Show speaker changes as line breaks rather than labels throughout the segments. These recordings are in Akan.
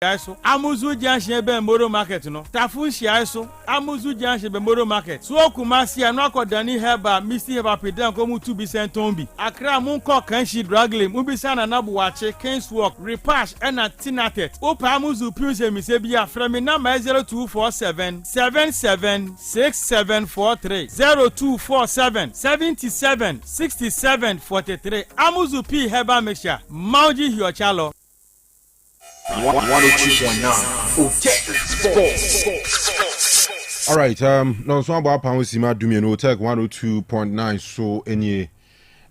So Amuzu Junction be Moro Market no. Tafunshi so Amuzu Junction be Moro Market. So Kumasi anoko Dani Heba Missy Heba Pedan komu 2 Tombi. Accra Munko Kanshi Dragley Mubisana Nabu Wache Kens Walk Repash and Tinatet. Opa Amuzu Puse Misebia from number 0247 776743 0247 77 67 43. Amuzu P Heba Mesha Mauji Hiochalo
102.9 Otec Sports.
All right, no so about pound sima do me no Otec 102.9 so any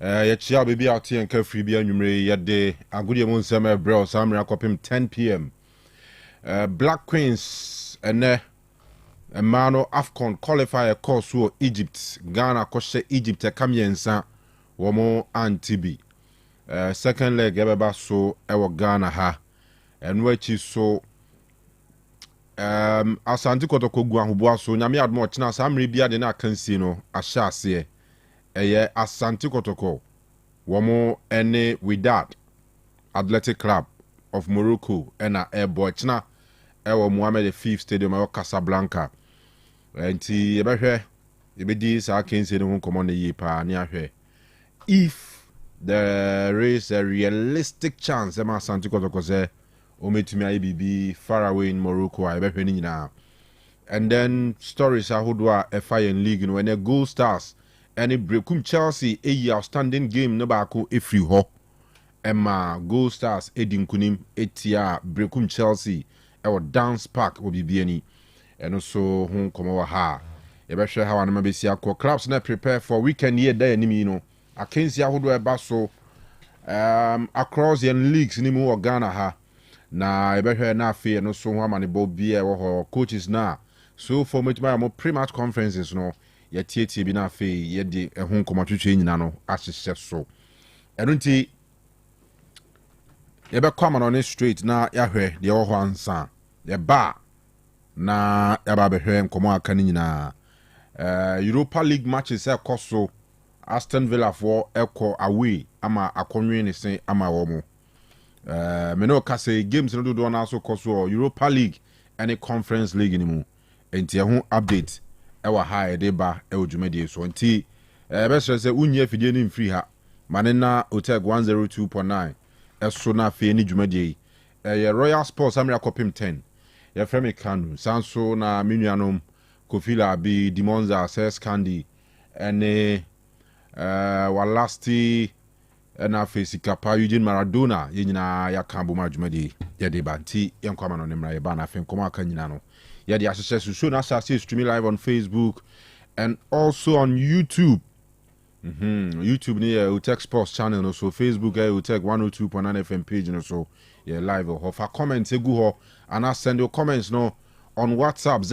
ya chia baby out here and carefree be anwumre yede agudi mo nsem e bro samra kopim 10 p.m. Black Queens ene Emano Afcon qualifier course so Egypt Ghana koshe Egypt e kamiensa womo antibi second leg ebeba so ewo Ghana ha and which is so Asante Kotoko gu ahoboa so nyame admo china samre bia de na kansi no ahya ase eye Asante Kotoko womo ene Wydad Athletic Club of Morocco ena airboy china ewo Mohammed V Stadium ewo Casablanca enti yebehwe yebedi sa kansi no ho komo na yi pa ne ahwe if there is a realistic chance ema Asante Kotoko say Ometumi IBB far away in Morocco I be hwani nyina and then stories ahodwa FI league no when Gold Stars any brekum Chelsea a outstanding game no baako efri ho Emma Gold Stars edinkunim etia brekum Chelsea e Dance Park obibiani eno so hu komo ha e be hwe ha wana mabesi akọ clubs na prepare for weekend year day animi no akensi ahodwa e ba so across the leagues ni mu Ghana ha na ebehwe na afi no so ho amane bobi e wo ho coaches na so for me mo pre-match conferences no ye tietie bi na afi ye di ehun komatwetwe nyina no ahyehye so eno nti ye be kwama no ne straight na yahwe de wo ho ansa ye ba na ya ba behwe nkomo aka ni nyina Europa League matches e koso Aston Villa for eko away ama akonwe ne sen ama wo mo me no ka say games no do na so koso Europa League and a Conference League ni mu enti ho update e wa ha e de ba e odwumade so enti be say unye afidie ni mfiri ha mane na Otec 102.9 eso na afie ni dwumade ye Royal Sports Amira Kopim 10 ye frame Kanu sanso na menuanom Kofila bi Dimonza Ses Candy ene walasti na face kapa Eugene Maradona yenyina ya kambo madwumadi ye de banti yenkwama no nemra ye ba na afen komo aka nyina no ye de ahyehyɛ so na asase streaming live on Facebook and also on YouTube. YouTube ni Otec Sports channel no so Facebook Otec 102.9FM page no so ye live ho fa comments egu ho and I send your comments no on WhatsApp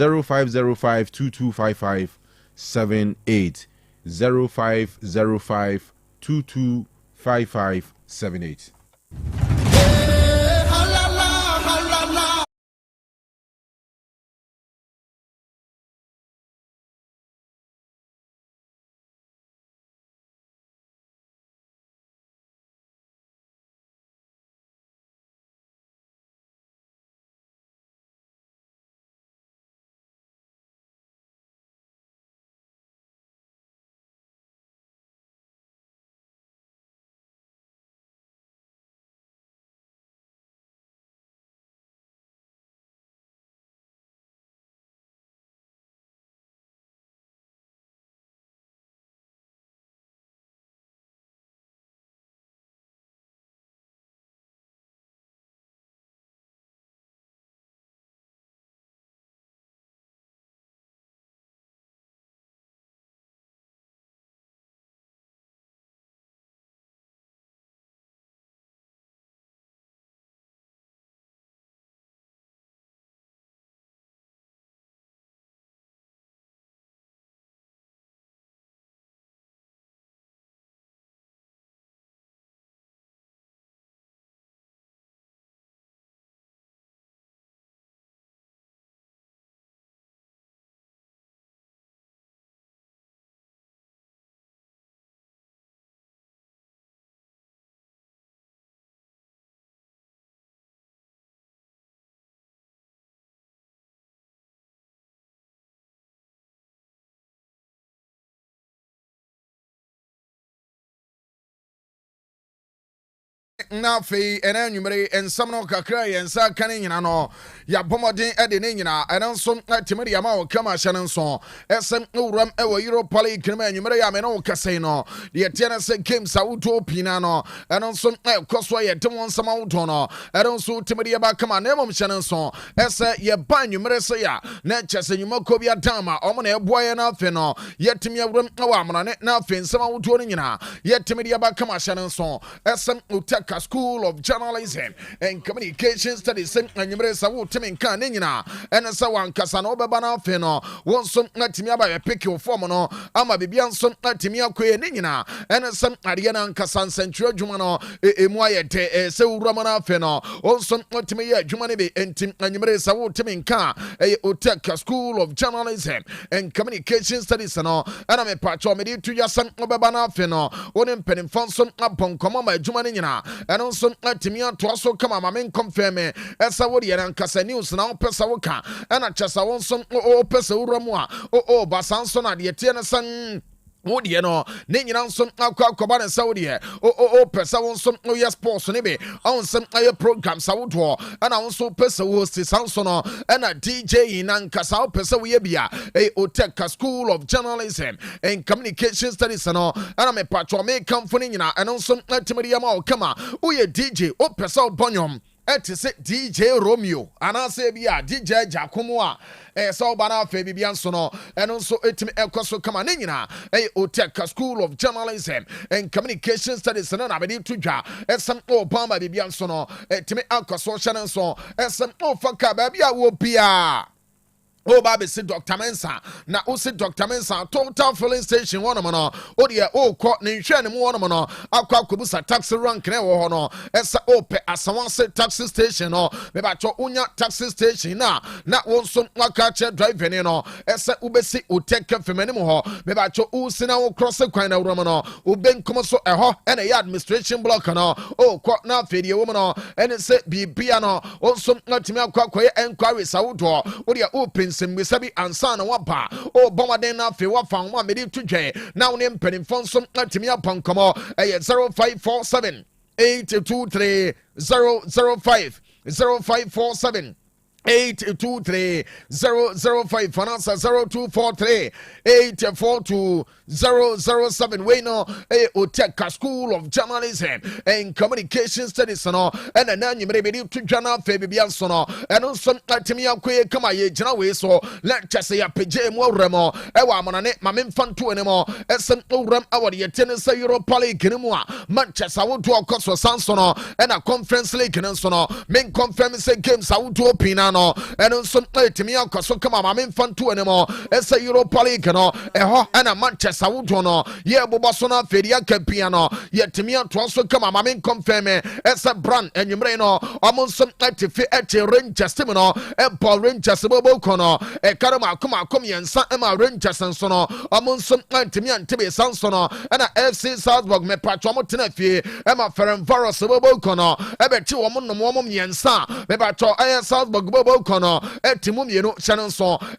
0505225578 0505225578.
na fe ena nwumere ensam no kakra yensa kan nyina no ya bomodin ede ne nyina ena nso atimiri ya ma o kama hye nso esem uram ewo Europa League krema nwumere ya me no kase no de tiana se games awuto pina no ena nso ekoso ye dem nsam awuto no ena nso timiri ya ba kama na emom hye nso ese ye ban nwumere se ya na chese nwuma ko bia dama omo na eboa ye na afe no ye timi awuram ewo amana ne na afe nsam awuto no nyina ye timiri ya ba kama hye nso esem Otec School of Journalism and Communication Studies and Yumresa Timin Kan Nina and Sawan Casano Babana Feno, one some Natimia by a pick your formono, Ama Bibian some Natimia Que Nina, and some Ariana and Casan Central Jumano, Moyete, So Ramana Feno, also Natimia Jumanibi and Tim and Yumresa Timin Kan, a Otec School of Journalism and Communication Studies and all, and I'm a patch of me to your son Babana Feno, one in Penny Fonson upon common by Jumanina. And also Timia to also come a main confirm as I would and Casa News now Pesawoka and a Chasa Wonson or Pesauramoa or Basanson at the Etienne San. Would you know, Ninian some Alcoban Saudi, Pesa on some Oya Sports Nibi, on some other programs Saudwa, and also Pesa was the Sansono, and a DJ in Ancasao Pesa Webia, a Otec School of Journalism and Communication Studies and all, and I'm a patron may come for Nina, and also Timiriamo, come on, we a DJ, O Pesa Bonyom. Say DJ Romeo and I say bia DJ Jacomoa so bana fe bibian sono and also etimi ekoso kama nina Otec School of Journalism and Communication Studies and abedi tudwa esam Obama bibian sono etimi akoso channel so esam ofaka ba bia wo bia Oh, Baby, see Dr. Mensa. Now, who see Dr. Mensa? Total filling station one man. Oh, dear, oh, court, Nishan, one man. Aqua Kubusa taxi rank, never no. Esa ope as someone said taxi station or maybe at your unya taxi station now. Not one some wakacha driving in or Esa Ubesi Otec Femenimo. Maybe at your Usina cross the kind of Romano. Uben Comoso eho and a administration block no. Oh, court now video woman and it said be piano. Also, not to me, enquiries out or dear open. Misabi ansana wapa o bomade na fe wa fan wa mede tudwe na woni mpanimfo nso atimi apankomo 0547 823 005 0547 823-005 finance 0243 842-007 we know Otec School of Journalism and Communication Studies and then you may be to Jana Fabian Sono and also Timia Kwe Kama Ye Jana we so let just say a PJ more remo ewa monane mamin fan to anymore SM Uram our Yetenesa Europa League Kinua Manchester would do a course for Sansono and a conference league and sono main conference games I would do opinion and also Timia Koso Kama mamin fan to anymore as a Europa League no and a Manchester would no ye Bobasona Fedia Campiano yet Timia to also come mamin confirm as a brand and you may know among some at Rangers Timino and Paul Rangers Bobocono a Karama come and San Emma Rangers and Sono among some Timia Tibi Sansono and a FC Salzburg me Patromo Tenefi Emma Ferenvaros Bobocono a bet you among the woman Yensa me Patro Salzburg Bobocono et Timum Yeno Shannon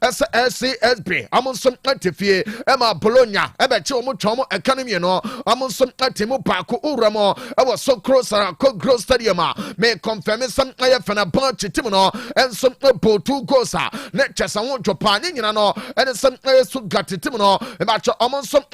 as SCSB among some Tifi Emma Bologna a bet you Mutomo Academy no among some Timu Paco Uramo I was so close gross stadium may confirm some IFN a bunch of Timino and some two gosa net just I want to pan in and some got Timino about your almost some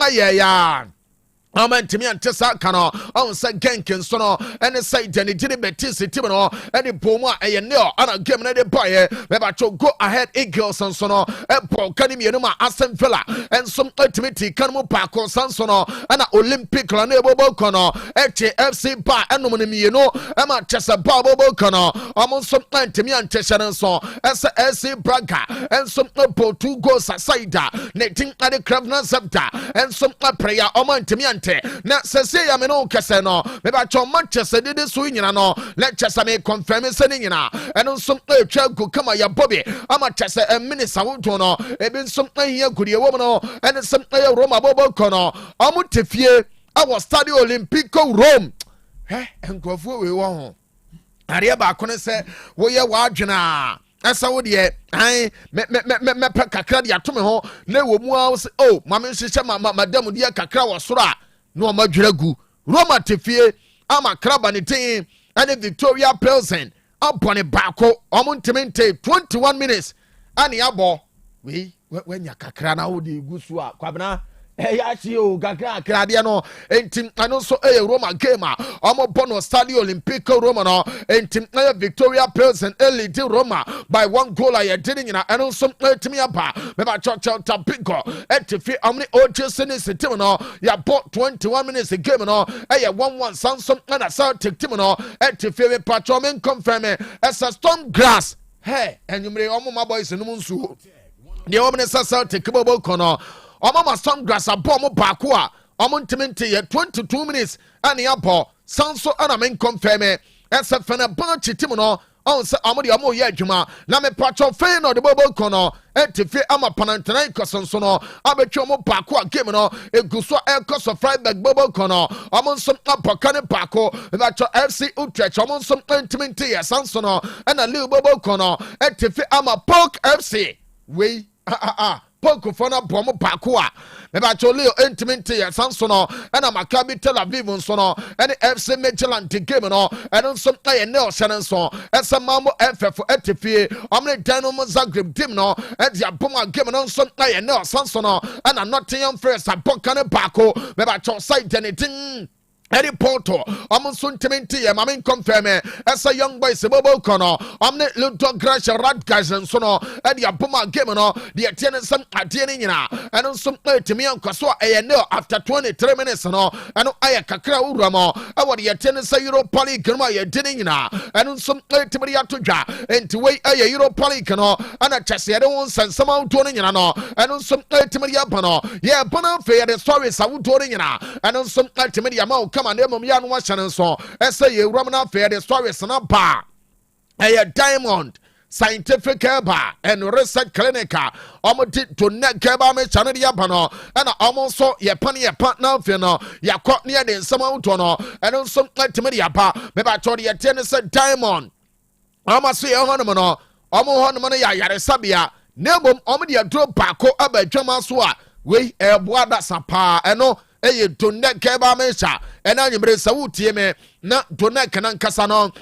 Amen to me and Tessa Cano, on St. Genkins, and the site and it didn't Betis, Timino, and the Puma, and no, and a game at the buyer, but to go ahead, Eagles and Sono, and Paul Canimianuma, Aston Villa, and some ultimately Kanu Paco Sansono, and an Olympic Lanebo Bocono, HFC Bar, and Nominino, and Manchester Babo Bocono, among some to me and Tessa and so, as a SC Braga, and some two goes aside, netting at the Kravna Zabda, and some prayer, Oman to me and na sese ya me no kese no me ba cho Manchester did so nyina no lecture me confirm se nyina eno nso etwa gu kama ya Bobby ama chese minister wonto no ebi nso ahia gudie wo no ene sem Roma bobo kono amu tefie awo Stadio Olimpico Rome enkofo we wo ho are ba ko ne se wo ye wa adwena asa wo de ai me kakra de atome ho na wo mu a oh mama nhyehyɛ madam de kakra wo soro a no madwiragu Roma tefie ama kraba ne tin ane Victoria Pilsen abone baako omo ntimente 21 minutes ane abo we wanya kakra na wo de gusu a kwabena ya chi o kakra krade no entim ano so Roma game a omo bono Stadio Olimpico Roma no entim Victoria Pilsen lead Roma by 1 goal aye didn't na ano so etimi aba me ba chocho tapiko etifi omni ojesene setim no ya bought 21 minutes game no 1-1 Samsung na Celtic team no etifi me patrol confirm as a storm grass hey enyumre omo my boys no nsuo de omo ne Celtic bobo kono Omama some grass a bomb baako a omo ntimente ye 22 minutes ane abo sanso ana men confirm ese fena banchi tim no on se omo de omo ye adwuma na me pacho fe no de bobo kono etife ama panantan kosonso no abetwe omo baako a game no eguso ekoso Freiburg bobo kono omo nsom apokane baako bacho FC Utrecht omo nsom ntimente ye sanso no ana Lille bobo kono etife ama Polk FC we Poko fona bomo bakwa me ba chole intimate ya sansono na Maccabi Tel Aviv nsono ene FC Midtjylland game no ene nso aye ne osane nso esa mambo FF etifie omne Dynamo Zagreb team no e dia boma game no nso aye ne osansono na Nottingham Forest abokane bako me ba cho side anything Harry Potter, Amonson Timenti, Mamin confirm, as a young boy, Sebobo Kono, Omne Ludo Grash, Radgas and Sono, and the Abuma Gamono, the attendance at Dienina, and on some to me on Kaswa ANL after 23 minutes, and I Kakra Uramo, our the attendance at Europa League, Gama, Dienina, and on some to Maria Tuja, and to wait a Europa League, and a Chasiadons and some out turning and on some to Maria Pano, yeah, Bonafair, the stories I would turning and on some to Maria Mo. Come on, them yan watching so. Say you Roman fair the stories na ba. A Diamond Scientific Bar and Research Clinica. Almost to net Keba me channel yapano and almost so ye penny a partner fino ya caught near the summer tono and on some like to me apa. Maybe I told you tennis Diamond. Almost see a honomono. Almost honomono ya yaresabia. Nebum omedia drop bako abe drama swa. We a boada sapa and no. Eye donne keba mesha ena nyimre sawutie me na donne kanan kasa no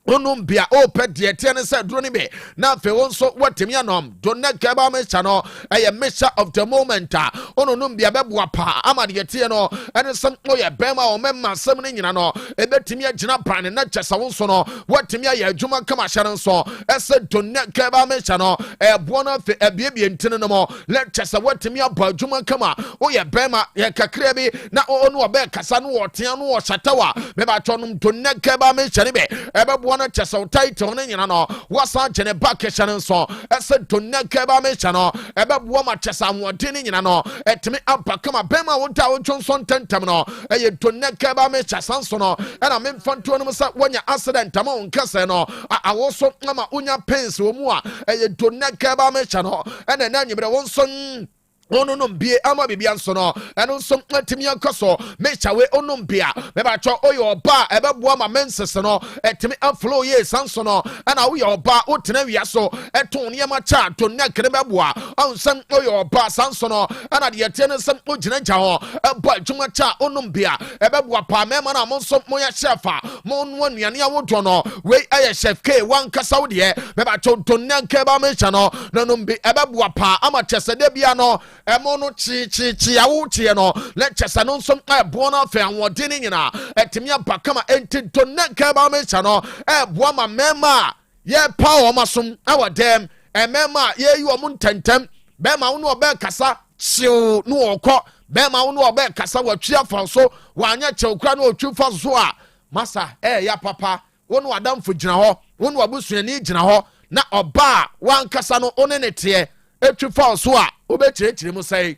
onum bia o pedie tie ne se duro ni be na fe wonso watemi anom donne keba mesha no eye mesha of the moment ononum bia beboa pa amade tie no ene sem oye bema o memma sem ne nyina no ebetimi agina pan na kyesa wonso no watemi aye adwuma kama hyare nso ese donne keba mesha no ebo no fe ebiebie ntene no mo let kyesa watemi aba adwuma kama oye bema ye kakra bi na onu obe kasa no wotea no wo hyatawa me ba tonum donne keba mesha ne be ebebo na chesa title ne nyina no wasa gene back hyane nso ese donne keba mesha no ebebo ma chesa amode ne nyina no etimi ampa kama bema wonta wonchonson tentam no eye donne keba mesha sanso no na me mfanto no sa wanya accident ama onkase no awoso ama unya pens wo mu a eye donne keba mesha no na nyibre wonson onunum bie ama bibia nso no eno nso atimi akoso mechawe onum bia me ba cho oyo oba ebebo ma menses no etimi aflow ye sanso no ana wo ye oba otena wia so eton ne ma cha to ne kene beboa ansem oyo oba sanso no ana de yete ne sem ogina gya ho ebo adwuma cha onum bia ebeboa pa me ma na mo nso mo ya chefa mo no anuane awodo no we aye chef k wan kasa wo de me ba cho to ne ke ba me cha no nanum bi ebeboa pa ama chese de bia no emono chi awu chi no let chesa no nsom ebo na fa anwode ni nyina etimi aba kama enti to ne ka ba me cha no ebo ma mema ye pa o masom awadem emema ye yi o muntentem be ma wo no obe kasa chiu no okọ be ma wo no obe kasa watwi afa so wanya chewkra no otwi fa so a masa ya papa wo no adamfo gina ho wo no abusuani gina ho na oba wan kasa no one ne te etwi fa so a obekirekire mu sai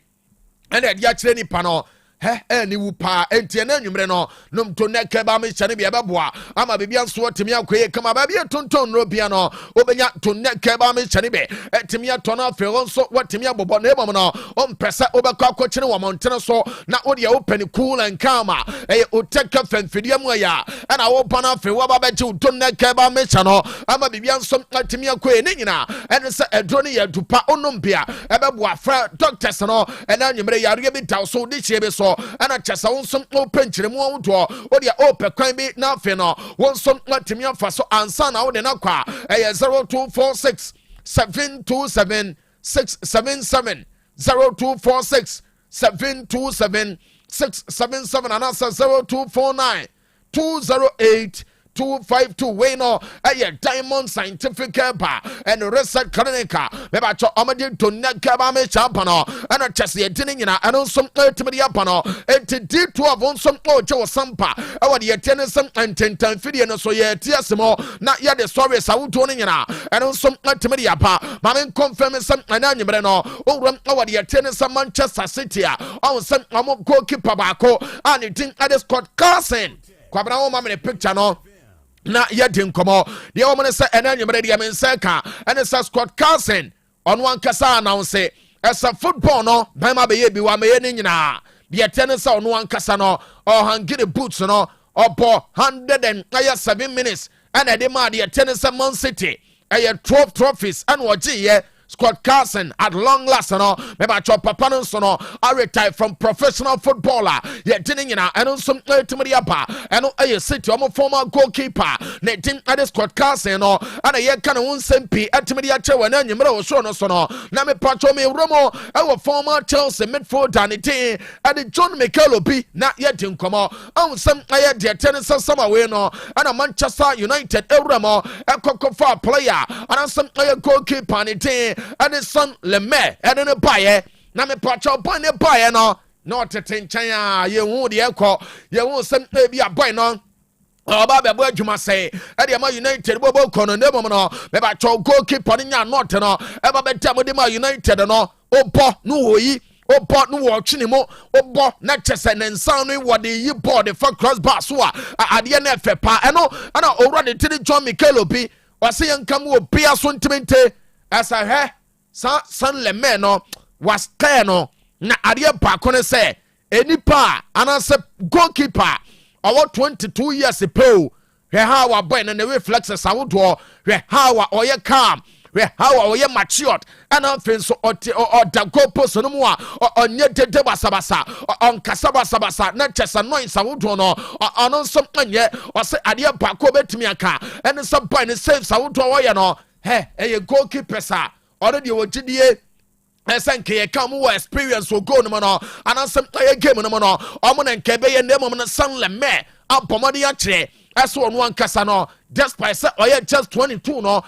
ene dia kire ni pa no ni wu pa entie na nwumre no nom to ne ke ba me chane bia beboa ama bibia nso temi akoye kama ba bia tonton no bia no obenya to ne ke ba me chane be temi ato na fe nso watemi abobo na ebom no ompesa obekọ akọkire wo montene so na odi open cool and calm Otec fanfidia mu ya ana wo bana fe wo ba beje to ne ke ba me chano ama bibia nso temi akoye ne nyina ene se edro ne ya dupa onom bia ebeboa fra doctors no ena nwumre yare bi taw so di chie be so ho ana chesa wonsom open chiremu wodo wo de open kwan bi na afi no wonsom matimi afa so ansa na wo de na kwa 0246 727 677 0246 727 677 and answer 0249 208 252 we no Diamond Scientific Bar and Research Clinica meba cho amade to nakaba me champano and chese yedini nyina and some ultimate apano and D12 on some ojo sampa our the tennisum and tentan fidie no so ye tiasemo na ya the story sawuto nyina and some ultimate apa mamen confirm some ananyemre no owram our the tennisum Manchester City on some goalkeeper bako and it think at Scott Carson kwabra o mamre picture no na yedi nkomo de o mene se enanyemre de menseka ene sa Scott Carson on one kasa announce esa football no bema be ye bi wa me ye nyina de etene sa on one kasa no or hangire boots no opo 107 minutes and de ma de etene sa Man City 12 trophies and ogie Scott Carson at long last no meba cho papa no so no I retired from professional footballer ye dinin na eno some ultimate apa eno City omo former goalkeeper na tin ade Scott Carson no ana ye kan won sempi ultimate ache wana nyimra wo so no so no na me pacho me romo former Chelsea midfielder ne tin ade John McKelloby na ye din komo on some aye de tennis sama we no ana Manchester United ewramo ekokofa player ana some aye goalkeeper ne tin and his son Leme and in a buyer. Na me pacho boy ne buyer no not a tenchan ye won the echo ye won some maybe a boy no Baba boy juma say Ediama United bobo kono nebo no me pacho goalkeeper nya not no eba betam de ma United no obo no hoyi obo no wo twene mo obo na chese ne nsan no wo de yi board for crossbar so ade na efe pa eno ana owura de tiri John McKelloby wase yankam wo bia so ntimente asa he san Leme no was no na ade pa kono say enipa anase goalkeeper our 22 years ago we how our boy and the reflexes awodo we how our calm we how our matured and nothing so or da go post no mo onye dede basabasa on kasabasa na chesa noise awodo no on some anye or say ade pa ko betimi aka and some boy ne save awodo wo ye no he goalkeeper sa already wogidie esenke ye come wo experience wo go no no anasem game no no omo na nke be ye ndem no san Leme abomode ya kire eso ono ankasa no despite say oye just 22 no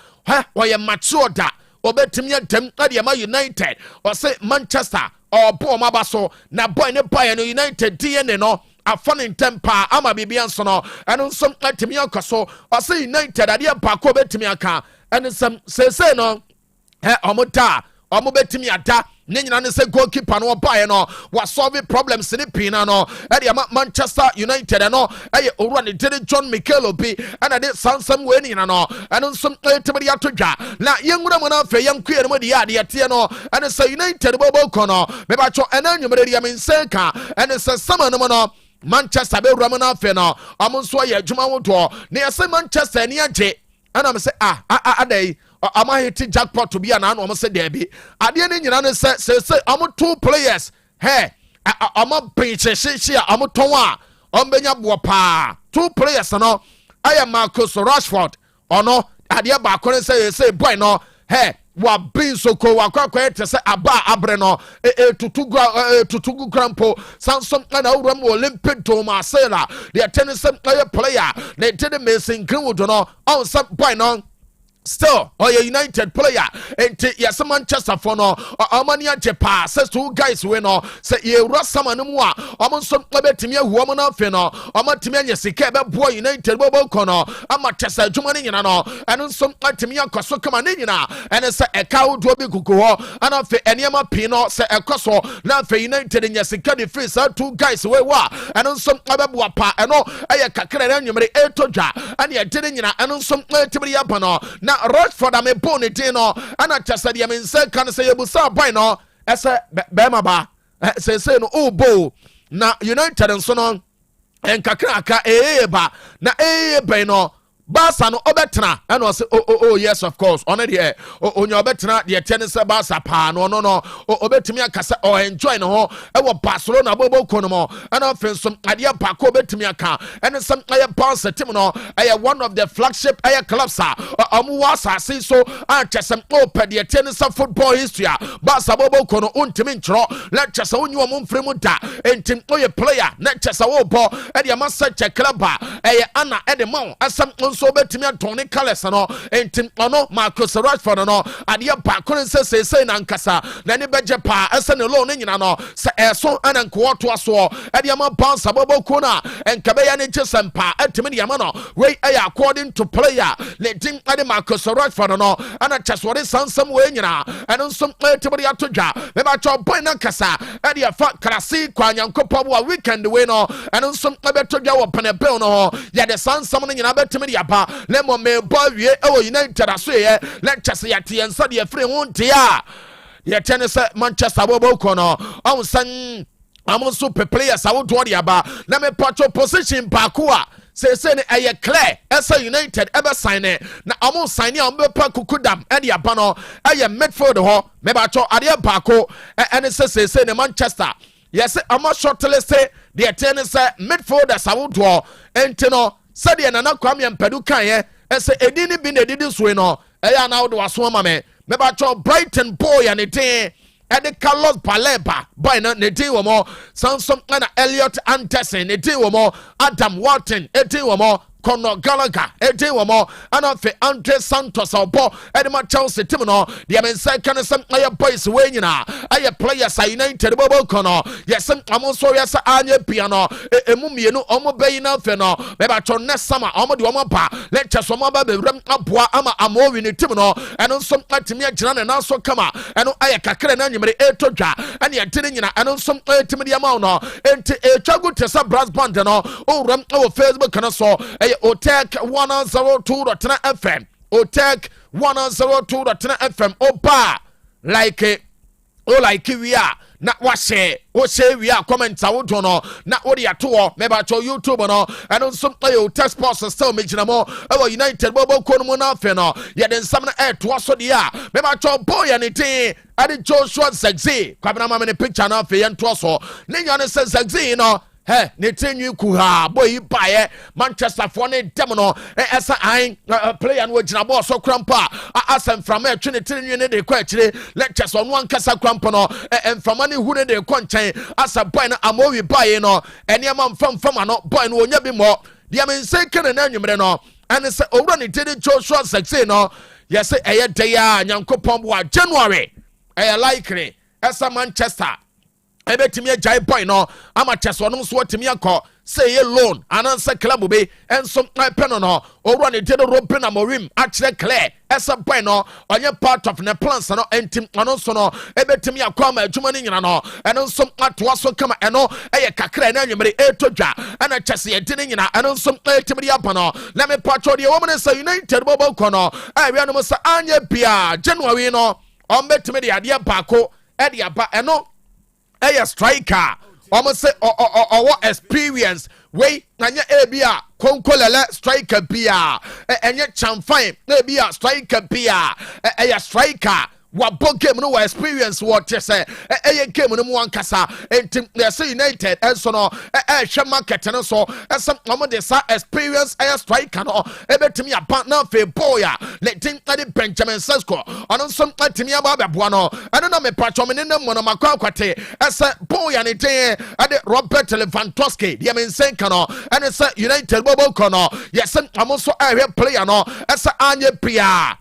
oye mature da obetimi antem ade ma United or say Manchester or bo mabaso na boy ne boy no United DNA no afone tempa ama bibia nso no eno som atimi akoso or say United ade pa ko betimi aka eno some say no omuta omo betimi ada ne nyina ne se goalkeeper no buy no wa solve problems ni pina no e de Manchester United no owura ne dede John McKelloby and de sansam we ni no eno nsom etimi atodwa na yenwura mo na afa yenkue no de ade ate no ene se United bobo kono me ba cho ena nwumere de mensenka ene se sama no no Manchester be wura mo na afa no amo nso ye adwuma wodo ne se Manchester ni age ana me se adai ama hiti jackpot to be an anu say there be ade ni nyina no say am two players am pinch she am ton a benya bo pa two players no I Marcus Rashford ono ade ba ko say boy no wa bin soko wa kwakwa te say aba abre no tutugu crampo sansom na uram Olympic to Marcela the tennis player they did Mason Greenwood no on some boy no still United player and yes Manchester for no amania jepa says two guys we no say ye rasama no mo amon so betimi ahu mo na fe no amatimi anya sika be boy United bobo kono amatesa adwuma ne nyina no eno so atimi akoso kama ne nyina ene say eka wodo bi gugu ho ana fe eniema pi no say ekoso na fe United nya sika de free say two guys we wa eno so abebo pa eno aye kakra na nwumere etodwa ane ye de nyina eno so atimi ya pa no na Rashford am born it no ana chasa de mense kan say yebusa boy no ese bema ba say no obo na United nso no enkakra aka ba na be no Barca no obetena and was oh yes of course on the on your betena the tennis Barca pa no obetimia kasa or enjoy no e wo Barcelona bobo kono and often some idea pako betimia ka and some aye bounce team no aye one of the flagship aye clubs amuwasa see so chesem open the tennis football history Barca bobo kono untimi nchro let chesa onyu omfrem da entim oye player let chesa wo bo e the massa check club aye ana e the mon asem so betimi atone colors no entim ono Marcus Rashford no adia ba kono se na nkasa na ne beje pa ese ne lo ne nyina no se eso ana nko to aso adia ma bounce abobo kona enkabe ya ne chesempa etimi dia ma no we according to player letting ade Marcus Rashford no ana chesore sansam we nyina eno nso etimi dia to dwa me ba cho boy na nkasa adia fa krasi kwa nyankopɔ bo a weekend we no eno nso ebeto dwa wo penebel no ya de sansam no nyina betimi dia ba lemo me boy wie e United aso ye let chese ya tie nsa de free ho ntia ye tennis Manchester bobo kono on san amonso players awo do dia ba na me pacho position pakua say ne aye clear esa United ebe sign na amon sign ya mbe pa kukudam e dia ba no aye midfield ho me ba cho ade pako ene say ne Manchester yes amo shortlist the tennis midfielders awo do entino said ya na kwame mpadu kan ye ese edini bi na edidi so no eya na wo do aso ma me ba cho Brighton boy and it Ede Carlos Baleba boy na ne tin wo mo Samson na Elliot Anderson ne tin wo mo Adam Walton e tin wo mo Conor Gallagher e tin wo mo ana fe Andre Santos obo ede ma Chelsea team no de men say kan some aye boys we nyina aye players United bobo kono yes am so yes anya piano emu mienu omo bayi na fe no me ba cho next summer omo de omo ba lecture omo ba be rem aboa ama amowi ne team no eno so atimi agina na so kama eno aye kakra na nyimere etodwa ene yetine nyina eno so atimi de ama no enti etwago tesa brass band no o rem o Facebook na so Otec 102.9Fm Otec 102.9Fm Opa like it we are na washe we are comment awodo no na odi ato me ba cho YouTube no eno nso Otec Sports still mejina mo e United bobo kono mo na afe no ye den sam na to aso de a me ba cho boy ani tin ade Joshua Zexi kwabena ma me ne picture na afe ye nto aso ne nya ne se Zexi no hey, ne tenyu kuha boy bae Manchester for ne dem no esa an player no gina ball so krampa asem from e twe ne tenyu ne de kwa akire lectures on one kasa krampa no from ani hu ne de kwa nchen asa boy na amowi bae no ene ma mfam ano boy no onya bi mo dia men say kan na anwumre no ane se owura ne tedi Joshua Zexi no yes eye day a nyankopon bo January eye likely esa Manchester ebetimi ajai boy no ama cheso no so otimi akọ say ye loan anansa club be enso pen no owura ne tedi Robin Amorim akire clear esa boy no onye part of ne plans no entim ono so no ebetimi akọ ma adwuma ni nyina no eno nso atoa so kama eno eye kakra na anwumere etodwa ana chese ye dine nyina eno nso etimi ya pa no na me patro de wo say United bobo kọ no wi anu sa anya bia January no ombetimi de ade baako e de aba eno a striker almost say what experience we nanya ebia konkolele striker bia enye chamfine ebia striker bia a striker wabo game no experience what say game no mu ankasa entim yes United enso no hwe market no so esem omo de sa experience striker no ebetimi aba na fe boya letting ade Benjamin Sesko ono so atimi aba beboa no eno na me patcho me ne mo no makwakwate ese boya ne den ade Robert Lewandowski de men sen kan no ene se United bobo kono yes omo so ahwe player no ese anye pia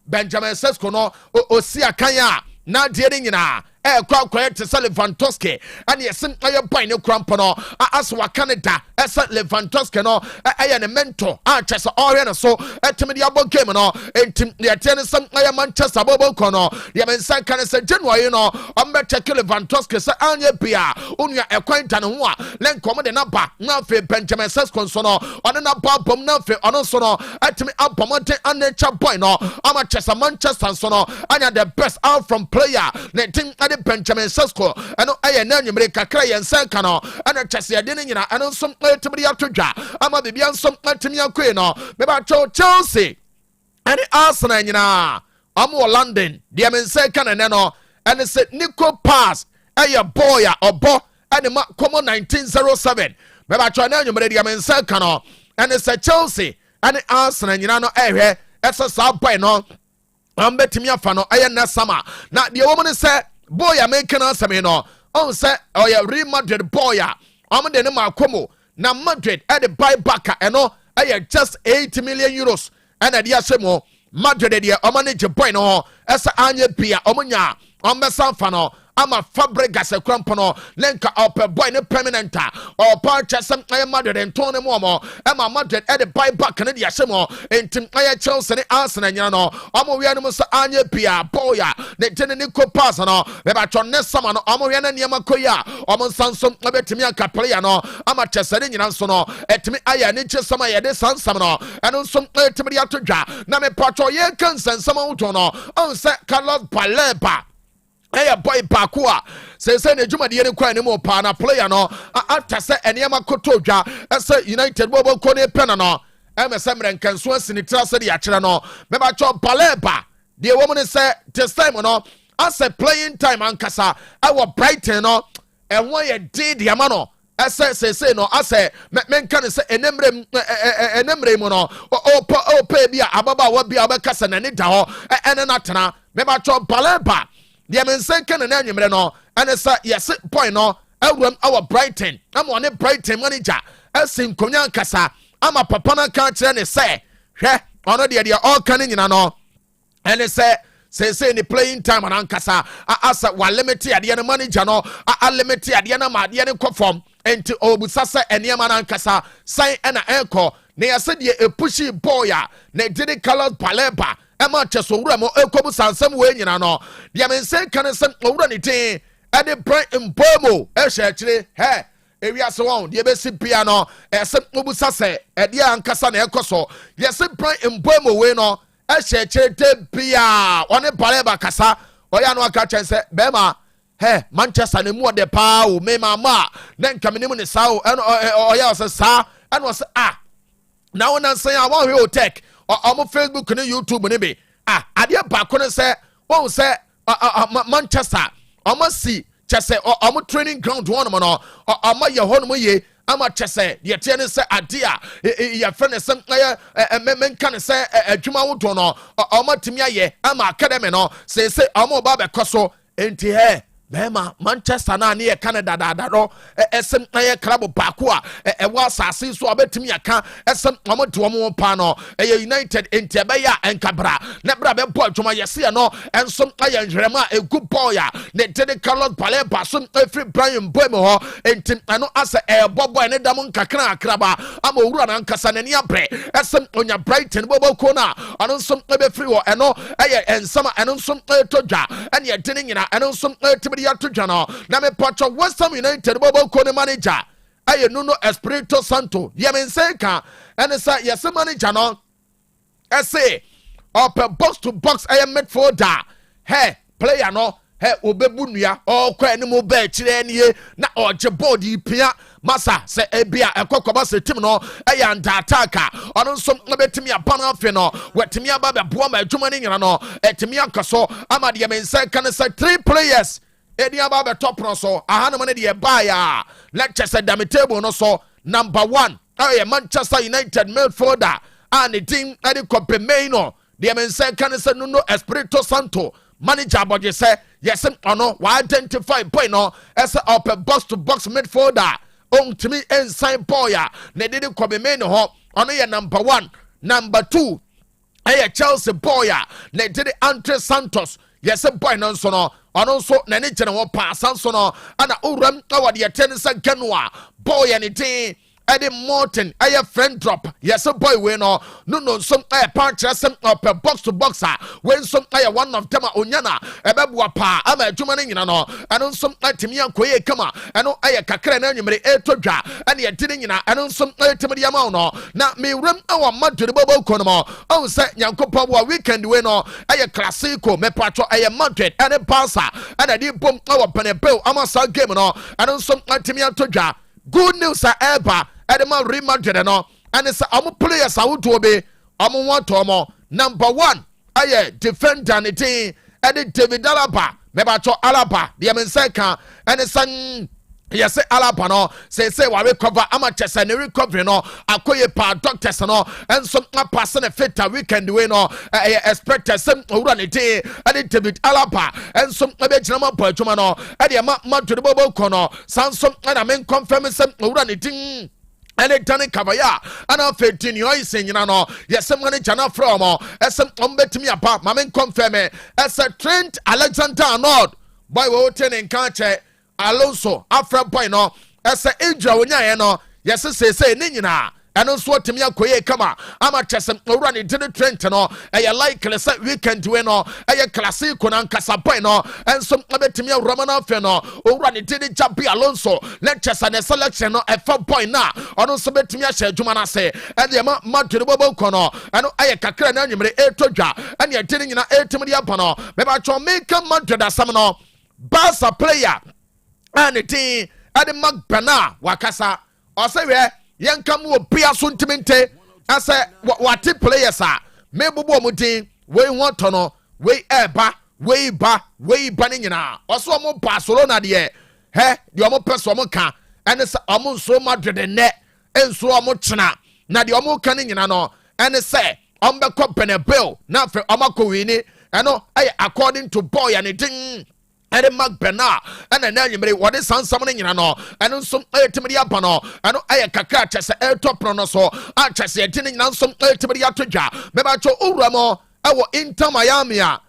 Benjamin Sesko no Osei Akoto na de nyina kwa te Lewandowski and yesin aye boy ne krampo no aswa Canada esa Lewandowski no aye ne mentor chese ore no so etimi de abo game no entim de ten some aye Manchester bobo kono ye men san kan se January no ombe check Lewandowski se anye bia onua ekwanta ne ho a lenkom de na ba na fe Benjamin Sesko so no one na ba bom na fe ono so no etimi abomonte anature boy no ama chese Manchester so no anya the best out from player ne tim ɛne Benjamin Sesko ɛno ɛyɛ na nwumere kakra yɛn nsa ka no ɛna kyɛse ade no nyina ɛno nso ɛtumi de ato dwa ama bibia nso ɛtumi akoe no mebakyɛw Chelsea ɛne Arsenal nyinaa ɔmo wɔ London deɛ me nsa ka ne no ɛne sɛ Nico Pass ɛyɛ boy a ɔbɔ ɛne ma kɔmɔ 1907 mebakyɛw na nwumere deɛ me nsa ka no ɛne sɛ Chelsea ɛne Arsenal nyinaa no ɛhwɛ ɛsɛ saa boy no ambetimi afa no ɛyɛ na sama na deɛ wɔn ne sɛ boy a meka na asɛm no on sɛ ɔyɛ Real Madrid boy a ɔmo de ne ma akɔmɔ na Madrid ɛde buy back ɛno ɛyɛ just 80 million euros ɛna de ahyɛ mu Madrid deɛ ɔmo ne gye boy no ho ɛsɛ anya bia ɔmo nya ɔmo bɛsa fa no ama Fabregas ekrampo no lenka up boy ne permanent or purchase ay Madrid and Tony Momo Emma Madrid at the buy back ne dia semo entim ay Chelsea ne Arsenal nya no omo wi anum so anya pia boya ne tene ne ko pass no be ba twon ne sama no omo wi na niam koya omo sansom betimi aka player no ama Chelsea ne nyina so no etimi aya ne che sama ye de sansam no eno nso etimi dia to dwa na me patro ye kan sansam wuto no on se Carlos Baleba hey boy bakua say ne dwumade ne kwan ne mo pa na player no ata se enema koto dwa ese United bobo ko ne pen no emese mrenkanso asinitra se de yakere no me ba cho Baleba de wo ne se this time no as a playing time ankasa our Brighton no enwo ye de ama no ese say no ase menka ne se enemre mu no o pa bia ababa wa bia obekasa na ne da ho ene na tena me ba cho Baleba deɛ me nsa ka na anwummerɛ no ɛne sɛ yɛse point no awuram awɔ Brighton ama ɔne Brighton manager asi nkonya nkasa ama papa no ka kyerɛ ne sɛ hwɛ ɔno deɛ ɔka no nyina no ɛne sɛ ne playing time anankasa asa wa limit adeɛ no manager no a limit adeɛ no ma adeɛ no kɔ fam enti obusa sɛ ɛnneɛma nankasa san ɛna ɛkɔ ne yɛse deɛ epushi boy a ne didi Carlos Baleba Emma Chesowura mo ekobu sansam we nyina no dia men se kan sem owura ne tin ade brand mbomo ehye akire he ewiase won dia besi bia no esem obusa se ede ankasa na ekoso yesi brand mbomo we no ehye akire te bia one Baleba kasa oya no aka chen se bema he Manchester ne mu de pa o me mama na nkamene mu ne sa o oya se sa eno se na wona san a won he Otec on Facebook and YouTube ne be adeɛ baako ne sɛ wɔn sɛ Manchester ɔmo si kyɛ sɛ ɔmo training ground wɔn no ɔmo yɛ hɔ nom yie ama kyɛ sɛ deɛ teɛ ne sɛ adeɛ a yɛfrɛ ne sɛ menka ne sɛ adwuma wodoɔ no ɔmo tumi ayɛ ama academy no sɛ ɔmo ba bɛkɔ so enti hɛ bema Manchester na ne Canada dadado esem na club baako a ɛwɔ asase so abetimi aka esem ɔmo de ɔmo pa no United enti ɛbɛya enkabra na bra bɛ bɔ adwuma yɛse no ensom ayɛ nhwerema egu boy a ne de Carlos Baleba so efri Brian Boy mo hɔ enti ɛno asa ɛbɔ boy ne dam nkakra akraba ama owura na nkasa n'ani abrɛ esem onya Brighton bobo ko na ɔno nsom ɛbɛfri wɔ ɛno ɛyɛ ensama ɛno nsom ɛtodwa ɛne ɛde ne nyina ɛno nsom to jano na me pacho West Ham United bobo ko ne manager aye Nuno Espirito Santo ye men say ka ene sa yes manager no ese up box to box aye midfielder he player no he obebu nua okwa ene mo ba kire ene na oje board ipia masa se ebia ekokoba se team no eya nda attack ono nso betimi abana afi no wetimi aba be boa ma adwuma ne nyina no etimi akaso ama de men say kan say 3 players edi aba be top no so ahanum ne de buy ya lecture dam table no so number 1 Manchester United midfielder and the team edi Copenhagen de men say kan say Nuno Espirito Santo manager bodje say yes ono wa identify boy no as up box to box midfielder on to me inside boy ne de Copenhagen ho ono ye number 1 number 2 Chelsea boy ne de Andre Santos yes boy no so no ono so na ne gene wo pa sanso no ana oram awade ye ten se Kanu boy anything Eddie Morton, a friend drop. Yes, a boy, we no some punch some up a box to boxer. When some one of them are Onyana, a babwapa, I'm a Jumaning, and on some Timian Quay Kama, and no Aya Kakran anymore, a toja, and you're telling you, and on some Timadiamano. Now, me room our mud to the bubble conoma. Oh, set Yankopa weekend winner, Aya Classico, me patro, Aya Madrid, and a passer, and a deep bump our penepel, Amasa game, and on some Timian toja. Good news, Eba. Edema remanded and it's a players I would to obey. I'm one tomo. Number one, I defend Danity, and David Alaba, Mebato Alaba, the Amenseka, and the son. Yes, Alaba no say we recover amateurs and recovery no akoye pa doctors no and some person fit a weekend we no expect some run it and David Alaba and some ejama boy no and the ma to the bobo kono some and I mean confirm some run it and it done kabaya and I feel in your saying no yes some money jana from as some bet me apart my men confirm as a Trent Alexander-Arnold boy we ten can't Alonso afra boy no ese ejra onya no yes say ni nyina eno so otimi akoye kama ama chesem owura ne de Trent no e likely say weekend we no e classico na nkasa boy no enso abetimi awura na afa no owura ne de Jabi Alonso let chesa ne selection no e fa boy na ono so betimi ahye adwuma na se e de ma de bobo kono eno e kakra na nwumre e todwa ene e de nyina e timi de apa no me ba cho make Madrid asam no Barca player and it at the Magbana Wakasa or say young come with Pia Suntimente. I say what players are. Maybe Bomutin, we want to know, we eba, we banning now. Also, more Barcelona, dear. Hey, the Omo Personaca, and it's almost so much the net, and so much now. Now the Omo canning in ano, and it say, the company bill, not for Omako Winnie, and according to boy and it. And the Magbana and the name what is summoning in ano and some ultimately up no and I kaka chess air top pronoso I chess attending now some ultimately up to ja mebacho uramo our Inter Miami a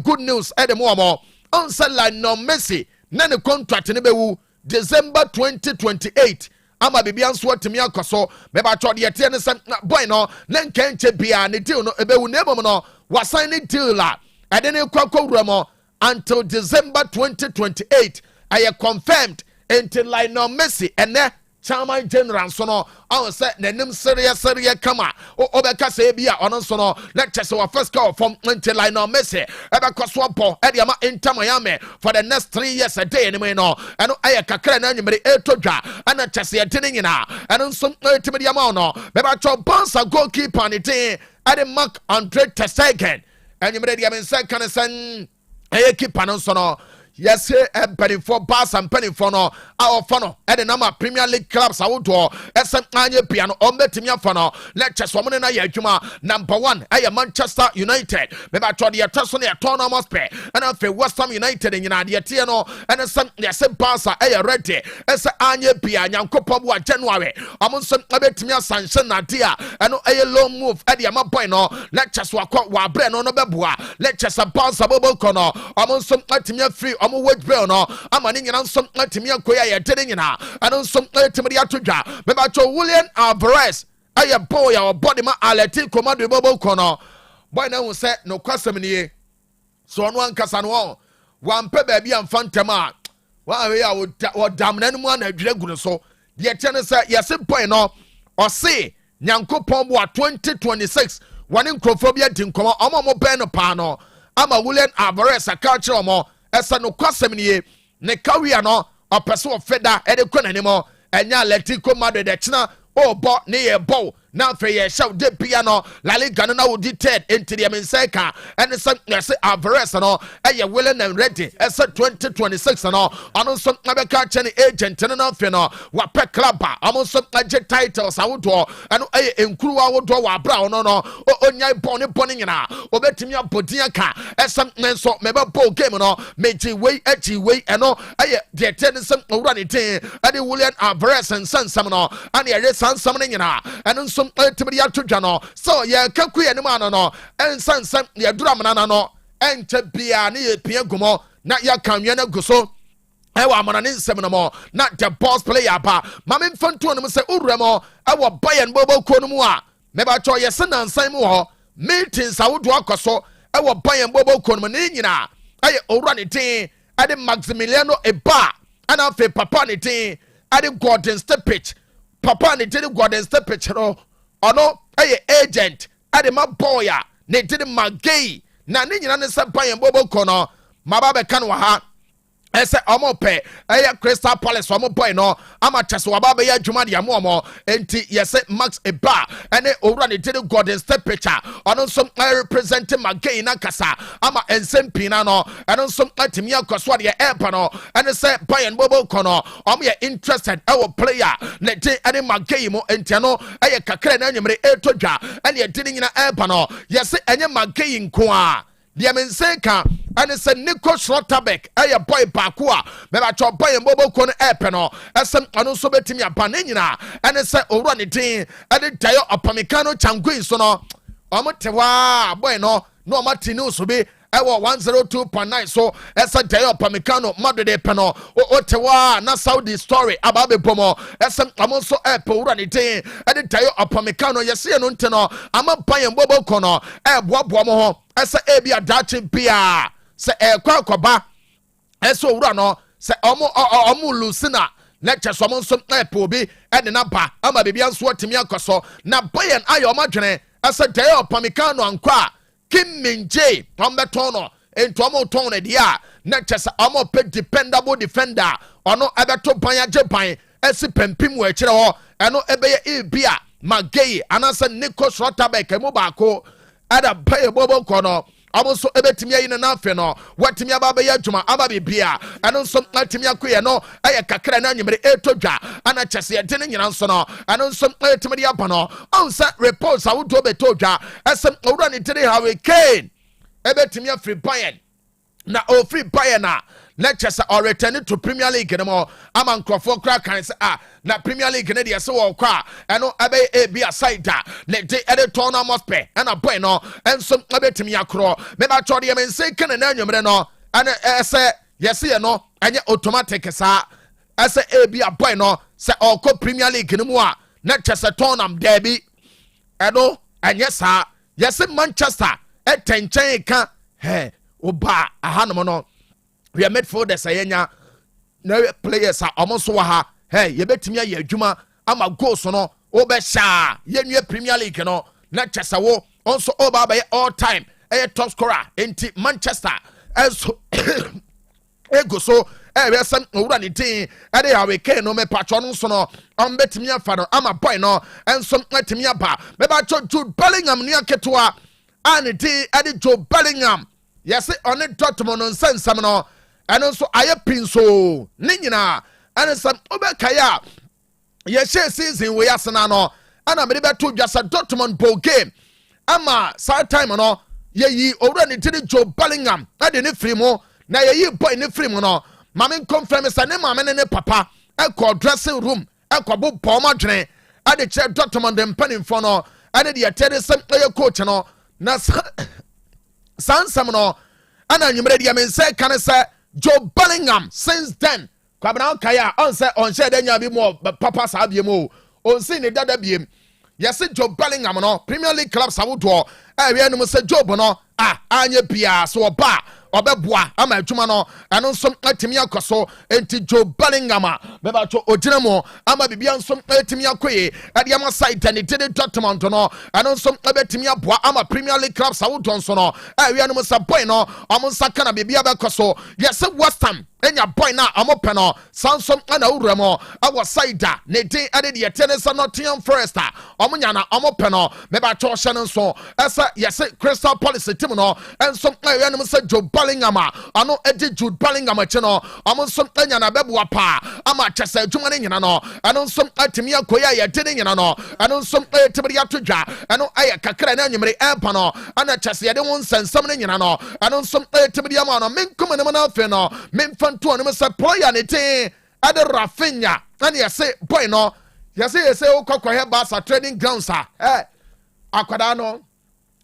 good news at the moment on line no Messi none contract in the December 2028 ama bibian so atimi akoso mebacho de tie ne sem boy no nen kenche bia ne deal no ebewu nemo no wasign ne deal la and then kwakwa uramo until December 2028, I have confirmed until Lionel Messi and then Chama General Sono. I will say the name serious kama. Obeka say be on Sono. Let's just our first call from until Lionel Messi. Eba Koswapo Ediama Inter Miami for the next 3 years a day anyway no. And I kakra na nyumere etoja and a chase attending in and some ultimate amount. Beba Chop Bonsa goalkeeper and it at the Mark Andre Ter Stegen. And you made the second son. Keep Panonsono. Yes, penny for bass and penny for no our funnel and the number Premier League clubs I would do SM Anya piano on Betimia funnel. Let's just woman and I number one. I am Manchester United. Maybe I tried the Tassonia Tournament pay and I feel West Ham United in United Tiano and some yes Barca I ready as Anya piano Copa January. I'm on some Betimia Sanction Nadia and a long move at the Amapoino. Let's just walk out Wabren on a Babua. Let's just a Barca Bobo Corner. I'm on some Atimia free. I'm a wait bell no. I'm an Indian some Timia Koya telling you now. I don't some Timia to ja. But William Alvarez. I a boy our body ma aleti command Bobo Corner. Boy now say no custom so on one Casanwa. One pe baby and Fantama. Why we are damn anyone a dragon so. The tennis say yes boy no or say Nyanko Pombo 2026. One in Crophobia Tinkoma Omo Beno Pano. I'm a William Alvarez a culture more. Esa no kwasem ne kawia no opeso ofeda e de kwana anymore enya Atletico Madrid de china o bo ne ye bo na fe ye show de piano La Liga no na wo dictate into the Menseka and some yes Alvarez no e willing and ready esa 2026 no ono some abeka chene agent no na fe no wa pe club amo some agent titles awodo eno e enkuru awodo wa bra no no onyai bone nyina obetimi abodin aka esa nenso meba ball game no meji wei eno e de ten some owura ne tin ade William Alvarez and some no and ye some nyina eno so ultimately to jano so ye kaku ye no no en sansam ye drum na no ente bia ne ye pia gumo na ya kanwe na guso ewa amana ne nsɛm no mo na the boss player ba ma me mfanto no mo sɛ owura mo ewa Bayern bobo ko no mu a me ba cho yɛse nansan mu hɔ meetings awodo akɔso ewa Bayern bobo ko no mu ne nyina aye owura ne tin ade Maximiliano Eba ana fe papa ne tin ade Gordon Stepich papa ne tin Gordon Stepich no ono aye agent ade ma boya ne tin Magay na ne nyina ne sɛ Bayern bobo ko no maba be kan wa ha ese omo pe eye Crystal Palace omo boy no ama chese waba be ya dwuma de amomo enti yese Max Eba ene owura ne tede Gordon Step picture ono nso representing Magay na kasa ama ensem pina no eno nso atimi akoso de epa no ene se Bayern bobo kono omo ye interested ewo player ne te ene Magay mo enti no eye kakra na nyemre etodwa ene ye tede nyina epa no yese enye Magay nko a de mensenka ane se Nico Schlotterbeck eye boy bakua me ba cho boy mbobo ko no epe no esem anu so betimi aba ne nyina ane se owura ne tin ade dayo opamecano changui so no omotewa boy no omatini so be ewo 102.9 so esa dayo opamecano madode pe no otewa na Saudi story ababe pomo esem amonso epe owura ne tin ade dayo opamecano yese no nteno ama boy mbobo ko no eboabo mo ho esa ebi adachi bia se kwa akoba eso owura no se omo Lucina lecture so monso epo bi ene na ba ama bebia nso atimi akoso na Bayern ayo omadwene esa dayo opamecano ankwa Kim Min-jae ombeton no ento omo ton ne dia na chese omo pe dependable defender ono abeto ban agye ban esi pempim wo akire ho eno ebeye ebia Magay anasa Nico Schlotterbeck emu baako ada Bayern bobo kono amonso ebetimi ayi na afe no watimi aba be ya dwuma aba bibia eno nso atimi akoye no aye kakra na nyemre etodwa ana chese yede ne nyina nso no eno nso atimi de aba no onsa reports awodo betodwa esem owura ne tiri Hurricane ebetimi afri Bayern na o free Bayern na chese or return to Premier League no mo ama nkrofo kra kan se na Premier League ne de se wo kwa eno ebe ebi aside na de ede tournament pe na boy no enso ebetimi akro me ba chode ye mense kan na anwumre no ana ese yese ye no enye automatic sa ese ebi a boy no se okọ Premier League no mu a na chese tournament derby eno enye sa yese Manchester etenchen ka oba ahanom no we are made for the sayenya no players are almost ha hey ye betimi aye adwuma ama goals no obe sha ye nwe Premier League no na chese wo also oba by all time top scorer enti Manchester also ego so we some owura ne tin ade Hurricane no me patro no so no betimi afa no ama boy no enso atimi aba me ba cho Jude Bellingham ne aketoa ane ti ade Jude Bellingham yes on it Dortmund no nsensam no eno so aye pinso ne nyina ene sam obekaya ye she season we asena no ana me beto dwasa Dortmund ball game ama side time no ye yi owura ne tiri Jude Bellingham ade ne free mo na ye yi boy ne free mo no mame confirm say ne mame ne papa e ko dressing room e ko bo boma dwene ade che Dortmund dem panin fo no ade de yetede sam ye coach no na sansam no ana nyumre de men say kan say Jude Bellingham since then kwabna kaya on say on share denya bi mo papa sa biem o on see ne dada biem yes Jude Bellingham no Premier League clubs awodo we anu say Job no anya bia so oba obeboa ama adwuma no eno nso atimi akoso enti Jude Bellingham be ba to oginamo ama bibia nso atimi akoye ade ama side ne tede Dortmund no eno nso abetimi aboa ama Premier League clubs awodo nso no we anu say boy no omonsa kana bibia be koso yes West Ham enya boy na amope no sansom ana uremo awo side ne din ade de yetene sa Nottingham Forest omunya na amope no me ba to hye nso esa yes Crystal Palace team no enso we anu say Jude Bellingham ano edi Jude Bellingham no amonso enya na beboa pa ama chese adwuma ne nyina no ano nso atimi akoya ye de ne nyina no ano nso tibiri atodwa ano aye kakra na anwumre empa no ana chese ye de won sensam ne nyina no ano nso tibiri ama no menkum ne na afe no memfanto no se player ne tin ade Rafinha ani yese boy no yese okokwa he Barca training grounds akwada no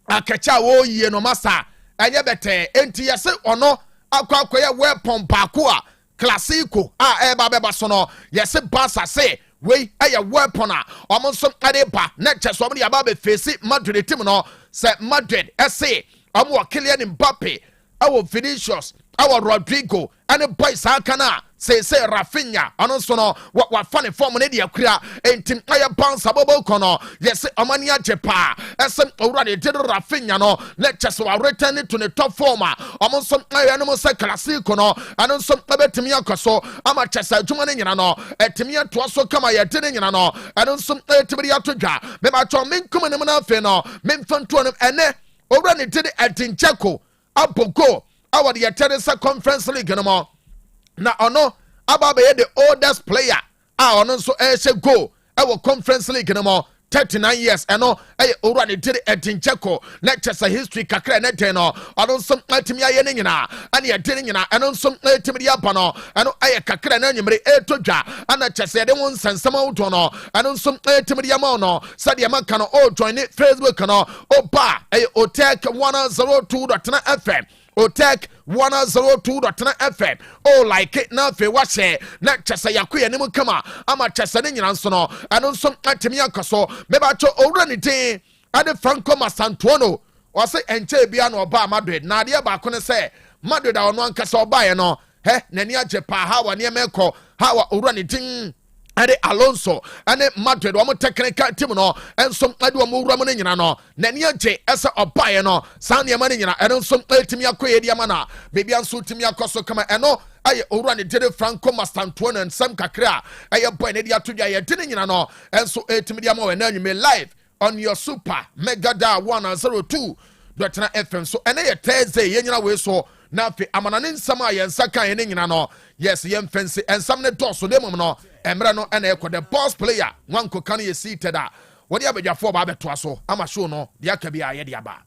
akacha wo yie no masa enye bete enti yese ono akwakoya weapon baako Classico eba beba sono yesi Barca say we a weapon omo so ade ba na cheso omo ya ba be face Madrid team no say Madrid say omo Kylian Mbappe our Vinicius our Rodrigo and the boys akana say Rafinha ano so no what funny form ne dia kura entim aya bounce abobo kono yes omania jepa esem already did Rafinha no let us return to the top former omo so aya no say classic no ano so betimi akoso ama chesa adwuma ne nyina no etimi to so kama ye de ne nyina no ano so etimi atodwa me ba cho menkum ne na afi no memfanto no ene already did etincheko abogo our the Teresa Conference League no more. Na ono ababe the oldest player. Ono so go our Conference League no more. 39 years eno already did etincheko lectures history kakra ne ten no ono so atimi aye ne nyina ane ye de nyina eno so atimi dia ba no eno aye kakra na nyimre etodwa ana chese de won sansam awto no eno so atimi dia ma no sade maka no o join Facebook no oba Otec 102.9Fm Otec 102.9Fm. Oh, like it now for what say, not just a yaku and kama, ama chesa in Yansono, and on some atimia caso, mebacho already at the Franco Masantuano, or say, and Chebiano ba Madrid, Nadia Bacone say, Madrid on one caso by no, he, Nania Jepa, how near Melco, how already. Ade Alonso ane Madrid wa mo technical team no enso ade wa mo wura mo nyina no na ne age esa obaye no san ne ma ne nyina ene enso timi akoye dia mana bebi anso timi akoso kama eno aye owura ne dede Franco Mastantuono nsam kakra aye boy ne dia todwa ye de ne nyina no enso timi dia ma we na nyume live on your super mega da 102.9FM so ene ye Thursday ye nyina we so na fe amanane nsam a ye nsa kan ye ne nyina no yes ye mfense ensam ne doso de mom no emra no ene ekɔ the boss player wanko kan ye seated a wodi abadwafo ba beto aso ama show no dia ka bia ye dia ba.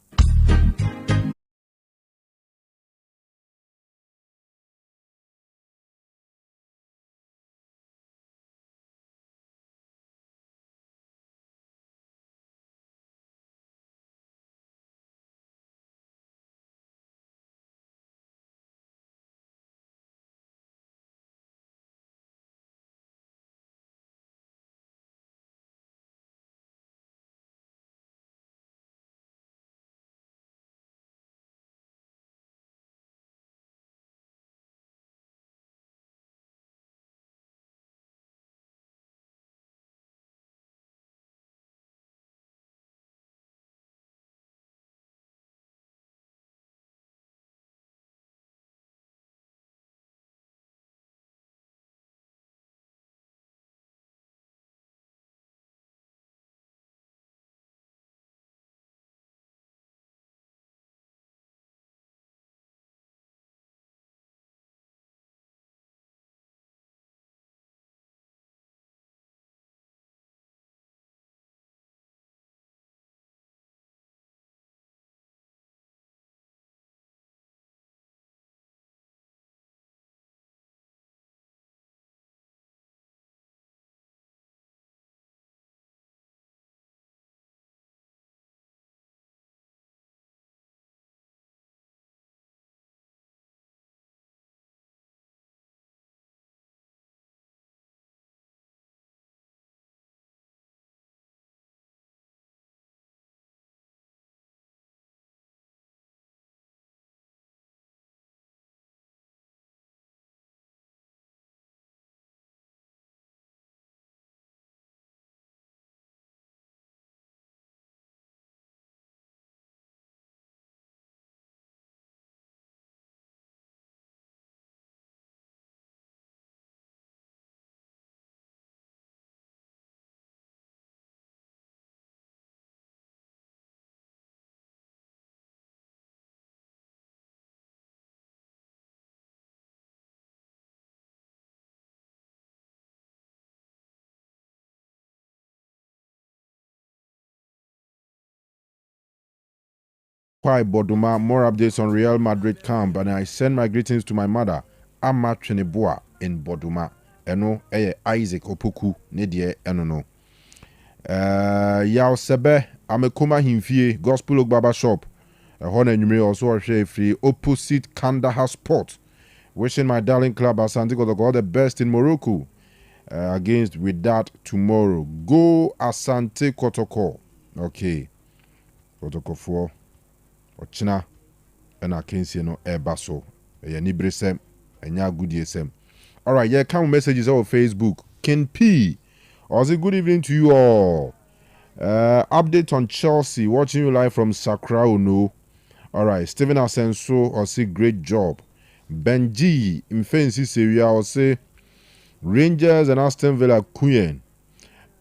Kwai Boduma, more updates on Real Madrid camp, and I send my greetings to my mother, Ama Cheneboa in Boduma. Eno, Isaac Opoku, Nedie, Enono. Yao Sebe, Amekuma Himfie, Gospel Baba Shop. Hone Nume also a free opposite Kandahar Sport. Wishing my darling club Asante Kotoko all the best in Morocco against Wydad tomorrow. Go Asante Kotoko. Okay. Kotoko for Ochina and Akensi no Ebaso. Yanibresem and ya good yesem. All right, yeah, come messages on Facebook. Ken P. Also, good evening to you all. Update on Chelsea. Watching you live from Sakra Uno. All right, Stephen Asenso. Or say great job. Benji Mfensi Seria. Or say Rangers and Aston Villa Queen.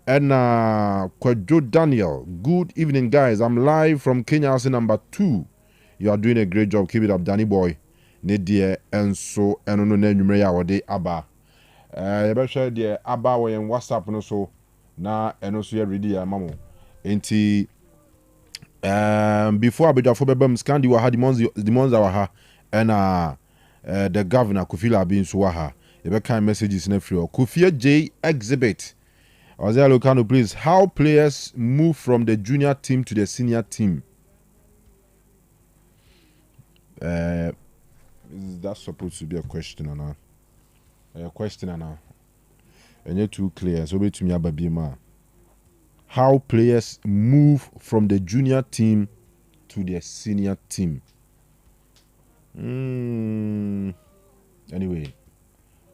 And Kwadjo Daniel. Good evening, guys. I'm live from Kenya. Number 2. You are doing a great job. Keep it up, Danny boy. Nedie Enso Enono Nenumere Awode Aba. Yɛbɛhwɛ deɛ aba wɔ yɛn WhatsApp no so na ɛno so yɛ ready ya mamo. Enti before abedwafo bɛbam Scandi wɔ ha the months wɔ ha ɛna the governor Kofi Labi nso wɔ ha. Yɛbɛkan messages na free. Kofi J exhibit. Osei Akoto, please, how players move from the junior team to the senior team? Is that supposed to be a question or not? A question or not? And you're too clear. So wait to me, Ababima. How players move from the junior team to the senior team? Anyway,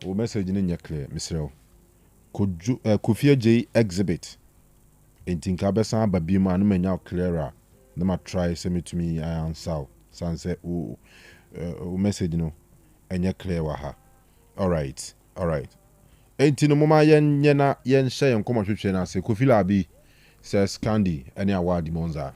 we message in clear, Mr. Kofi J exhibit. And think Abesa Babima no menya clearer. No ma try send me to me I answer. Sanse message no enye clear wa ha. All right. Enti no mama yen share yen koma hwehwe na se Kofi Labi says Candy any award monza.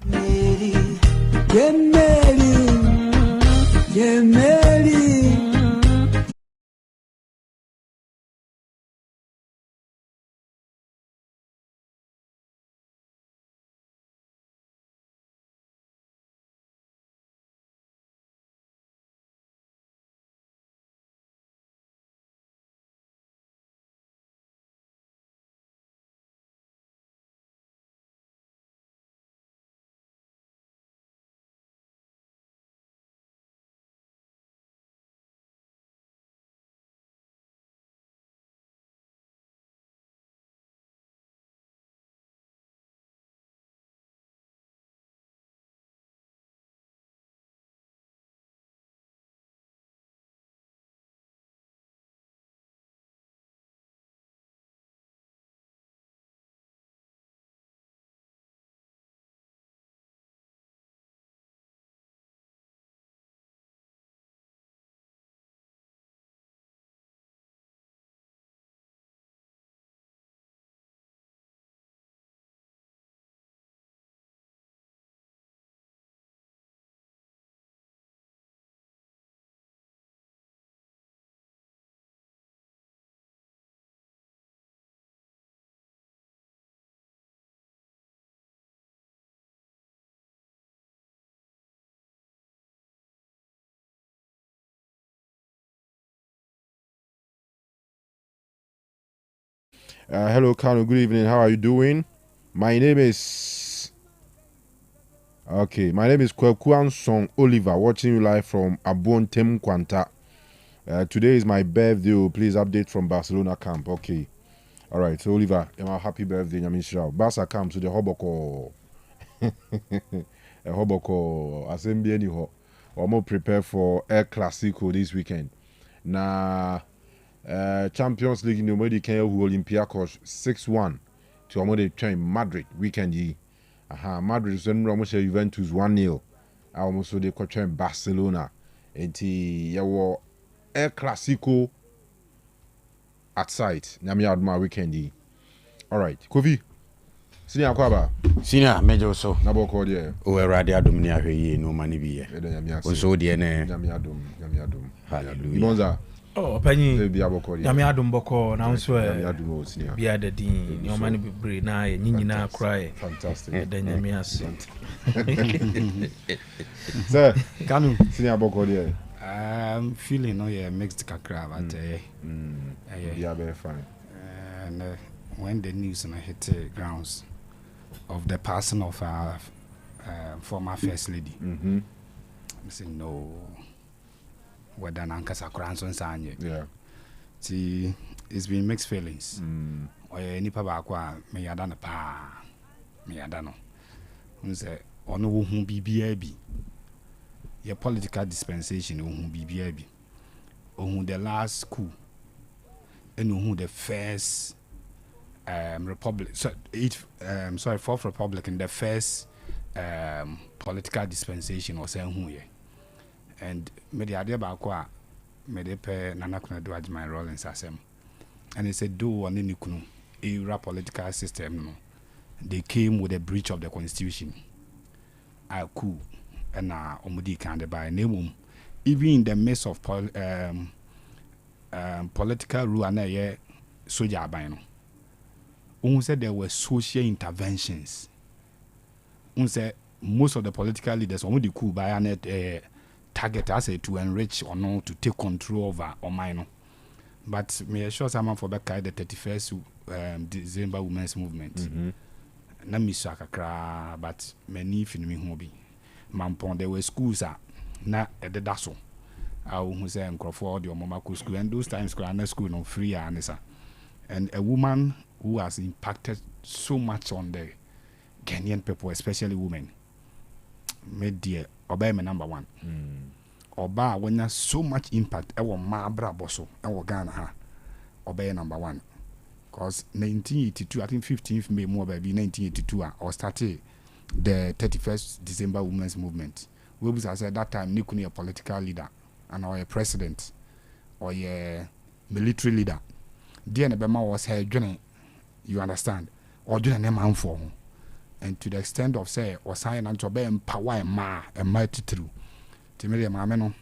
Hello, Kanu. Good evening. How are you doing? My name is Kwekuan Song Oliver, watching you live from Abontem Kwanta. Today is my birthday. Please update from Barcelona camp. Okay. All right. So Oliver, happy birthday, Nyamisha. Barca camp to the Hoboko. Hoboko. Assembly anyhow. Or more prepare for El Clasico this weekend. Now. Champions League in the American Olympiacos 6-1 to Amode train Madrid weekend yi. Madrid is almost Juventus 1-0. Almost so they train Barcelona. Enti yawo El Clasico at site. Nyami adma weekend yi. All right, Kofi. Senior Kwaba.
Senior Major so.
Nabo ko there.
O erade adom ni ahwe no mani bi ye. Onso de ne.
Nyami adom.
Hallelujah.
Monza.
Oh, Penny, Yami Adam Boko, now swear, be at the dean, your money be brave now, and Nina cry.
Fantastic.
Then Yamias.
Sir,
Kanu,
Senior Boko there.
I'm feeling mixed kakra, but
yeah, very fine.
And when the news hit the grounds of the passing of our former first lady, I said no. whether nankasa kranso nsanye.
Yeah.
See, it's been mixed feelings. Oye nipa ba kwa me yada no pa. Me yada no. Unse ono wo hu bibia bi. Your political dispensation wo hu bibia bi. Ohun the last coup and ohun the first fourth republic in the first political dispensation or say who ye. And me the idea ba kwa me de pe Nana Akufo-Addo Agyeman Rawlings asem. And he said do on any kunu era political system no. They came with a breach of the constitution. A coup and omudi kan de by name. Even in the midst of political rule and a soldier abino. Who said there were social interventions. Who said most of the political leaders only the coup by a target as to enrich or not to take control over or minor. But me assure someone for back the 31st December Women's Movement. Na miso akakra but many finimi ho bi. Mampon there were schools na ededa so who say nkrofo the mama school and those times school no free anisa and a woman who has impacted so much on the Ghanaian people, especially women, made the obey me number one. Oba when you so much impact ewo ma bra boso ewo Ghana ha obey number one because 1982 I think 15th May more baby 1982 or started the 31st December Women's Movement. We said that time you couldn't a political leader and or a president or a military leader. Dear Nebema was her journey, you understand, or doing a man for him. And to the extent of say or sign and to obey power and mighty through. Timmy Mameno,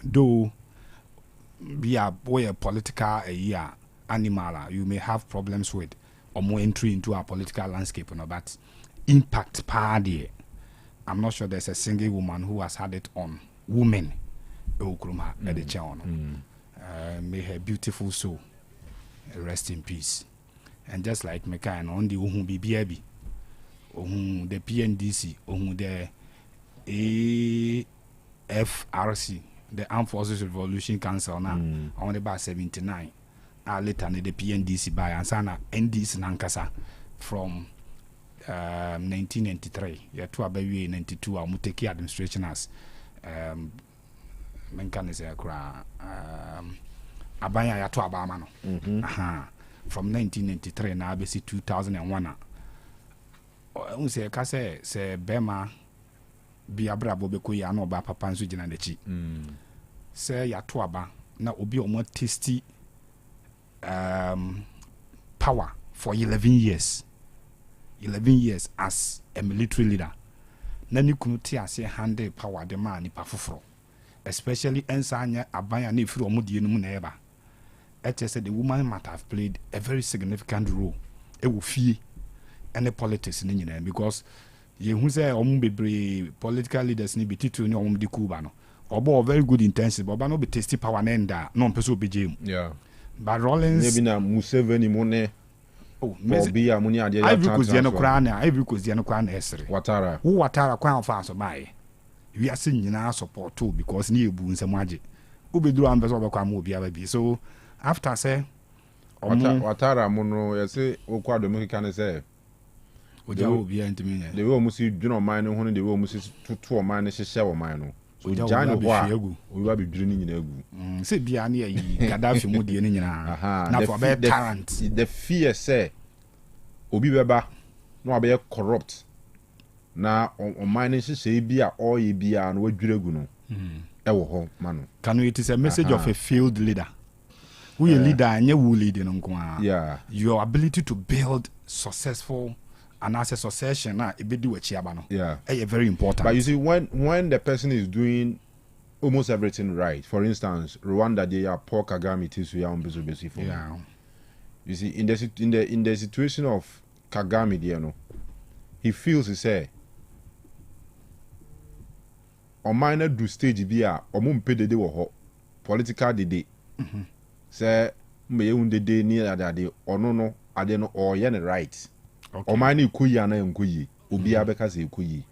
though be a boy a political a year animal, you may have problems with or more entry into our political landscape, but impact party. I'm not sure there's a single woman who has had it on women. At the channel. May her beautiful soul rest in peace. And just like Mekan on the Ohun BBAB, Ohun the PNDC, Ohun the AFRC, the Armed Forces Revolution Council now, on about 79. Later the PNDC by Ansana NDC Nankasa from 1993. Yeah, to Abawi 92 Muteki administration as Menkan is a cra Abaya Yato Abamano. From 1993 now basi 2001. Unse kase se Bema bi abrabo beko ya no ba papa nso gina nechi. Se Yato Aba na obi omo tasty power for 11 years. 11 years as a military leader. Nani kunuti ase handle power de man ni pafufro. Especially ensanya abanya ni firi omudie no mu na eba. Said the woman might have played a very significant role. It will fear any politics in England because you who say bebre political leaders ni bititu ni omudi kuba no. Obo very good intentions, but no be tasty power nenda no person be jam.
Yeah.
But Rawlings
maybe na Museveni money.
Oh, maybe
amuni ade
ya transfer. Ivory Coast no kran esre. Watara kwan fa so bae. We are seeing nyina support too because ni ebu nsem age. Obeduru ambe so obekwa ma obi ababi. So after say
Watara mono yese okwa domika ne say
oja obi antimi
de we omusi dwuno man no hono de we omusi tutu o man ne hyehye wo man no so jani ho a obi ba bidwiri ni nyina agu
se bia na yi Gaddafi mu de ni nyina na for be tyrant
the fear say obi beba no abe corrupt na o man ne hyehye bia o ye bia na wadwiri agu no ewo ho mano
Kanu, it is a message of a failed leader. Who a leader and you lead in your ability to build successful and as a succession it be do a chiabano. Very important.
But you see when the person is doing almost everything right, for instance, Rwanda they are Paul Kagame tisu ya umbezo besi for. You see in the situation of Kagame there no, he feels he say o minor do stage bia o mo mpe dede wo ho political dede. Say me unde de ni ade ono no ade no o ye ne right. O man ikuyi ana nkuyi obi abeka se ikuyi.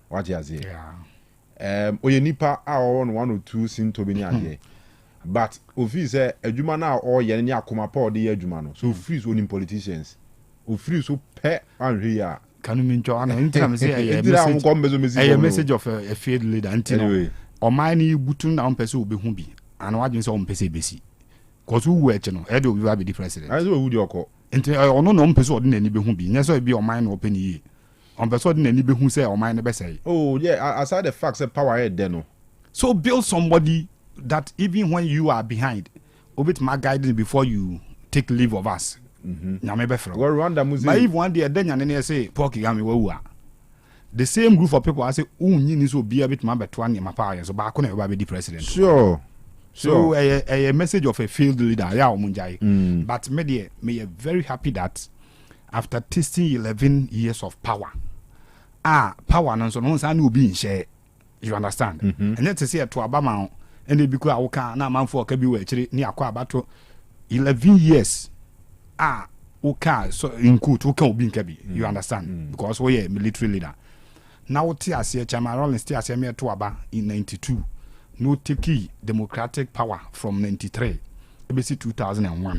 What you say? oye nipa a on 102 sinto be ni ade but ofi say adwuma na o ye ni akoma pa ode ye adwuma no so free so ni politicians o free so pe anhwe ya
Kanu mincho ana intam say a message of a field leader anyway o man ni butun na on pese obehu bi ana wadwen say on pese besi cause who eche no e de obi ba be the president
I so wudi okọ
enti ono no pese o de na ni behu bi nya so bi o man na open yi on pese o de na ni behu say o man na be say
oh yeah aside the fact say power head there no
so build somebody that even when you are behind obit my guidance before you take leave of us nyame be fro
Rwanda muzi
but if one day then nyane say pork gami wa the same group of people I say unyi ni so bia bit ma beto an ma pa so ba ko na be the president
sure
so a message of a field leader ya o munjai but me very happy that after tasting 11 years of power power no so no say na obi share you understand and let us say to abama and they because awuka na manfo ka bi wa chiri ni akwa abato 11 years okay so in court okay obi nka bi you understand because we are military leader now ase Chairman Rollins ase me to aba in 92 no take democratic power from 93 ebesi 2001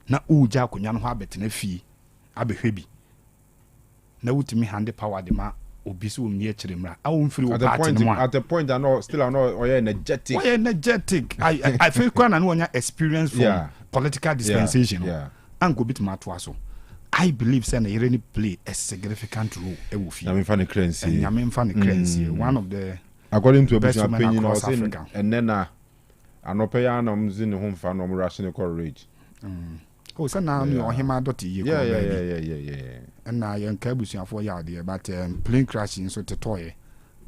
na uja akonya no ha betena fi abehwebi na wutimi hand power de ma obi so mi e kire mra awon
at the point I know still I know or energetic
I feel quite an one experience from political dispensation and go bit ma to aso I believe say na really play a significant role e wo fi
na me fa ne currency
one of the
according to a opinion of and then anope ya na mzi ne ho mfa no ration courage
oh so now you him dot ye
yeah
and na yan ka busuafo ya de but plane crashing so to toy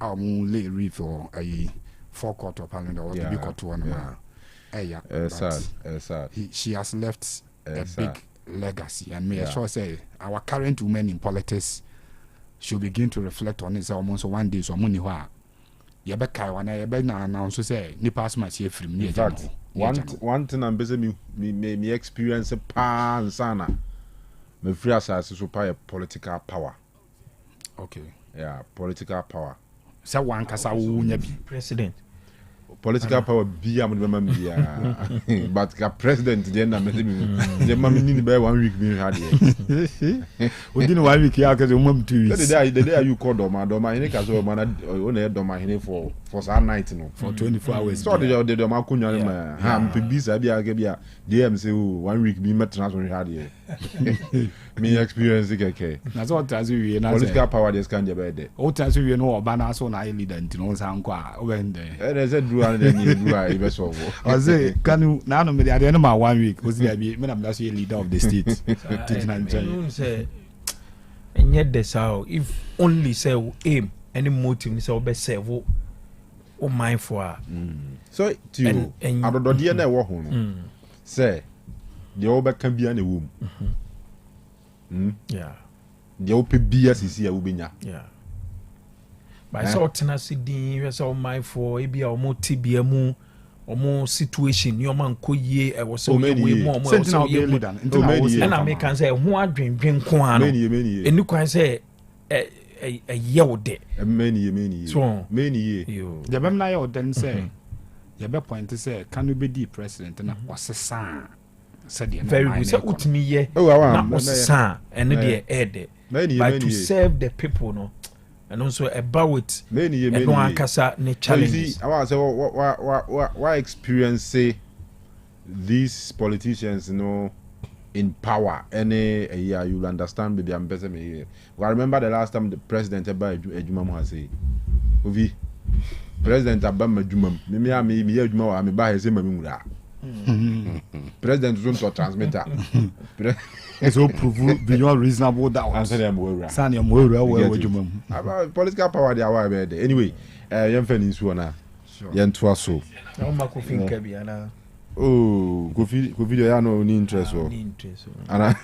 lay reef or a forecourt or parliament or the big court one
sad
she has left a big legacy and may sure say our current women in politics should begin to reflect on it almost one day so money wa ye be kai wana ye be na announce say ni pass match here from me
one thing I'm busy me experience pa sana me free asase so pa political power
okay
political power
say one kasa wo nya bi
president
political power bia mo be bia but ka president je na me je ma ni be 1 week me had here
within 1 week ya ka mo 2 weeks
the day you call doma hini ka so ma na o na doma hini for some night no
for 24 hours
so the doma kunya ma ha mpi sa bia ga bia DM say 1 week me metra so had here me experience keke
na so tazi wie na
political power just can be there
o tazi wie no oba na so na leader ntino sa nkwa o be ndẹ
e say do and then you do I be so
Osei Kanu na no me dey no ma 1 week Osei abi me na me so leader of the state teach na nje
say enye de sao if only say aim any motive say obe serve o mindful
so to you adododie na e wo ho no say the obe kan bia na wo the ope bia sisi a wo benya
by so tenacity din we say mindful e bia o mo tibia mu omo situation ni o man koyie e wo say we mo o say ye leader na me kan say ho adwenwen ko ano eni kwan say ye wo de
many
so
many
the bem na ye wo den say ye be point say Kanu be di president na wasesa said
very good say utimi ye na wasesa ene de ede but to serve the people no and also about
many
ankasa ne challenges
I was say what experience say these politicians in power any you will understand baby I'm better me I remember the last time the president about ejuma mo say ovi president abam ejuma me ejuma wa me ba he say mami ngura president zone to transmitter
so prove beyond reasonable doubt
answer them well
sani am well ejuma
about political power they are there anyway yem fan nsu na yen to aso
na ma ko finka bia na
go video ya no ni interest ana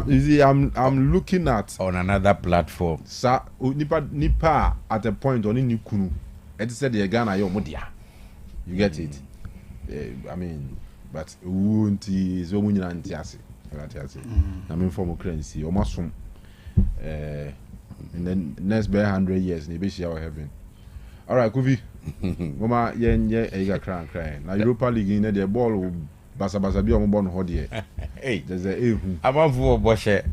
you see I'm looking at
on another platform
sa nipa at a point on ni kunu it said the Ghana yo modia you get it I mean but won't is o munyina ntiase na me form currency o masom in the next 100 years, maybe she our heaven. All right, Kuvi. Mama, yeah, crying. Now Europa League in the ball, basa be on born hodie.
Hey,
there's a
I'm for Boshe.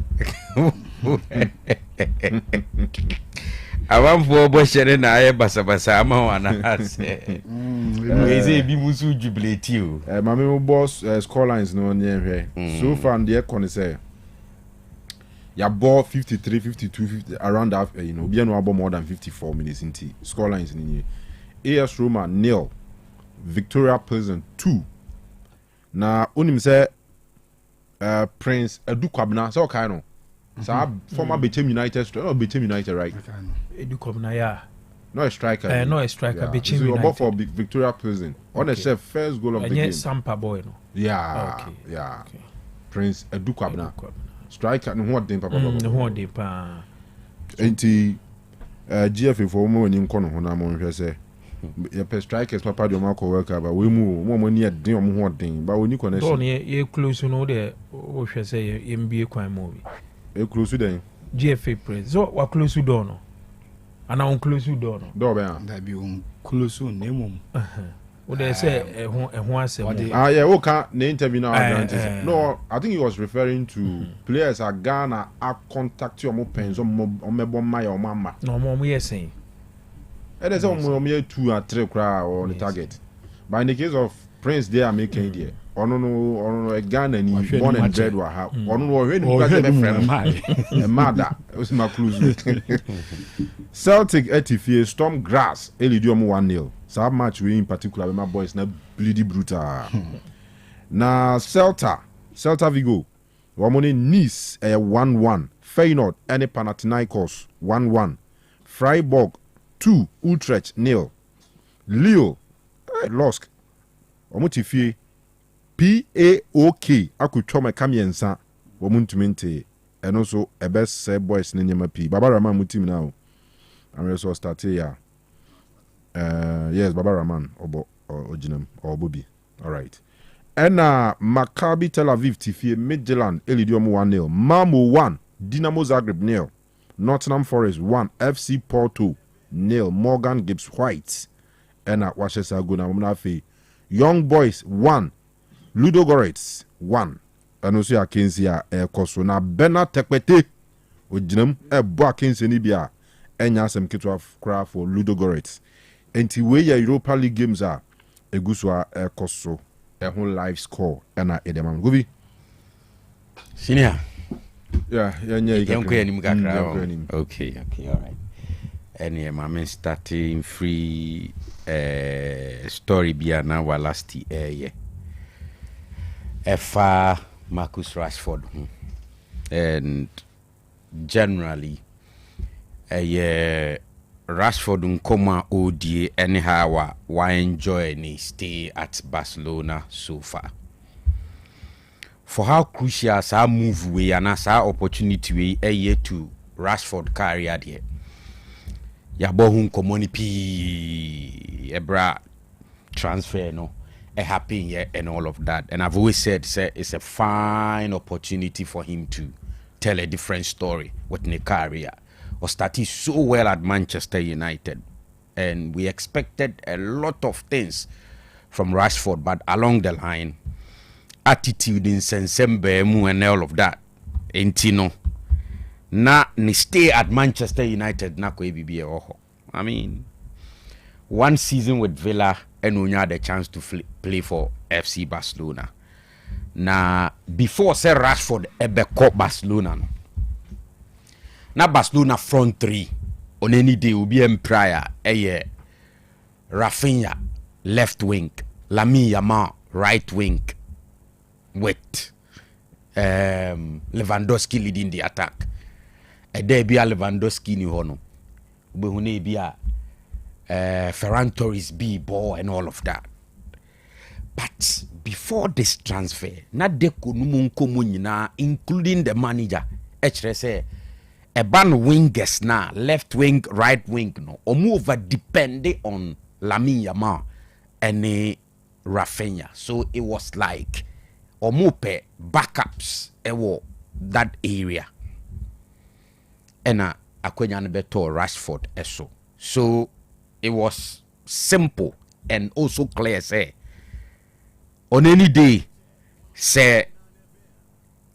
I'm for Boshe and I basa ama say. Eze bi musu jubilate you.
My boss score lines no near here. So far, the econ say. Your ball 53, 52, 50, around that, be no more than 54 minutes in tea. Score lines in here. AS Roma 0, Victoria Pleasant 2. Now, unim say Prince Edu Kwabna, so kind of. So former Bechem United, Bechem United, right?
Edu Kwabna, yeah.
No a striker.
No a striker.
Yeah.
Bechem
United. So for Victoria Pleasant. On the chef first goal of the game.
Sampa boy, no.
Yeah.
Okay.
Yeah.
Okay.
Prince Edu Kwabna. Striker no ho den papa.
No ho den pa.
Enti GFA for mo ni nko no ho na mo hwe se. Your pet strikers papa do ma ko work ba we mu mo ni den o mo ho den ba oni connection.
Don ye close no de o hwe se ye MBA kwan mo bi.
E close den.
GFA press. So wa close do no. Ana on close do no.
Do be an.
That be on close on name.
O de say ho asem.
Yeah, o ka na interview now no, I think he was referring to players at Ghana are contact your mo pens on mebo my or mama.
No mo yes.
And there's only 2 or 3 crowd on the target. But in the case of Prince, they are making it. No, a Ghana and born and bred were how. No, a mother. It was my clue. Celtic Etifie Storm Grass, Elidium 1-0. So that match we in particular with my boys now bloody brutal. Now Celta Vigo, Wamoni Nice 1-1. Feyenoord and Panathinaikos 1-1. Freiburg 2, Utrecht 0. Lille Losk Omutifie PAOK akutwoma kamiensa womuntumente and also a best boys nenyama P Baba Rahman mutim now and also start here yes Baba Rahman or Ojinam or Bobby. All right. And Maccabi Tel Aviv Tifie Midtjylland Elidium 1-0. Malmo 1 Dinamo Zagreb 0. Nottingham Forest 1 FC Porto 0. Morgan Gibbs White and Washesa Guna Munafi Young Boys 1 Ludogorets 1 and also Akensia Koso na Bena Tekwete Ojinam Ebo Akensia ni bia enya sem kitwa kra for Ludogorets enti we ya Europa League games are eguswa Koso whole live score and Edeman Gubi
Senior.
Yeah,
okay, all right. And yeah, my starting free story bia na wa last year. Efa Marcus Rashford and generally Rashford nkoma ODA anyhow wa enjoy ni stay at Barcelona so far. For how crucial sa move we and sa opportunity we to Rashford career there. Ya bohun komoni pi ebra transfer no happen here and all of that. And I've always said it's a fine opportunity for him to tell a different story with the career. Or started so well at Manchester United. And we expected a lot of things from Rashford, but along the line, attitude in Sensembe and all of that. Entino. Na ni stay at Manchester United na ko ebibi oho. I mean, one season with Villa and we had the chance to play for FC Barcelona. Na before say Rashford ebeko Barcelona no. Na Barcelona front 3 on any day will be prior Rafinha left wing, Lamine Yamal right wing with Lewandowski leading the attack. There be a Lewandowski ni hono. Ubehune be a Ferran Torres B ball and all of that. But before this transfer, na de konumu nkomo nyina including the manager, say a ban wingers na left wing, right wing no. Omu over depending on Lamine Yamal and Rafinha. So it was like omu pe backups ewo that area. And akwanya no beto Rashford eso. So it was simple and also clear say on any day say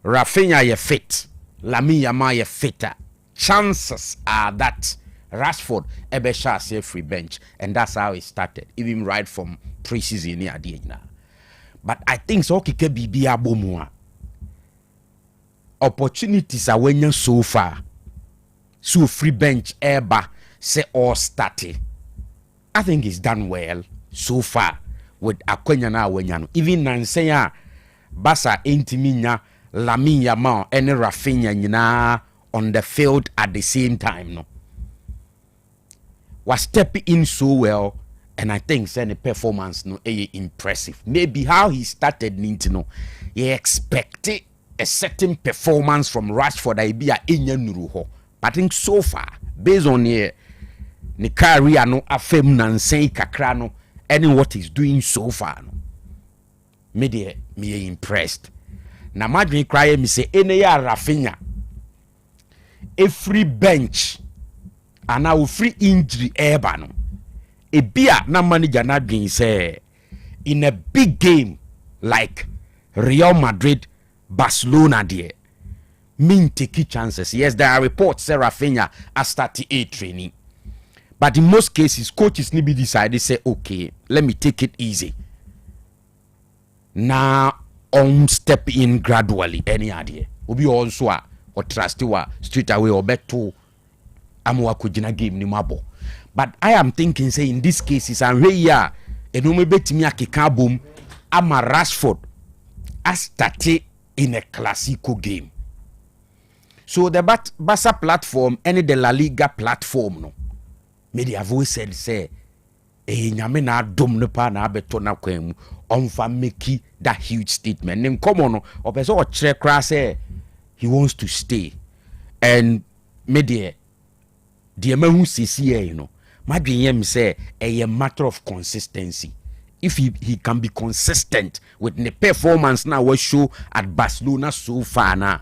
Rafinha ye fit, Lamine Yamal ye fitter. Chances are that Rashford ebesha say free bench, and that's how it started, even right from pre-season here. But I think so kike bibi abomua. Opportunities are when you so far. So free bench eba say all started. I think it's done well so far with Akwenya na Wenyano. Even Nansenya Basa Intiminya Lamine Yamal and Rafinha nyina on the field at the same time. No, was stepping in so well, and I think the performance no impressive. Maybe how he started Nintino, he expected a certain performance from Rashford. I be a Inyanuruho, but I think so far based on the career no afem nansei kakra no and what he's doing so far no me impressed. Na madwin cry me say ene ya Rafinha a free bench and now free injury eba no e bia na manager na dwin say in a big game like Real Madrid Barcelona there mean take chances. Yes, there are reports say Rafinha has started a training. But in most cases, coaches need to decide. They say, okay, let me take it easy. Now, step in gradually. Any idea? Obi also or trusty straight away or bet to amwa kujina game ni mabo. But I am thinking, say in this cases, and here, and no me bet me a kikabum, I'm a Rashford, I started in a Clasico game. So the Barca platform, any the La Liga platform, no. Maybe I've always said, say, nyame na dom no pa na abeto na kwam onfa make that huge statement. Nim come on, or person or chere say he wants to stay. And maybe the man who sees here, you know, my dream say a matter of consistency. If he can be consistent with the performance now we show at Barcelona so far now,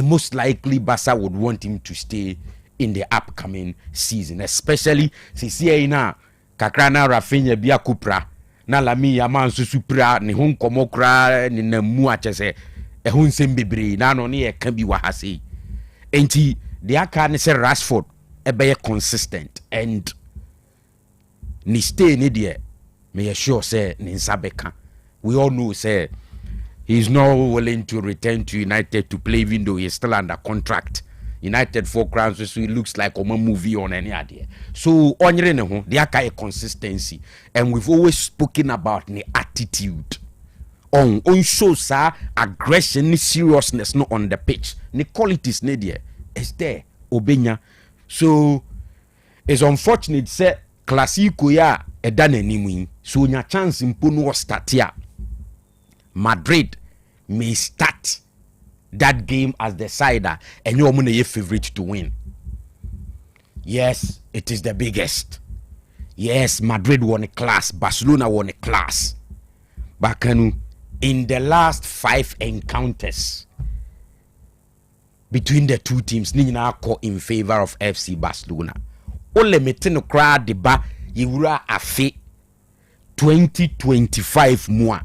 most likely Barca would want him to stay in the upcoming season, especially since here na kakrana Rafinha bia kupra na Lamine Yamal susupra ne hon komokra ne namu achese e hon sembebre na no ne e ka bi wa hase enti the aka ne say Rashford e be consistent and ni stay ne there me sure say ne nsabeka. We all know say he's not willing to return to United to play even though he's still under contract. United 4 crowns, so it looks like a movie on any idea. So on there are consistency, and we've always spoken about the attitude. On shows aggression, seriousness, not on the pitch. The qualities there is there. Obenya. So it's unfortunate say Clasico ya e done anyway. So your chance in Puno start here. Madrid may start that game as the decider, and you're your favorite to win. Yes, it is the biggest. Yes, Madrid won a class, Barcelona won a class. But Kanu, in the last 5 encounters between the two teams, Nina call in favor of FC Barcelona. Ole metino crowd deba yura afe 2025 more.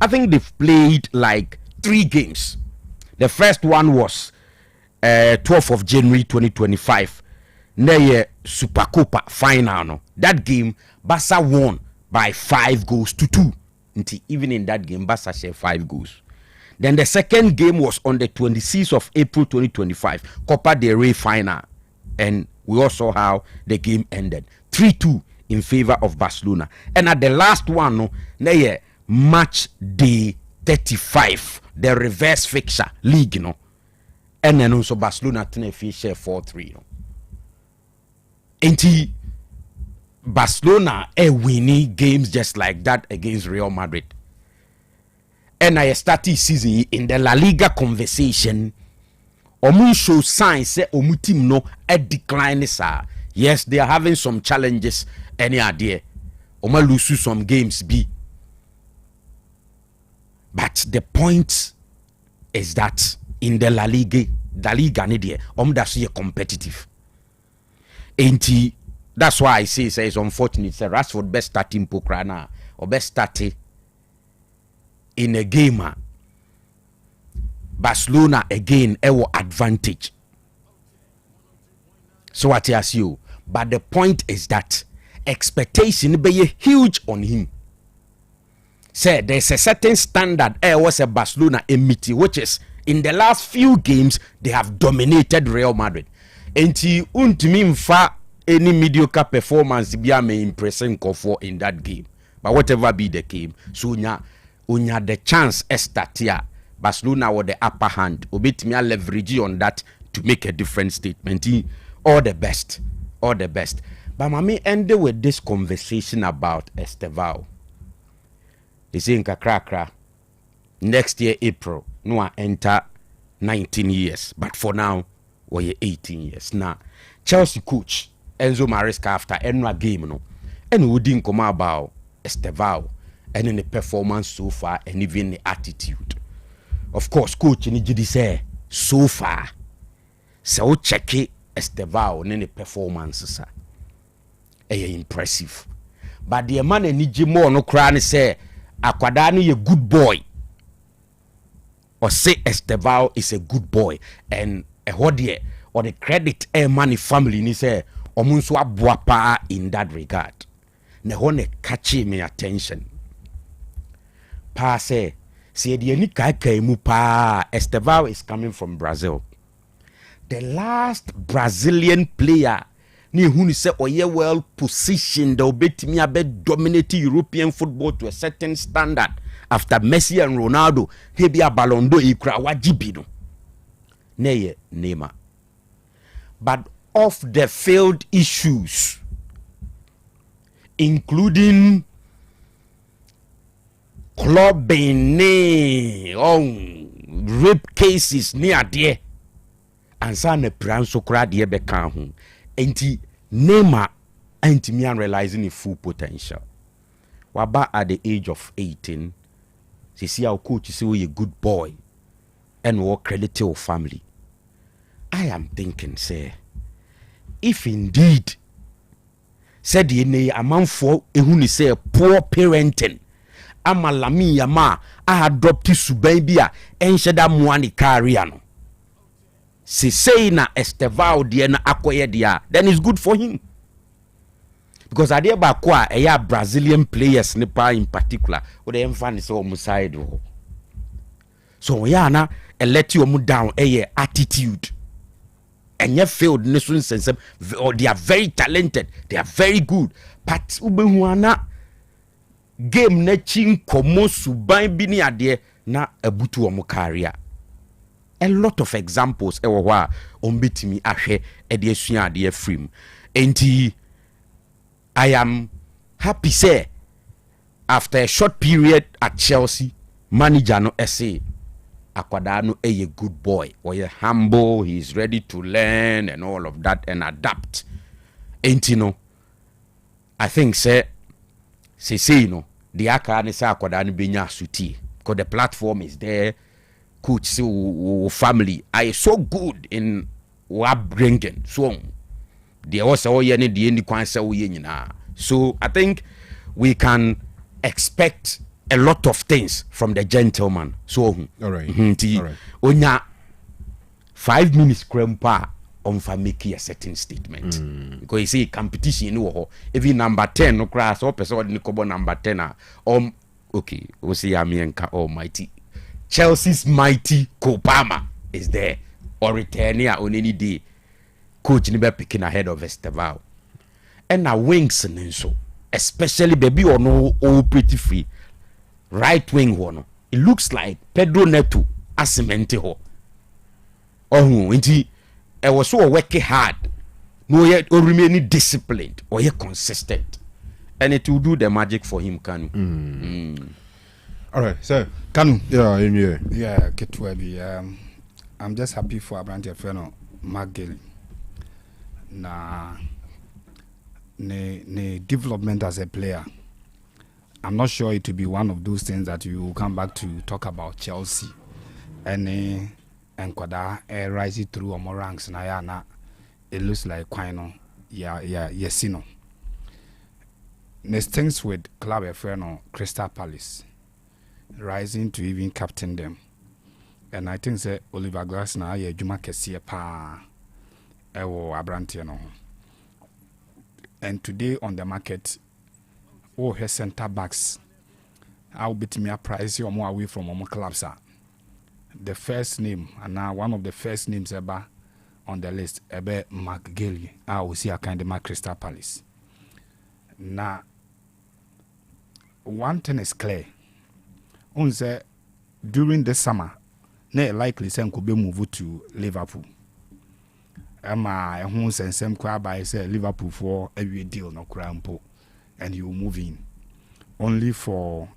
I think they've played like 3 games. The first one was 12th of January 2025. Neye Supercopa final. No. That game, Barca won by 5-2. Even in that game, Barca shared 5 goals. Then the second game was on the 26th of April 2025, Copa del Rey final. And we all saw how the game ended. 3-2 in favor of Barcelona. And at the last one, no, neye match day 35. The reverse fixture league, you know, and then also Barcelona share 4-3. And Barcelona winning games just like that against Real Madrid. And I started season in the La Liga conversation. Omu show signs say omu team no a decline sir. Yes, they are having some challenges. Any idea? Omu lose some games be. But the point is that in the La Liga, that's competitive. enti that's why I say it's unfortunate say Rashford best starting pokrana or best starting in a game. Barcelona again ewo advantage. So what I ask you, but the point is that expectation be huge on him. Say there's a certain standard was a Barcelona emiti, which is in the last few games they have dominated Real Madrid. Enti untimi mfa any mediocre performance be me impressing for in that game. But whatever be the game, so unya the chance start here. Barcelona with the upper hand. Obetimi leverage on that to make a different statement. All the best. All the best. But mami end with this conversation about Estevao. They say in Kakrakra next year April no enter 19 years. But for now we're 18 years. Now Chelsea coach Enzo Maresca after Enra game no. And we didn't come about Estevao and in the performance so far and even the attitude. Of course, coach ni jidi say so far. So check it Estevao in the performances. Impressive. But the man ni jimo no cry say Akwada ni a good boy. Or say Estevao is a good boy and what or the credit money family ni say omunso abuapa in that regard. Ne hone catch me attention. Pa say see the any mu pa Estevao is coming from Brazil. The last Brazilian player ni who say oye well positioned the obetimi abe dominate European football to a certain standard after Messi and Ronaldo he be a Ballon d'Or ikra wajibi no. Neye Neymar. But of the failed issues including clubbing rape cases near there and san pran so kra de be kan ho enti Neymar antimi an realizing his full potential waba at the age of 18 see our coach say we a good boy and we credit your family. I am thinking say if indeed said the amount for ehuni say poor parenting amalami yama a adopti suban bi a enhyeda moani career no se say na Estevao de na akoye dia then it's good for him because ade ba ko a eya Brazilian players nipa in particular o de emfa ni say o side ho so ya na let you down attitude and your field or they are very talented, they are very good, but ubehuana game na chin komo suban bini ade na abutu omo career. A lot of examples ewo wa ombetimi ahwe e de asua ade frame. Enti I am happy say after a short period at Chelsea manager no say Akwada no a good boy or a humble, he's ready to learn and all of that and adapt. Ain't you know? I think say you know the aka ne say Akwada no benya suti because the platform is there. Coach say family I so good in upbringing so there was all ye need the end kwan say we nyina. So I think we can expect a lot of things from the gentleman. So, all right. All right. Onya 5 minutes krempa on for making a certain statement. Because you see competition no even number 10 no class or person ni kobo number 10 okay, we see Amienka almighty. Chelsea's mighty Kopama is there or returning on any day. Coach ni be picking ahead of Estevao. And na wings and so especially baby or no all pretty free. Right wing one, it looks like Pedro Neto Asimente ho. Oh, indeed, I was so working hard, no yet or remaining disciplined or yet consistent, and it will do the magic for him. Kanu.
All right, so
Kanu.
Yeah,
get to be. I'm just happy for Abrante Feno McGill. Na ne development as a player. I'm not sure it will be one of those things that you will come back to talk about Chelsea and Kwada rising through more ranks na it looks like Kanu yes, no. Next things with club FNO Crystal Palace rising to even captain them. And I think that Oliver Glasner ye Juma Kessie pa ewo Abrantie no. And today on the market, her center backs, I'll bet me a price or more away from our clubs. The first name, and now one of the first names ever on the list, Ebe McGilly. I will see a kind of Crystal Palace. Now, one thing is clear. During the summer, ne likely some could be moved to Liverpool. I won't send some crowd by say Liverpool for every deal no crampo, and you move in. Only for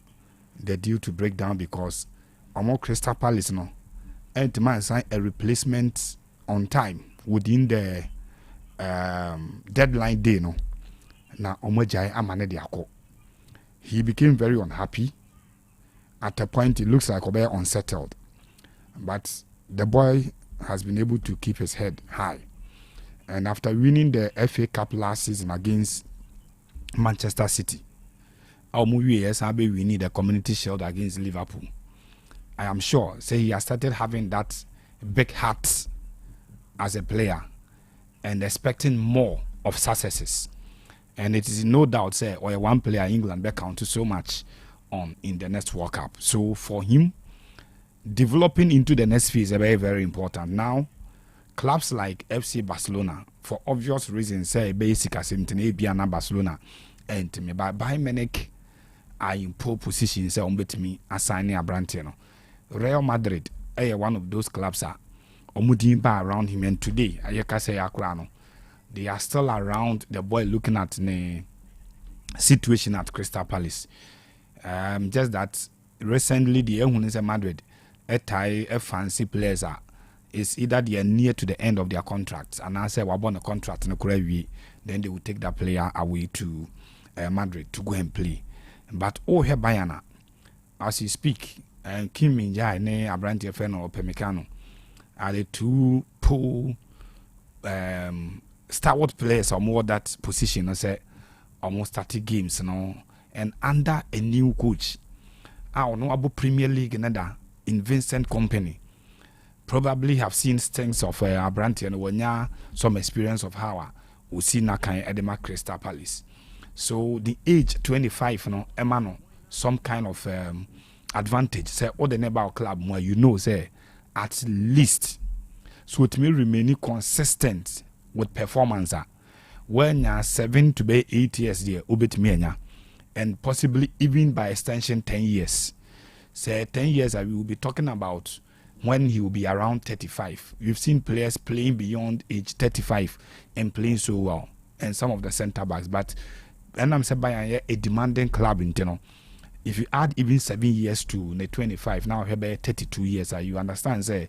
the deal to break down because Omo Crystal Palace no, and the man sign a replacement on time within the deadline day no. Na Omo Jai amane diako. He became very unhappy. At a point, it looks like Obe unsettled, but the boy has been able to keep his head high. And after winning the FA Cup last season against Manchester City, we need the Community Shield against Liverpool. I am sure, say he has started having that big heart as a player and expecting more of successes. And it is no doubt, say, or one player in England back count so much on in the next World Cup. So for him, developing into the next phase is very, very important. Now, clubs like FC Barcelona, for obvious reasons, say basic as Biana Barcelona, and me by Bayern Munich are in pole position. Say me assigning a Brantino. Real Madrid, one of those clubs are Omudimba around him, and today, Ayaka say Akrano, they are still around the boy looking at the situation at Crystal Palace. Just that recently the Ehunese Madrid, a fancy players are. Is either they are near to the end of their contracts and I say we're on a contract in the then they will take that player away to Madrid to go and play. But here Bayana, as you speak, Kim Min-jae ne Abrantie Feno Pemecano are the two pool stalwart players or more that position. I say almost 30 games, and under a new coach. I don't know about Premier League another in Vincent Company. Probably have seen things of Abrantie and when some experience of how we see Nakai Edema Crystal Palace. So the age 25, Emano, some kind of advantage. Say all the neighbor club where say at least. So it may remain consistent with performance. When you're 7 to be 8 years there, and possibly even by extension 10 years. Say 10 years we will be talking about when he will be around 35. We've seen players playing beyond age 35 and playing so well, and some of the centre backs. But and I'm saying by a demanding club, if you add even 7 years to the 25, now have 32 years. You understand? Say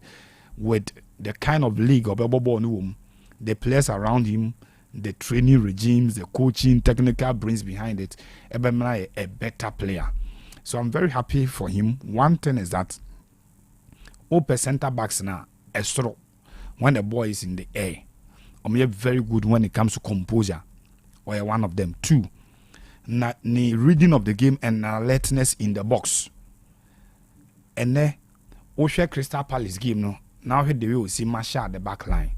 with the kind of league of the players around him, the training regimes, the coaching, technical brains behind it, a better player. So I'm very happy for him. One thing is that open center backs now a straw when the boy is in the air. Very good when it comes to composure. Or one of them. Two, the reading of the game and alertness in the box. And then Osei Crystal Palace game now here they will see Masha at the back line.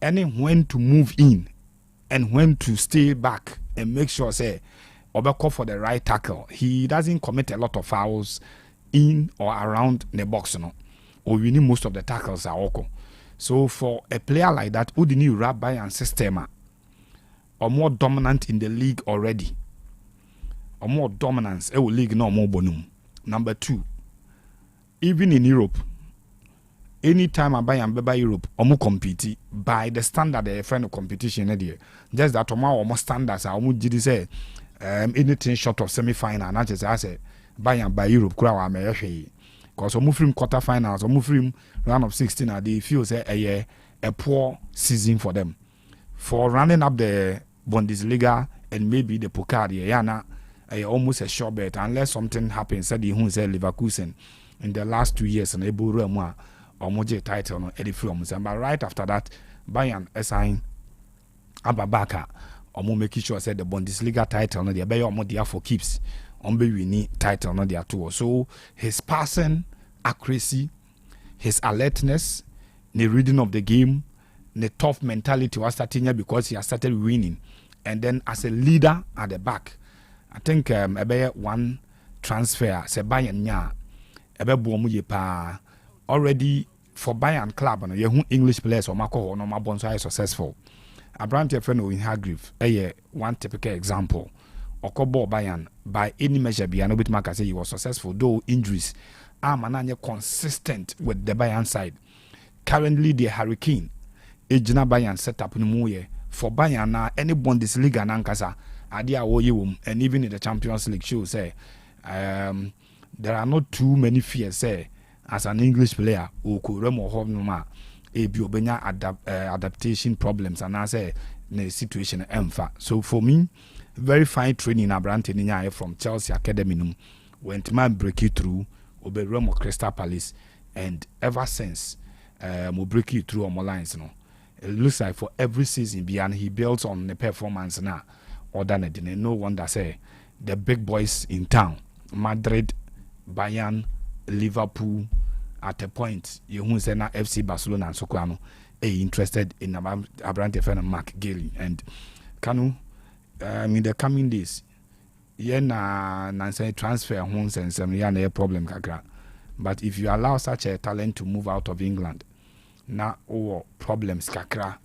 And when to move in and when to stay back and make sure say Obeko for the right tackle. He doesn't commit a lot of fouls in or around the box, or winning most of the tackles are Oko. So for a player like that, who didn't wrap by and system or more dominant in the league already, or more dominance, it will league no more bonum. Number two, even in Europe, anytime I buy and by Europe, omo compete by the standard a friend of competition. Just that omo standards are omo did say anything short of semi-final. Not just I say buy and by Europe, because omo from quarterfinals, omo from round of 16, they feel say a poor season for them. For running up the Bundesliga and maybe the Pokal, almost a sure bet unless something happens. Said the Leverkusen in the last 2 years and able to or Moje title on Eddie Films. But right after that, Bayern assigned Ababaka omo make sure say the Bundesliga title no dey be omo there for keeps on be winning title no there too. So his passing accuracy, his alertness, the reading of the game, the tough mentality was starting here because he has started winning, and then as a leader at the back, I think about one transfer say Bayern nya ebe bo mu ye pa already for Bayern club no ye English players o makọ no ma bon so successful. Abrante friend in Hargreave one typical example. Okobo Bayern by any measure be no bit mark say he was successful though injuries mananye consistent with the Bayern side. Currently the Hurricane ejina Bayern setup no mu ye for Bayern na any Bundesliga na nkasa ade a wo ye and even in the Champions League show say there are not too many fears say as an English player who could remo home ebi obenya adaptation problems and I say the situation emfa. So for me, very fine training Abrante Ninya from Chelsea Academy went man break it through Oberemo Crystal Palace, and ever since we break it through on my lines no. It looks like for every season beyond he builds on the performance now or than it. No wonder say the big boys in town, Madrid, Bayern, Liverpool, at a point you who say na FC Barcelona and Sokwano interested in Abrante friend Mark Gilly and Kanu in the coming days na say transfer homes and some na problem kakra, but if you allow such a talent to move out of England na problems kakra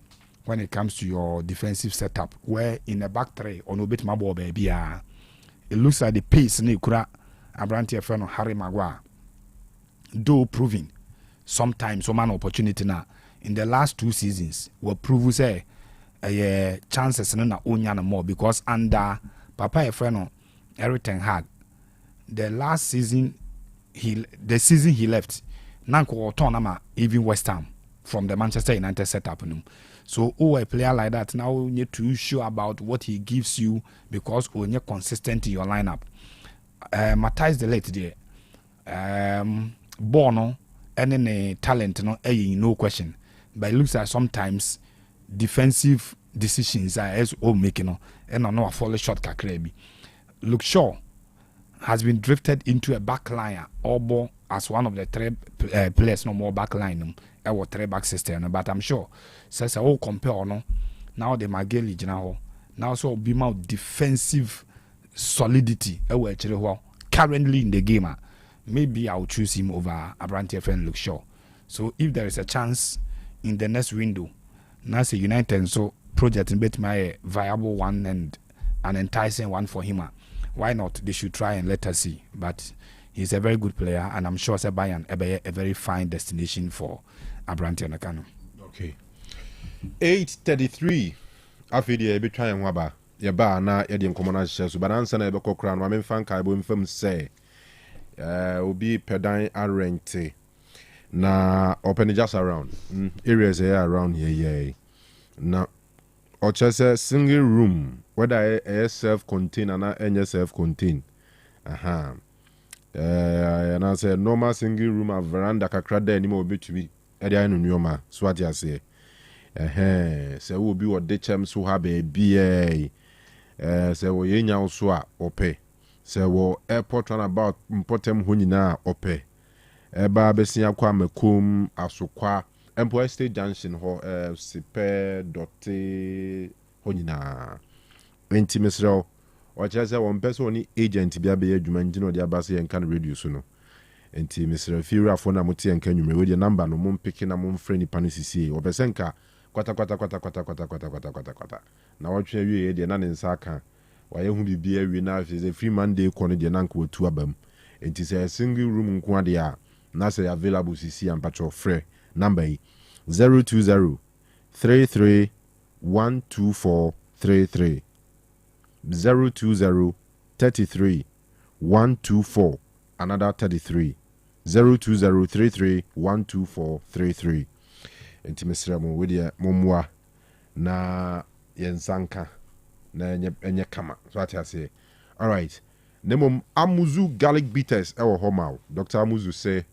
when it comes to your defensive setup where in the back three or no bit mabo baby it looks like the pace na kura Abrante friend Harry Maguire though proving sometimes some an opportunity now in the last 2 seasons were prove say chances na onya more because under Papa Efreno Eric Ten Hag the last season the season he left nanko autonomy even West Ham from the Manchester United setup so a player like that now you need to sure about what he gives you because when you're consistent in your lineup. Matthias de Ligt there Bono any talent no question, but it looks like sometimes defensive decisions are as making and no follow short kakrebi. Look Shaw has been drifted into a back line or as one of the 3 players no more back line or 3 back system, but I'm sure says all compare no now the Mageli now so be more defensive solidity currently in the game. Maybe I'll choose him over Abrante friend Luke Shaw. So if there is a chance in the next window, Nasa United so project in bet my viable one and an enticing one for him. Why not? They should try and let us see. But he's a very good player, and I'm sure Bayern a very fine destination for Abrante and Kanu.
Okay. 8:33. Afidi be try and waba. Ya ba na ya di nkomona hye so balansa na ebe kokra no amemfa nka ebo mfam say obi pedan arrente na open just around areas here around here na or just a single room whether a self-contained or any self-contained and I say normal single room a veranda kakra there ni mo obi tumi e dey anu nyoma so ati ase say wo bi wo de chem so ha be bi say wo yenya so a ope say wo airport runabout importem ho nyina ope eba besia kwa makom asokwa Empire State Junction ho sipe dote ho nyina enti mesro o chese won person ni agent bia be adwuma ngino de abase yen kan radio so no enti mesro fiura fo na mote yen kan nwumre we de number no mum piki na mum frɛ ni panisisi o besenka kwata na wotwe wie de na ne nsa aka waye hu bibia wie na afi free Monday ko no de na nka otu abam enti say single room nko ade a na say available sisi ampacho frɛ number 020 33 12433 020 33 124 another 33 020 33 12433 enti mesra mo we dia momwa na yensanka na enye kama so ati ase all right nemom Amuzu garlic bitters ewo homaw Dr. Amuzu say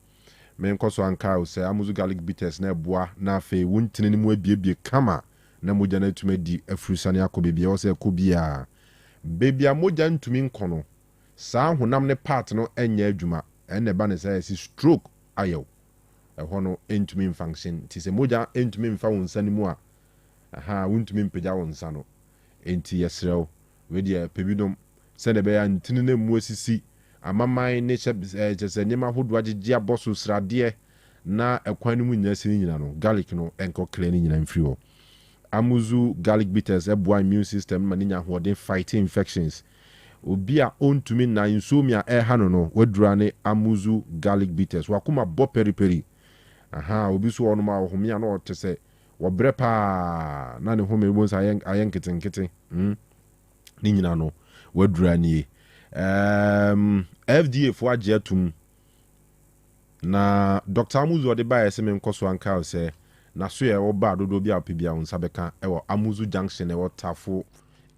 men koso anka o say Amuzu garlic bitters na eboa na afi wuntini ni mu abiebie kama na mogya no atumi di afurusane akɔ baabi a ɛwɔ sɛ ɛkɔ biara baabi a mogya ntumi nkɔ no saa honam ne part no ɛnyɛ adwuma ɛnna ɛba ne sɛ ɛsi stroke ayɛw ɛhɔ no ɛntumi mfunction nti sɛ mogya ɛntumi mfa wo nsa no mu a wontumi mpagya wo nsa no ɛnti yɛserɛ wo wedeɛ pɛbinom sɛdeɛ ɛbɛyɛ ntini no mu asisi amaman ne kyɛ sɛ nneɛma ahodoɔ agyegye abɔ so sradeɛ na ɛkwan no mu nyinaa si no nyina no garlic no ɛnkɔ kra no nyina mfiri hɔ amuzu garlic bitters ɛboa immune system ma ne nya ahoɔden fighting infections obi a ɔntumi na nsuo mi a ɛha no no wadura ne amuzu garlic bitters wakoma bɔ periperi obi so ɔnom a ɔhome a na ɔte sɛ wɔbrɛ paa na ne home bo nsa ayɛ nketenkete ne nyina no wadura nie FDA fo agye atum na Dr. Amuzu ɔde baeɛ sɛ menkɔ so anka sɛ naso yɛ wɔba dodo bi a ɔpɛ bia wo nsa bɛka ɛwɔ Amuzu Junction ɛwɔ Tafo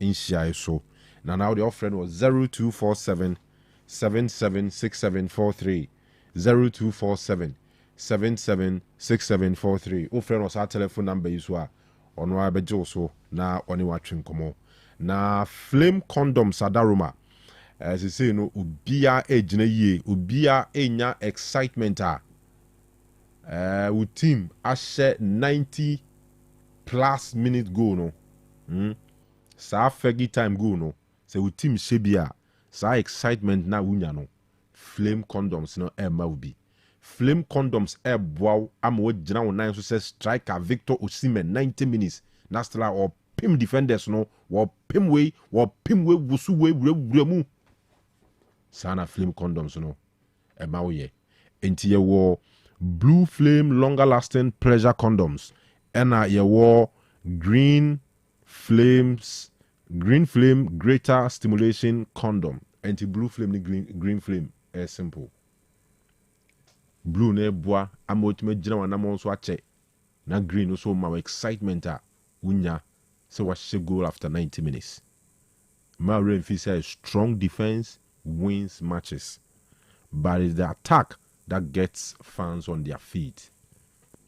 nhyiae so na now the offer no 0247 776743 0247 776743 offer no sa telephone number yi so a ɔno a bɛgye so na ɔne watwe nkɔmɔ na flame condoms adaroma as I say no ubia ejina yie ubia enya excitement a wo team ahye 90 plus minute goal no sa fegi time goal no se wo team hye bia sa excitement na wunya no flame condoms no ma ubi flame condoms boaw ama wo gina wo nan so se striker Victor Osimhen 90 minutes na stella or pim defenders no wo pim we wusu we wura mu sana flame condoms no ma wo ye enti ye wo blue flame longer lasting pleasure condoms ena ye wo green flame greater stimulation condom enti blue flame ni green flame simple blue na boa amotime gina wana mo so ache na green so ma excitement a unya so wa goal after 90 minutes ma rain fi say strong defense wins matches, but it's the attack that gets fans on their feet.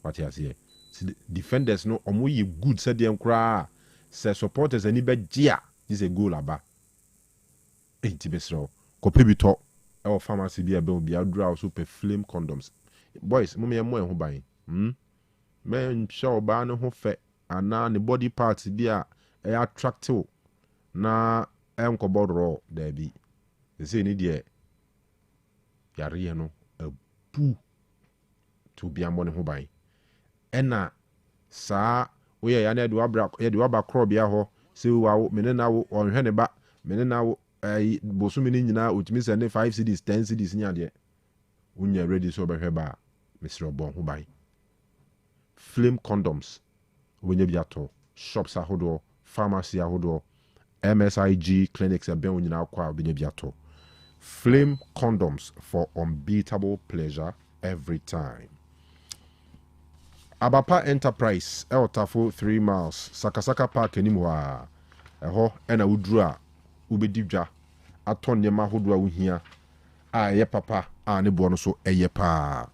What you say? See, the defenders no omo ye good said them cry. Say supporters any bad jia. This a goal aba. Enti besro. Kope bito. Our pharmacy be a draw super flame condoms. Boys, mummy mo ho ban. Men show ba no ho fe ana ne body parts be a attractive. Na enko raw there be. They say ni die yare no abu to be amone ho ban ena saa we ya na de waba kro bia ho se wa me na wo onhwe ne ba me na wo bosu me nyina otimi se ne 5 cedis 10 cedis nya de unya ready so be hwe ba Mr. Obon ho ban flame condoms we nya bia to shops ahodo pharmacy ahodo MSIG clinics e ben nyina akwa be nya bia to flame condoms for unbeatable pleasure every time. Abapa Enterprise Eltafo 3 miles Sakasaka Park animwa eho ena udru ubedidwa aton nyema hodo a wohia a ye papa a ne bo no so eye pa.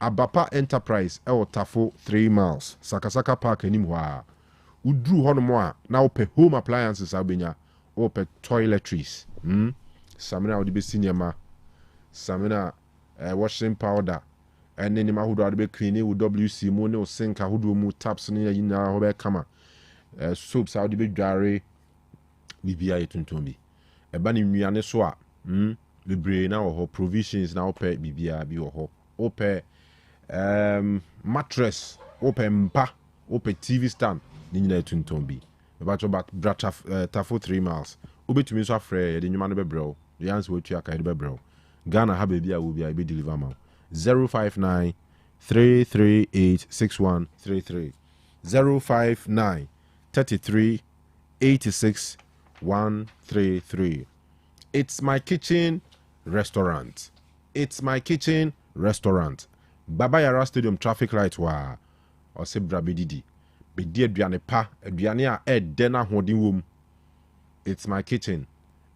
Abapa Enterprise Eltafo 3 miles Sakasaka Park animwa udru hono a na ope home appliances abenya ope toiletries samina odi be sinema samina washing powder ene ni mahudo adi be clean with WC mu ne o sink ahodo mu taps ne yina ho be kama soaps adi be dware bibia yetuntumbi eba ni nnuane so a bebre na ho provisions na ope bibia bi ho ope mattress ope mpa ope TV stand ni nyina yetuntumbi eba to bat brata tafo 3 miles obetumi so afre ye de nwuma no bebrɛ the answer what you are kind of Ghana have baby I will be deliver now 059 338 6133 059 33 86 133. It's my kitchen restaurant. It's my kitchen restaurant. Baba Yara Stadium traffic light wa Osebra bedidi. Bedi aduane pa aduane a dena hodin wom. It's my kitchen.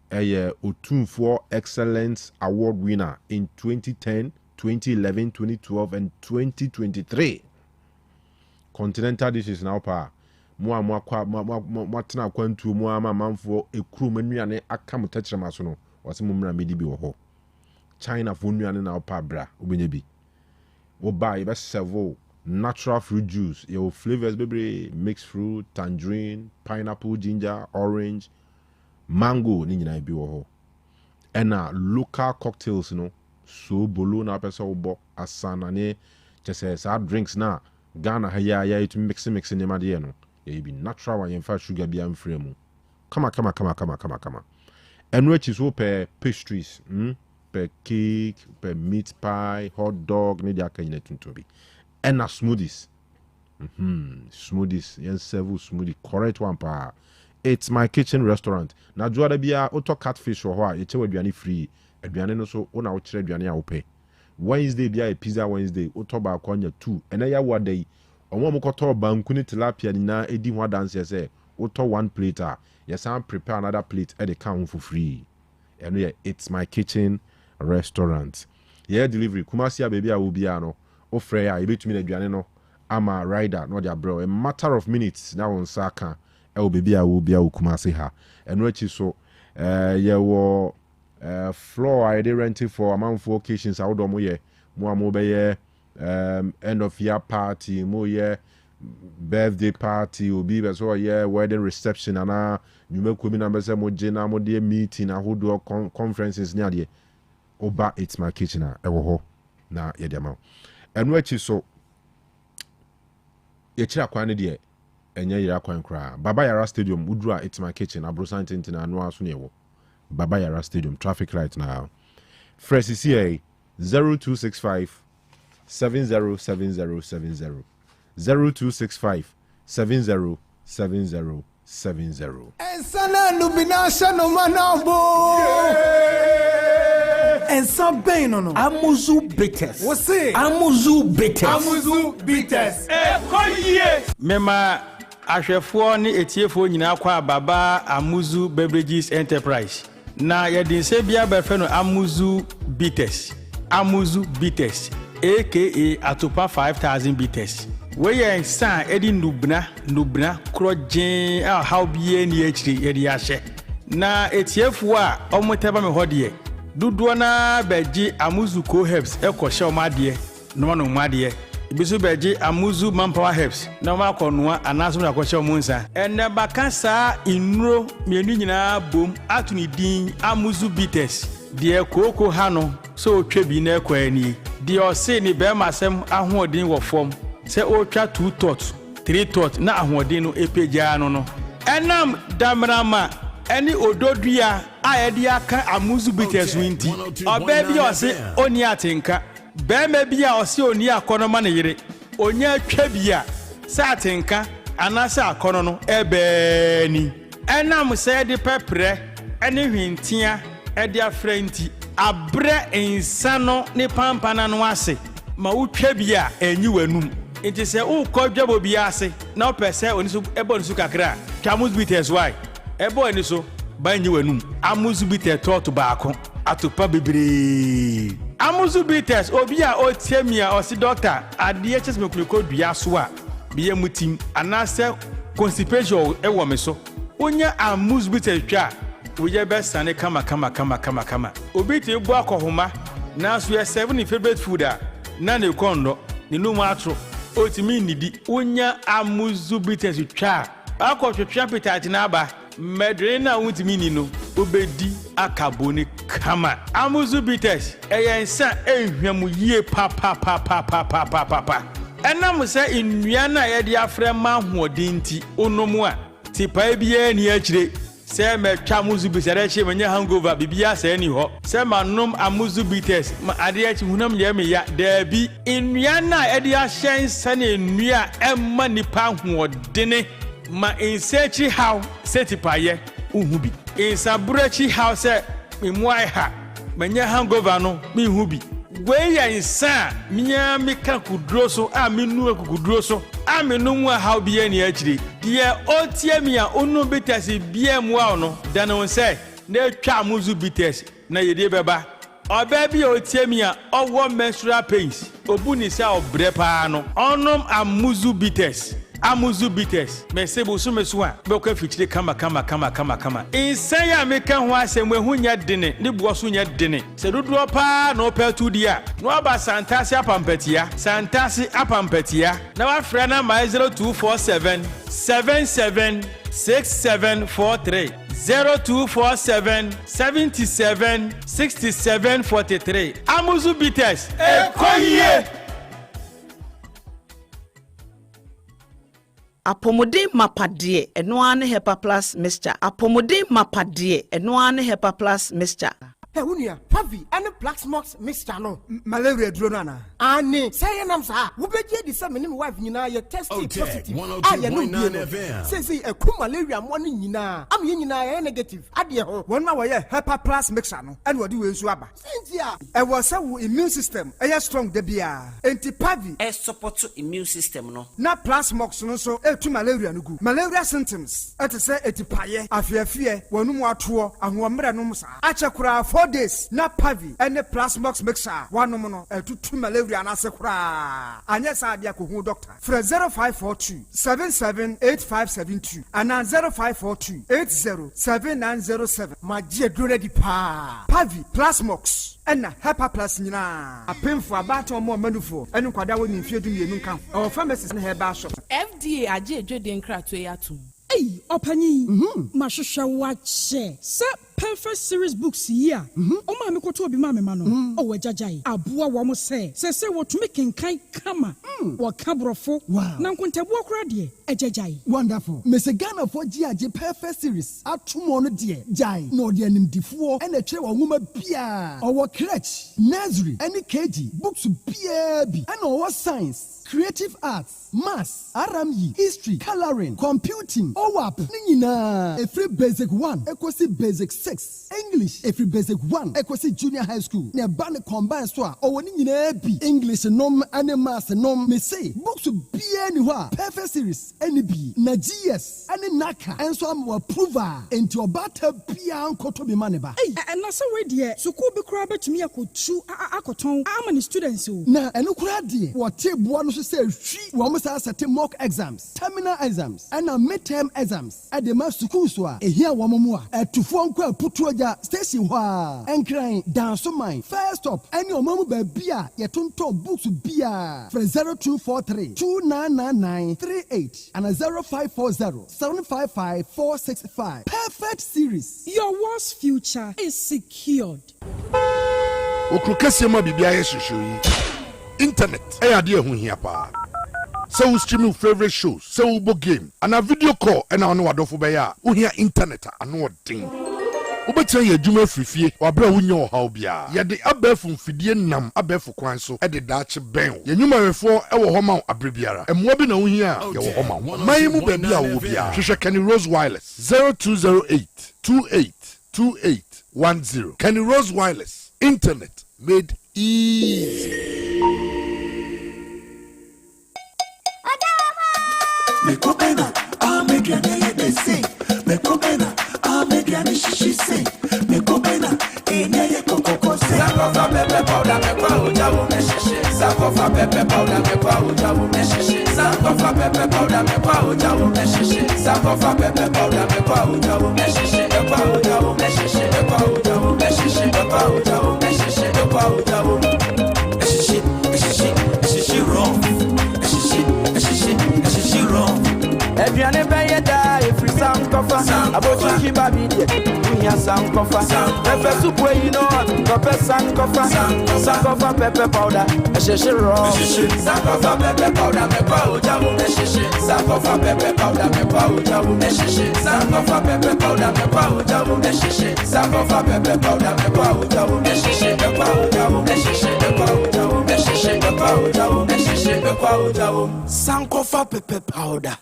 A Otunfo Excellence Award winner in 2010, 2011, 2012, and 2023. Continental dishes now pa mo atena kwantu mo ama manfo ekuru manuane aka mo tachirama so no wase mo mra medi bi wo ho China fo nuane na opa bra obenya bi wo buy be serve natural fruit juice your flavors bebre mixed fruit tangerine pineapple ginger orange mango ni nyina bi wo ho ena local cocktails no so bolo na pesa wo bo asana ne chese sa drinks na Ghana ya to mix ne ma de no ye bi natural one yemfa sugar bi amfrɛ mu kama enu echi so per pastries per cake per meat pie hot dog ne dia kan tunto bi ena smoothies smoothies yen serve smoothie correct one pa it's my kitchen restaurant na juada bia auto catfish ho a ye che waduane free aduane no so una wo kire aduane a wo pe Wednesday bia pizza Wednesday auto ba kwanya 2 ena ya wadai omo mokoto banku ni tilapia ni na edi ho dance say auto 1 plate a yes am prepare another plate e dey come for free eno ye it's my kitchen restaurant yeah delivery Kumasi baby a wo bia no o frɛ ya ebetumi na aduane no ama rider no dia bro a matter of minutes na won saka e wo baby a wo bia wo Kumasi ha eno achi so ye wo floor I dey renting for amount for occasions I do mo ye mo amo be ye end of year party mo ye birthday party obi be so ye wedding reception ana nyume mi na be se mo gina mo de meeting ahodo conferences ni ade oba it's my kitchen e wo ho na ye de ma enu achi so ye kira kwan ne de enye yira kwan kra Baba Yara Stadium udura it's my kitchen abrosan tintina anu aso ne wo Baba Yara Stadium traffic right now. Fresh CCA 0265 707070 0265 707070.
And sana nubina shano manabo. And some pain no. Amuzu bitters. What's it? Amuzu bitters. Amuzu bitters. Koye.
Mema ahwefo ne etiefo nyina kwa Baba Amuzu Beverages Enterprise. Na yɛde nse bia bɛfɛ no Amuzu bitters aka Atopa 5000 bitters we yɛ nsa edi nubna krojen a how bie ni akiri yɛde ahye na etiefo a ɔmotaba me hɔde dodoɔ na bɛgye Amuzu co herbs ɛkɔhyɛ ɔmade no made ibisu beji Amuzu manpower herbs na ma konoa anaso na kwose omunsa enne baka saa inro mienu nyina bom atuni din Amuzu bitters de koko ha no so otwa bi na ekwani de ose ni be masem ahoodin wo fom se otwa 2 tot 3 tot na ahoodin no epeja no enam damrama eni ododua a yede aka Amuzu bitters winti oba bi ose oni atenka Bema bia osi oni akono ma ne yire onya twa bia sa atenka anasa akono no ebe ni enam se de pepre ene hwintia e de afrenti abre insano ne pampana no ase ma utwa bia enyi wanum enti se ukɔdwabo bia ase na opese oni so ebo nsu kakra Amuzu bitters why ebo oni so ba enyi wanum Amuzu bitters tot baako atopa bebre Amuzu bitters obi a otiemia osi doctor ade chesme kuliko dua so a biye mutim anase constipation ewo me so onya Amuzu bitters twa oye be sane kama obi ti bu akohoma na so ye 7 favorite food a na ne kondo ni no matro otimi nidi onya Amuzu bitters twa akotwetwa pitati na aba medre na wutimi ni no obedi akaboni kama Amuzu bitters eyensa ehwam yie pa enam se nnua na ye de afre ma hoodinti onomu a tipa bia ni akire se metwa Amuzu bitters eche menya hangover bibia se ni ho se manom Amuzu bitters ma ade achi hunam ye me ya dabi nnua na ye de ahyen sane nnua emma nipa hoodene ma insechi how setipaye uhubi insabrechi how se memuai ha menya hangover no me hubi we ya insa minya meka kudro so a menu akudro so a menu mu how bia ni akire de otie mi a onu bitters bia mu a no dan won se na twa Amuzu bitters na yede beba oba bia otie mi a owo menstrual pains obuni se obre pa no onom Amuzu bitters Amuzu bitters. Me se bo so me so a. Be ko fichire kama. Insan ya me kan ho asem ehu nya dene. Ne bo so nya dene. Se dodo pa na opel dia. No aba santase apampatia. Santase apampatia. Na wa fra na my 0247 776743. 0247 77 67 43. Amuzu bitters. Ekoye.
Apomode mapade eno ane Hepa Plus mixture. Apomode mapade eno ane Hepa Plus mixture.
Unia, Pavi, and a black smokes mixture no. Malaria dronana. Anne, say an amsa, who be the same wife, you know, your test positive. 102.9 Says a cool malaria morning, you know. I'm in negative. Adia, 1 hour, Hepa Plus mixture no. And what do you swabber? Cynthia, I was so immune system, a strong debia. Anti Pavi,
a support to immune system no.
Not plus smokes no so, to malaria no good. Malaria symptoms, at a say, at paye, a fear, one more tour, and 1 minute, Achakura 4 days, not Pavi, and the plasmox mixer, 1 nominal, 2 malaria and asakura. And yes, I who doctor. For 0542 778572 and 0542 807907. My dear Grady Pa Pavi, plasmox. And Hepa Plus Nina. A pin for about or more manufo, and Quada in Fidu Yunkan. Our pharmacist in her bar shop.
FDA, I did Jodin Cratway.
Hey, Opani, Mashusha watch, perfect series books here. Oh, my Mikoto be mamma mano. Oh, Jajai, Abua Wamo say what to make in Kai Kama. What Cabrofo, Nankunta walk ready, a Jajai.
Wonderful. Miss Ghana for GIG perfect series. At tomorrow, dear Jai, no dear name D4 and a chair woman Pia. Our crutch, Nazri, any KG, books PAB, and our science. Creative arts, maths, RME, history, coloring, computing, OWAP, Nina, a free basic 1, equasi basic 6, English, a free basic 1, equasi junior high school, near Band combined store, or Nina B, English, nom, and maths, nom, may say, books to be anywhere, perfect series, NB, Nagias, and Naka, and some were prover into a battle Pian Kotobi Maneba.
Hey, and that's a way, dear, so could be crabber to me, I could chew Akoton, how many students who
now, and look at dear, what tip one say, she almost has a mock exams, terminal exams, and a midterm exams at the master school. A here one more at 2 phone call put to a station and crying down some mine. First stop, and your mama beer, your tonto books beer for 0243 299938 and a 0540 755 465. Perfect series.
Your worst future is secured.
Okrukasiema bibia yeshishui. Internet, idea who here pa. So we stream your favorite shows, so we book game, and a video call, and I know what for beya. We hear internet, I know what thing. Obetia ye dwuma frifie wa bra wonyo haw bia ye de abafun fidie nam abafu kwan so e de daache ben ye nwumarefo e wo homa abrebiara emmo bi na wo hia ye wo homa man mu ba bia wo bia hwehwe Kenny Rose Wireless 0208 282810 Kenny Rose Wireless internet made easy.
Me kopena, make your name they sing. Me kopena, make your name she sing. Me kopena, nye koko sing. Sakofa pepe powder me kwa ujabu me shishi. Sakofa pepe powder me kwa ujabu me shishi. Sakofa pepe powder me kwa ujabu me shishi. Sakofa pepe powder me kwa ujabu me shishi. Me kwa ujabu me shishi. Me kwa ujabu me shishi. Me kwa ujabu me shishi. Me kwa ujabu me shishi. Shishi wrong. Shishi wrong. Everyone be da if we sound cover about to keep a video we hear sound cover pepper soup where you know pepper sound cover pepper powder shishi raw sound cover pepper powder me kwa ujabu shishi sound cover pepper powder me kwa ujabu shishi sound cover pepper powder me kwa ujabu shishi sound cover pepper powder me kwa ujabu shishi me kwa ujabu shishi me kwa ujabu shishi me kwa ujabu shishi me kwa ujabu sound cover pepper powder.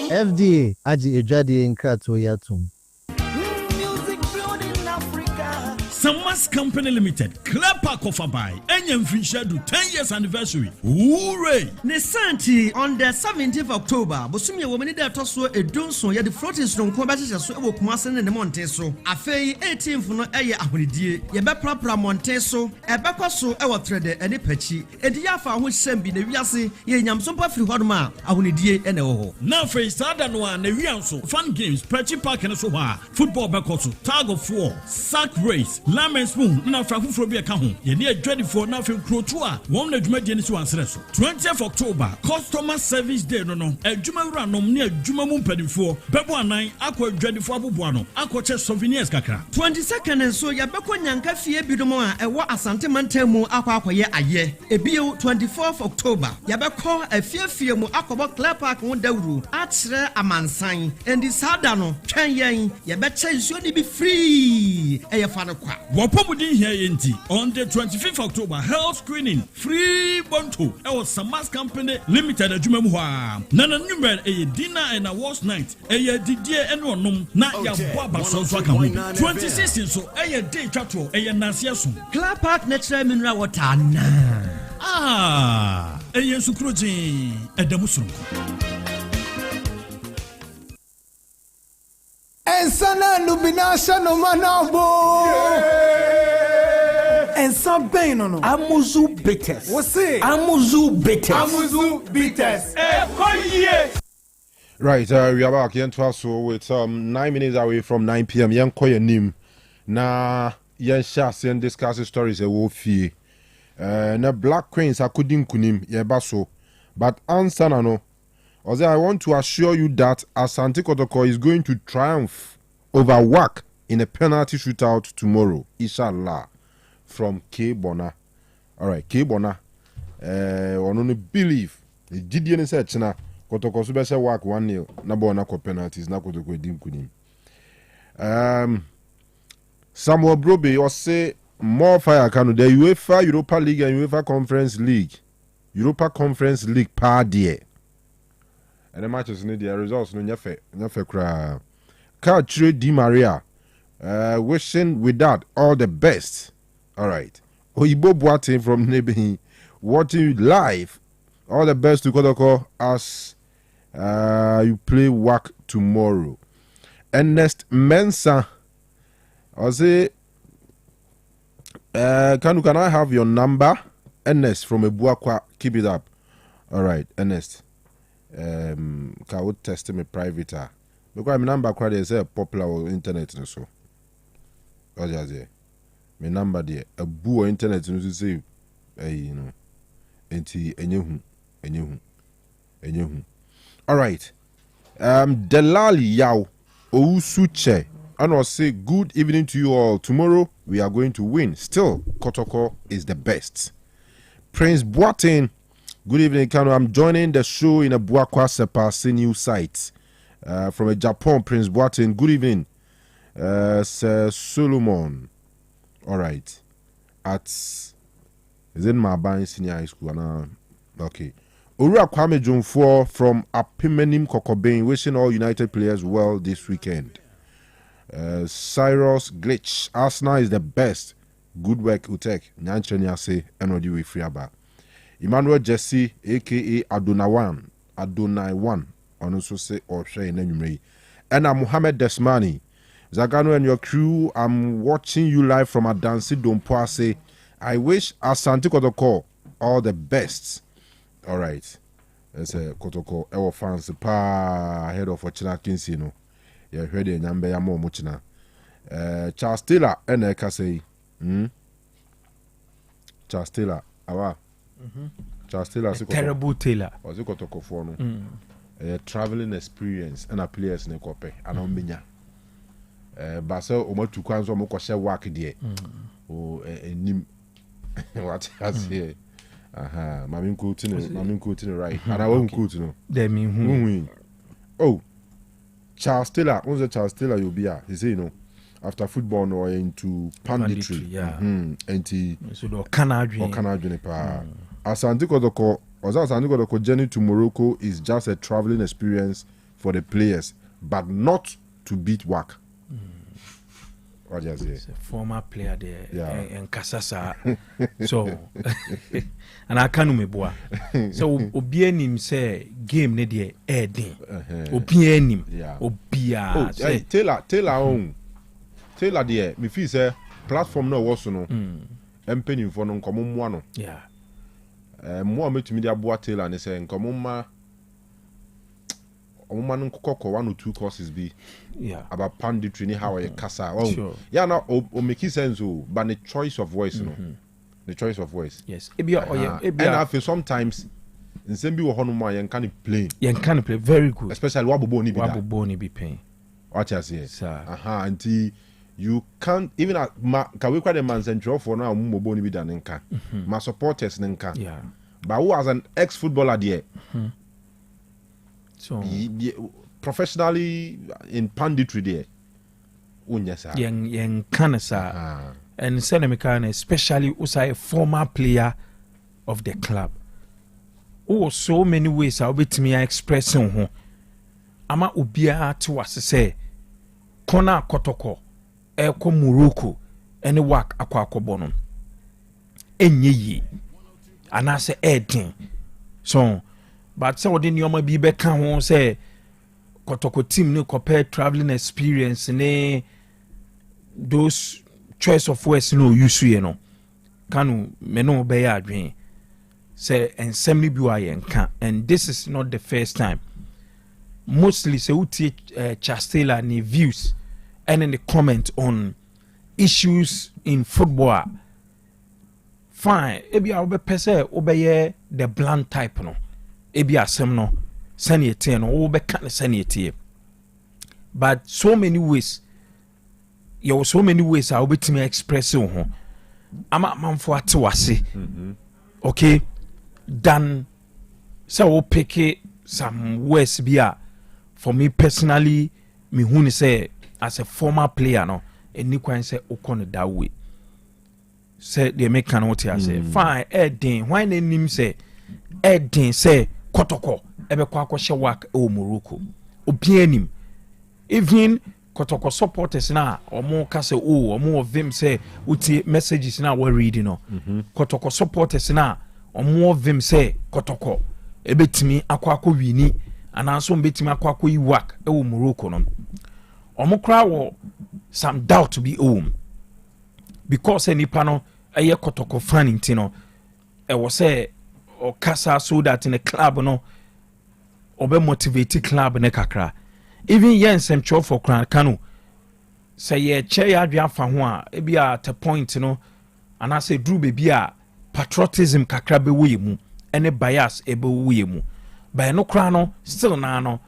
FDA Aji Ejadi in Krato Yatum. Samas Company Limited, Clear Park of Abai, Enyem Finshadu 10 years anniversary. Hooray!
Nesanti on the 17th of October, Bosumia woman that also a donson ya the floating stone combatis so ewo Kumasen and the Monteso. Afei 18th no eye ahudie, ye be prapra Monteso, e be so ewo thread and pechi. E di afa ho hyem bi na wiase ye nyamso pa firi hodoma ahudie ene wo ho.
Na face sada no na wianso fun games, pechi park and so ha, football bekoso, tag of war, sack race, lemon spoon, na fra fufuro bi ka ho. Ye ne adwadi for na fe kro to a, won na dwumadi ni so ansere so. 20th October, customer service day no no. Adwuma wura nom ne adwuma mu mpadifo, bebo anan akọ adwadifo aboboa no, akọ che souvenirs kakra.
22nd so ya beko nyanka fie bidomo a ewo asante mantamu akọ akọye aye. Ebio 24th October, ya beko afie mu akọbo Clear Park ho dawuru akyere amansan. Endi sada no twen yen ya beche nsuo ni bi free. Eye fa no kwa.
Wapomudi here yenti on the 25th October health screening free bonto. Ewo Samas Company Limited adwuma mu ha. Na number eye dinner and awards night. Eye didie eno onom na ya bo abaso so aka ho. 26 so eye day twato eye nanse so.
Clear Park natural mineral water na.
Eye sukroji edamusuru.
Ensana lubinasha no manabo. Ensa bem no.
Amuzu bitters.
Você?
Amuzu bitters.
Amuzu bitters.
Right, we are back here so with 9 minutes away from 9 p.m. Yen koye nim na yen shas yen discuss stories e wo fie. Na Black Queens akudin kunim ye baso, but answer na no. Osei, I want to assure you that Asante Kotoko is going to triumph over WAC in a penalty shootout tomorrow, inshallah, from K Bona. All right, K Bona. Only believe the GDN said China Kotoko Subese WAC 1-0. Na Bona ko penalties na Kotoko dim kunim. Samuel Brobe or say more fire Kanu the UEFA Europa League and UEFA Conference League. Europa Conference League par die. And the matches need the results no nyafe kra. Kachre Di Maria wishing with that all the best. All right. Oyibo Boateng from Nebehi watching live. All the best to Kotoko as you play WAC tomorrow. Ernest Mensah. I'll say can I have your number? Ernest from Ebuakwa. Keep it up. All right, Ernest. Can you test me private? Because my number quite is popular on internet so. What is it? My number there. A boo internet no say you know. Enti enyehu. All right. Delali Yao Ousuche. And I'll say good evening to you all. Tomorrow we are going to win. Still, Kotoko is the best. Prince Boateng. Good evening, Kanu. I'm joining the show in a Buakwa Sepasi new site from a Japan. Prince Boateng. Good evening, Sir Solomon. All right, is in Maban Senior High School. Okay. Ura Kwame Jumfo from Apimenim Kokobain. Wishing all United players well this weekend. Cyrus Glitch. Arsenal is the best. Good work, Otec. Nyanchenya say Enodi we free about. Emmanuel Jesse, aka Adonai One, on also say or say in and I'm Mohammed Desmani. Zagano and your crew, I'm watching you live from Adansi Dompoase. I wish Asante Kotoko all the best. All right. That's a Kotoko our fans pa head of Ochina Kinsino. You heard the number ya more muchina. Charles Taylor and I can say Charles Taylor awa Charles Taylor
terrible Taylor
was it Kotoko for no traveling experience and a players ne kope anombinya ba se o matu kwan so mo ko she work there o enim what I say mami nko right and I won't go to no
dem hu
oh Charles Taylor you'll be he say you know after football no into panditry enti
so do Kanu
pa Asante Kotoko journey to Morocco is just a traveling experience for the players but not to beat WAC. What you say?
Former player there and Kasasa. So and I can't remember. So Obianim say game ne dey Eden. Obianim. Obia.
Taylor there. Me feel say platform no was no. Empany for no komo mo no.
Yeah.
Mo metumi dia boa Taylor ne say komo ma woman kokoko 1 or 2 courses be about panditry ni how you kasa now o make sense but the choice of voice the choice of voice
yes
and I feel sometimes in same be wo hono ma yen can play
very good,
especially wabobo ni
be pain
what you say until you can't even can we call the man central for now mobo ni be dan nka my supporters nka but who as an ex-footballer there
so
professionally in panditry there
yen kanasa and Seneca especially Osei, a former player of the club. So many ways I'll be to me expressing ho ama ubia to us say kona kotoko eko Morocco any work akwa akobono enye yi anase edin so but so within your be beka ho say kotoko team no compare traveling experience ne those choice of words no use you know Kanu me no be adwen say ensem bi wa yenka and this is not the first time mostly say uti Chastela ni views and in the comment on issues in football fine ebi a obe pese obeye the blunt type no ebi asem no sanity no obe kan sanity but so many ways you so many ways I will be me express ho ama manfo atewase okay then so we pick some words bia for me personally me who say as a former player no any kwan say okon that way say they make can what you say fine edin why nim say edin say kotoko ebe kwa kwahye work o Morocco obianim even kotoko supporters na omo ka say omo of them say uti messages na we reading no kotoko supporters na omo of them say kotoko ebetimi akwa wini ananso betimi akwa yi work e wo Morocco no omo kra wo some doubt to be home because enipa no eye kotoko fan intino e wo say o kasa so that in a club no obe motivate club ne kakra even yen sem cho for Kanu say ye che ya adwan fa ho a e bia at a point no and I say drew baby a patriotism kakra be we mu ene bias e be we mu by no kra no still na no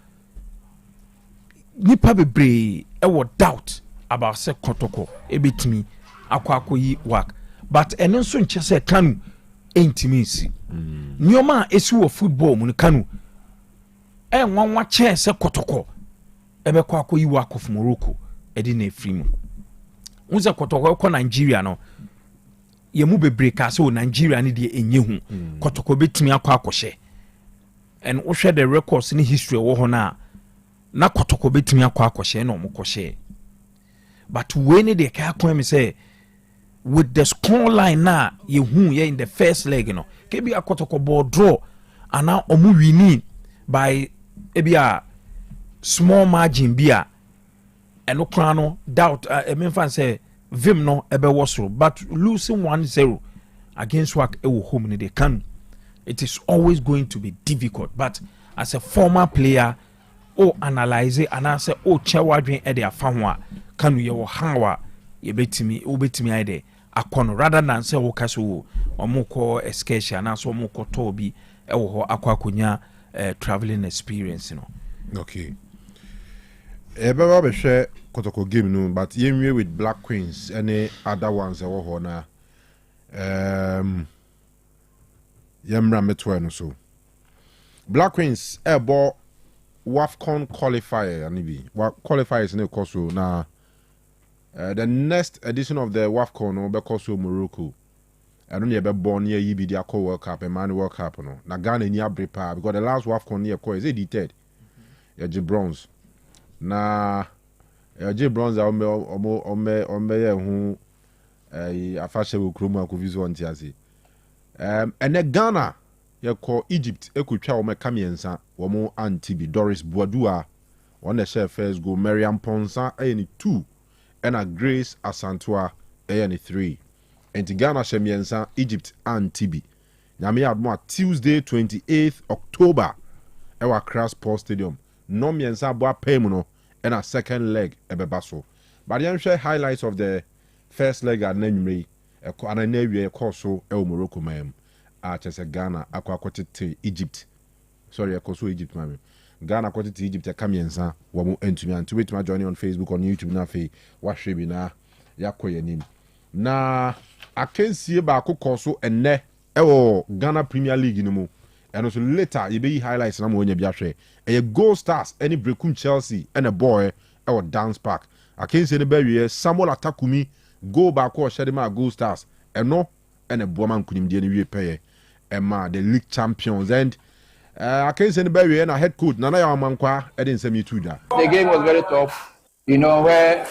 nipa bebre e wo doubt about say kotoko e betimi akwakoyi work but ene so nche say Kanu intimacy nyoma esi wo football mu Kanu e nwanwa che say kotoko ebe kwa yi work of Morocco edi na free mu unza kotoko ko Nigeria no ye mu bebre ka so Nigeria ne de enye hu kotoko betimi akwa and wo hwe the records ni history wo ho na kotoko betimi akwa na omukoshe but when they ka kwa me say with the score line na ye hu ye in the first leg no ke bi akotoko ball draw ana omu wini by ebia small margin bia eno kra no doubt me fan say vim no ebe wosoro but losing 1-0 against work e wo home ni they can it is always going to be difficult but as a former player o analyze and answer o chewadwen e de afa ho a Kanu ye wo hanwa ye betimi ide akono rather than say wo kaso omukọ excursion na so omukọ tobi e wo ho akwakonya traveling experience no
okay baba be share kotoko game no but yenwe with Black Queens any other ones e wo ho na yemra metwe no so Black Queens ebo WAFCON qualifier anibi qualifiers ne koso na the next edition of the WAFCON no be koso Morocco and only be born near yi bi dia call World Cup and man World Cup no na Ghana ni abrepa because the last WAFCON near call is edited ya bronze na J Bronze ome ye hu afashe wo kromu akovizo ntiase. Ene Ghana ye call Egypt ekutwa wo meka miensa wo mo antibi Doris Boadua on the share first go Mariam Ponsa any 2 and Grace Asantua any 3. And Ghana shemiensa Egypt antibi. Nyame admo Tuesday 28th October ewa Accra Sports Stadium. No miensa boa pemuno and a second leg ebebaso. But I'm share highlights of the first leg at Nenri and a newe koso el Morocco mem. Chese Ghana akwakote Egypt. Sorry, akoso Egypt mami. Ghana akote Egypt ya kamiensa wamu entumi and tweet my journey on Facebook on YouTube na fe wahwe na yakoye nim. Na akensie ba koso enne ewo Ghana Premier League ni mu. And also later you be highlights na mo nya biahwe. A Gold Stars any Brekum Chelsea and a boy ewo Dance Park. Akensie ne ba wie Samuel Atakumi go back ko Shedima Gold Stars. Eno and a boman kunim die ne wie peye. Emma the league champions and I can't say anybody and a head coach Nana Yamankwa I didn't say me too that.
The game was very tough. You know where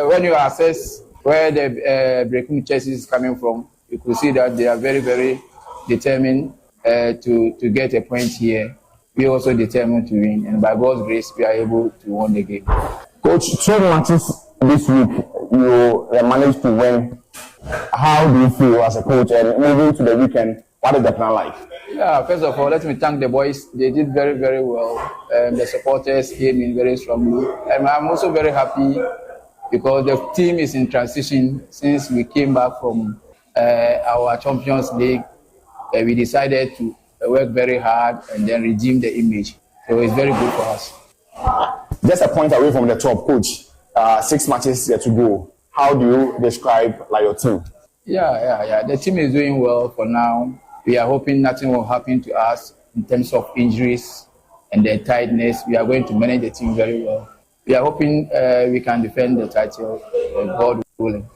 when you assess where the Breaking Chelsea is coming from, you could see that they are very, very determined to get a point here. We also determined to win, and by God's grace, we are able to win the game.
Coach, 12 matches this week, you managed to win. How do you feel as a coach? And moving to the weekend, what is the plan like?
Yeah, first of all, let me thank the boys. They did very, very well. The supporters came in very strongly. And I'm also very happy because the team is in transition since we came back from our Champions League. We decided to work very hard and then redeem the image. So it's very good for us.
Just a point away from the top, coach. 6 matches yet to go. How do you describe your team?
Yeah. The team is doing well for now. We are hoping nothing will happen to us in terms of injuries and the tiredness. We are going to manage the team very well. We are hoping we can defend the title, God willing.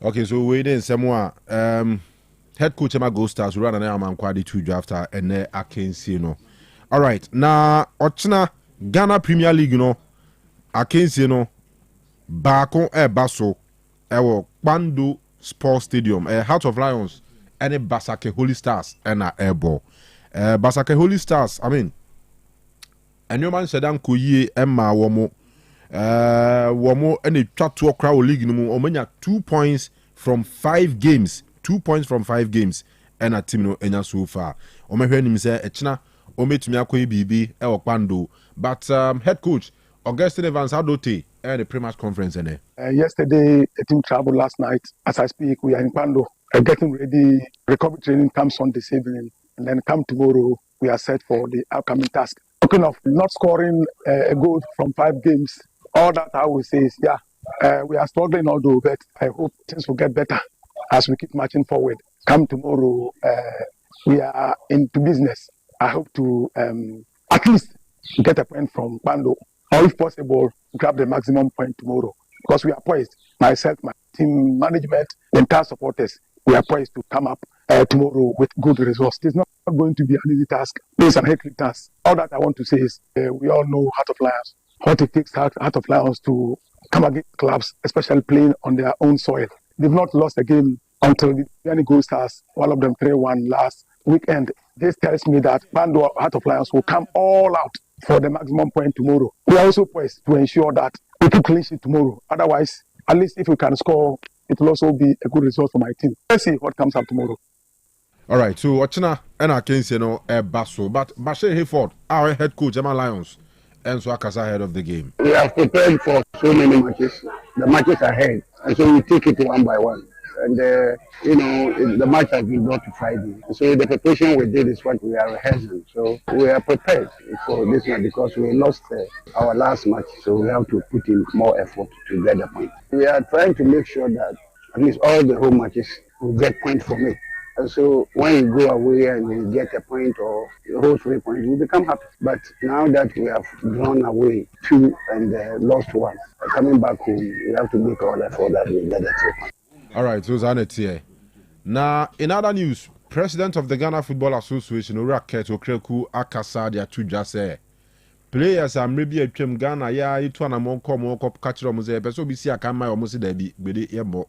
Okay, so waiting some more. Head coach Emma Gold Stars run an arm and quality 2 drafter and I can see no. All right, now Ochina Ghana Premier League I can see no. Bako Basso ewo Kanu Sports Stadium Heart of Lions and Basake Holy Stars and airball. Basake Holy Stars, I mean, and your man said Uncle Ye Emma Womo and a chat to a crowd league no more 2 points from 5 games. 2 points from 5 games and a team no enya so far. Ome hwe nim say echina ome tumi akoyi bibi e okpando. But head coach Augustine Evans Adote the pre-match conference
yesterday a team traveled last night. As I speak, we are in Kanu getting ready. Recovery training comes on this evening, and then come tomorrow we are set for the upcoming task. Talking of not scoring a goal from 5 games, all that I will say is we are struggling although, but I hope things will get better as we keep marching forward. Come tomorrow, we are into business. I hope to at least get a point from Kanu, or if possible, grab the maximum point tomorrow. Because we are poised, myself, my team management, the entire supporters, we are poised to come up tomorrow with good results. It's not going to be an easy task. It's an hectic task. All that I want to say is we all know Heart of Lions, what it takes Heart of Lions to come against clubs, especially playing on their own soil. They've not lost a game until the Gold Stars, one of them 3-1 last weekend. This tells me that Heart of Lions will come all out for the maximum point tomorrow. We are also poised to ensure that we keep clean sheet tomorrow. Otherwise, at least if we can score, it will also be a good result for my team. Let's see what comes up tomorrow.
All right, so Ochina and I can say no Basso, but Bashir Hayford, our head coach, Emma Lions, and so Akasa ahead of the game.
We are prepared for so many matches. The matches are ahead, and so we take it one by one. And the match has been brought to Friday. So the preparation we did is what we are rehearsing. So we are prepared for this one because we lost our last match. So we have to put in more effort to get the point. We are trying to make sure that at least all the home matches will get point from it. And so when you go away and you get a point or the whole 3 points, we become happy. But now that we have drawn away 2 and lost 1, coming back home, we have to make all effort that we get the 3 points.
All right, so Zanet here. Now, in other news, President of the Ghana Football Association, Oraket Okreku Akasa, they are two just players are maybe a trim Ghana, yeah, it one among come catch them say, but so be see a come my almost there be the airbo.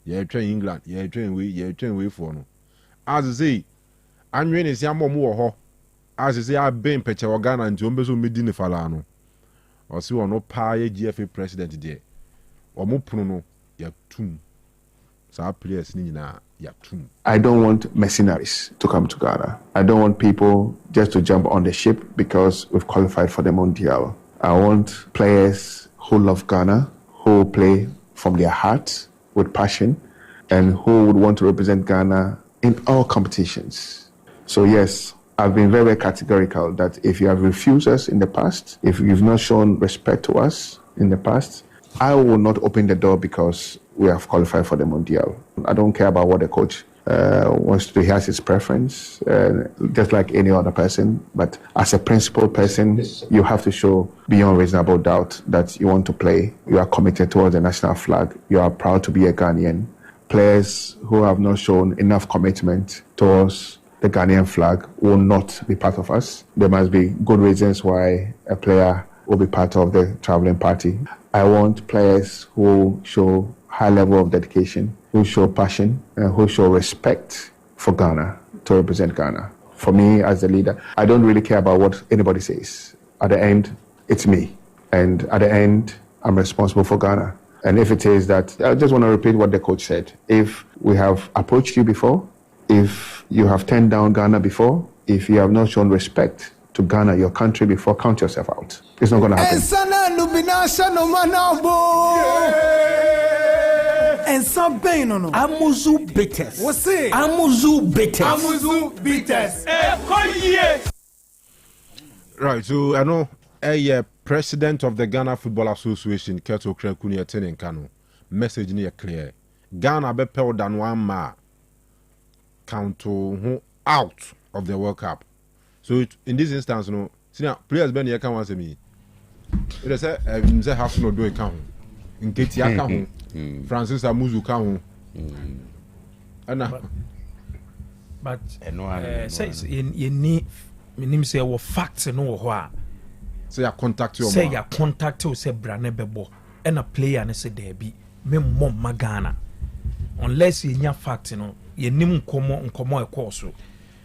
Yeah, train England, yeah, train way for no. As I say, I'm really see more ho. As I say, I've been picture Ghana and Jumbezo Medina Falano. Or see one no pie GFA president there. Or more prono, ya tomb. So our players nina ya tomb.
I don't want mercenaries to come to Ghana. I don't want people just to jump on the ship because we've qualified for the Mondial. I want players who love Ghana, who play from their hearts with passion, and who would want to represent Ghana in all competitions. So yes, I've been very, very categorical that if you have refused us in the past, if you've not shown respect to us in the past, I will not open the door because we have qualified for the Mondial. I don't care about what the coach wants to do. He has his preference, just like any other person. But as a principled person, you have to show beyond reasonable doubt that you want to play. You are committed towards the national flag. You are proud to be a Ghanaian. Players who have not shown enough commitment towards the Ghanaian flag will not be part of us. There must be good reasons why a player will be part of the traveling party. I want players who show high level of dedication, who show passion, and who show respect for Ghana, to represent Ghana. For me, as the leader, I don't really care about what anybody says. At the end, it's me. And at the end, I'm responsible for Ghana. And if it is that, I just want to repeat what the coach said. If we have approached you before, if you have turned down Ghana before, if you have not shown respect to Ghana, your country, before, count yourself out. It's not going to happen.
And something no. Amuzu bitters. What's it? Amuzu bitters. Amuzu bitters.
Right, so I know a president of the Ghana Football Association, Keto Krekuni attending Kanu. Message near clear. Ghana be pelled than one ma count to out of the World Cup. So in this instance, no, see now players been here can once me. It is say have to do a count. In Ketia count. Francis Amuzu count.
But says you need minim say what facts no ho.
Say ya contact you.
Say ya contact you say brane bebo. And a player and say there be me mom magana. Unless you nya fact no, you nim nkomo e course.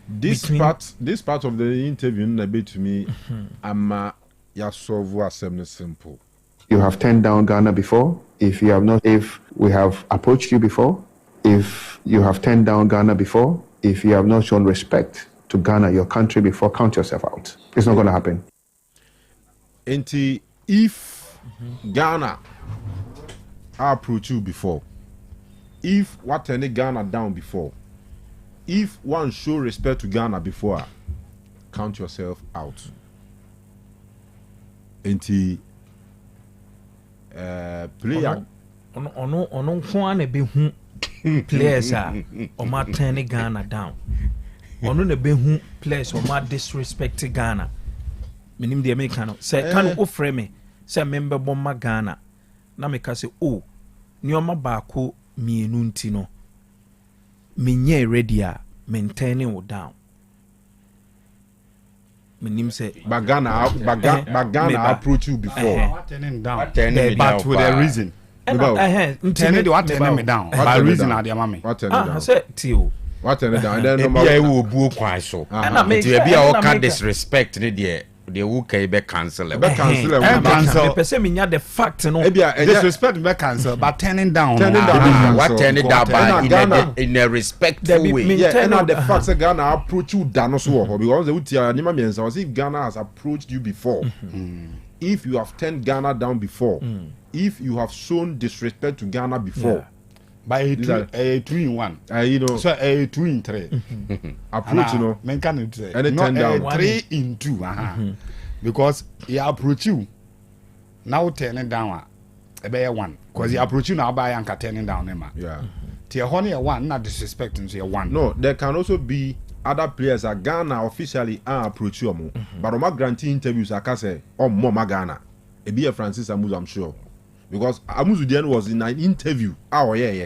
This part of the interview na be to me ama ya solve assembly simple.
You have turned down Ghana before. If you have not, if we have approached you before, if you have turned down Ghana before, if you have not shown respect to Ghana, your country, before, count yourself out. It's not going to happen.
And if Ghana approach you before, if what any Ghana down before, if one show respect to Ghana before, count yourself out. And player
ono kwane be hu players a o ma turn Ghana down. Ono ne be hu players o ma disrespect Ghana. Minim de me kan say kan o frame me say member bomma Ghana. Na me ka say o ni o ma ba ko mienu nti no. Menye ready a maintaining o down. Minim say
Bagana approach you before.
Turning down. But with a reason. Turning me down. By reason I am me.
I said to
what turn it down? Then
no will boo quite so. And I make be all kind disrespect the who can be cancel.
Person the fact no.
Disrespect be cancel, but turning down.
What turn it down by in a respectful way.
Yeah, and the fact that Ghana approach you down so because the Utia means as if Ghana has approached you before. If you have turned Ghana down before, if you have shown disrespect to Ghana before.
By a 2-in-1,
you know,
so a 2-in-3
approach, you know,
men can say,
and not a
3-in-2, because he approach you now turning down a bear one, because he approach you now by anchor turning down him.
Yeah,
Tia honey a one, not disrespecting to a one.
No, there can also be other players that Ghana officially are approach you, but on my grantee interviews, I can say, oh, Mama Ghana, it be a Francis Amuzu, I'm sure. Because Amuzu was in an interview. Yeah.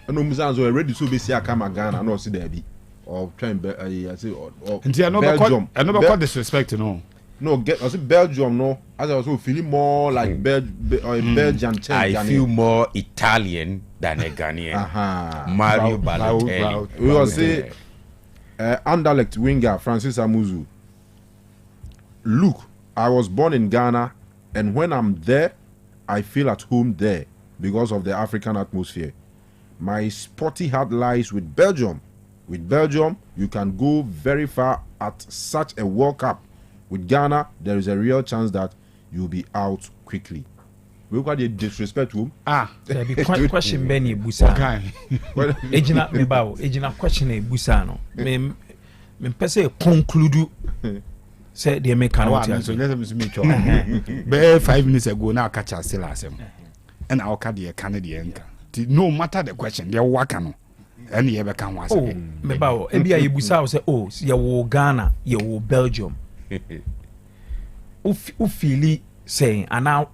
And Muzan's already so busy. I come again and also there be or trying. I say or
Belgium. I never call disrespect. No.
No, was it Belgium? No, as I was feeling more like Belgian.
I feel more Italian than a Ghanaian. Mario Balotelli.
We will say Anderlecht winger Francis Amuzu. Look, I was born in Ghana, and when I'm there, I feel at home there because of the African atmosphere. My sporty heart lies with Belgium. With Belgium, you can go very far at such a World Cup. With Ghana, there is a real chance that you'll be out quickly. We got the disrespect to him.
There be question Benny Busa. Ejina mebao, ejina question e Busa no. Me pese conclude say the American what
so let me meet you. 5 minutes ago now catch us still asem. And our card the Canadian. No matter the question, they work no. And you ever can was.
Oh, mebao, ebia ye Busa say oh, ye wo Ghana, ye wo Belgium. Ufili saying and now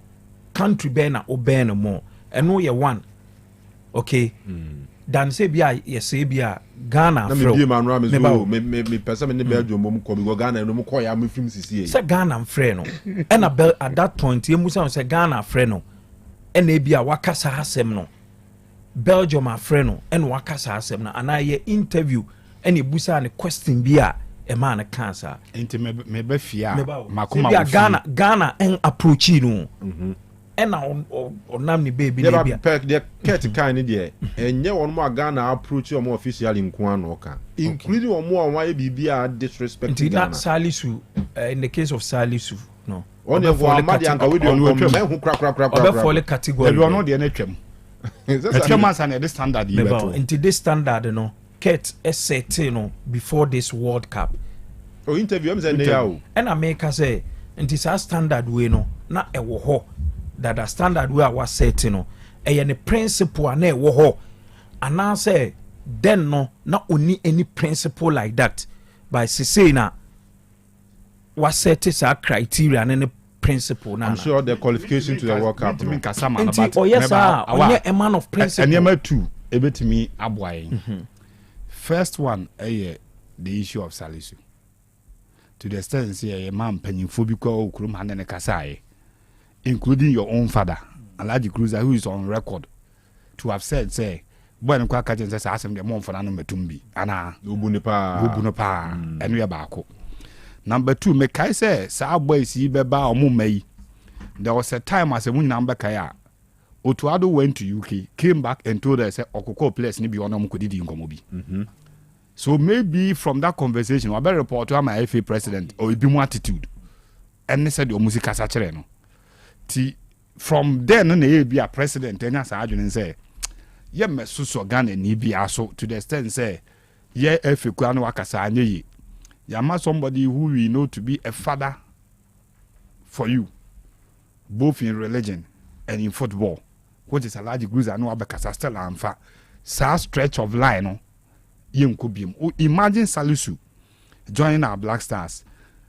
country bena obey no more and no ye one okay dan say bia ye say bia Ghana
fro me person me Belgium mo ko because Ghana no mo ko ya me film sisi
say Ghana frɛ no and at that point ye musa say Ghana frɛ no and e bia wakasa asem no Belgium afrɛ no and wakasa asem no and ye interview and e busa ne question bia a man cancer
into me be fear
makoma Ghana en approach no and on ni baby
never pack the cat kind there and you on more Ghana approach or more official in Kwanoka including on more why bibia disrespecting Ghana
Salisu in the case of Salisu no
on the for Madianka we do men who crack
for the category
you are not the NHM the standard
into this standard no Kate SAT no before this World Cup.
Oh, interview him say
and I make her say and this standard way no na e wo ho that the standard way was set no e ne principle na e wo ho and I say then no not only any principle like that by say na was set is a criteria and any principle na
I'm sure the qualification to the World Cup
oh yes sir only a man of principle
and number 2 e betimi aboy. First one, the issue of Salisu. To the extent say a man peniphobical krum handene kasai, including your own father, Alaji Cruiser, who is on record to have said, say, when Kwakajan says ask him the mom for Nano Metumbi, Anna Ubunapa, and we are back. Number 2, Mekai say, Sa boy see beba or mumei. There was a time as a moon number kaya. Otuado went to UK, came back and told us, Okoko place, maybe on Mukudi in Gomobi. So maybe from that conversation, I better report to my FA president or it be more attitude. And they said, your music as a from then, they be a president, and as I say, yeah, Messuso Ghana and be also to the extent say, yeah, FA Kanu Wakasa, ye, Yama somebody who we know to be a father for you, both in religion and in football. What is a large group I know about Casastella and fa stretch of line. Imagine Salisu joining our Black Stars.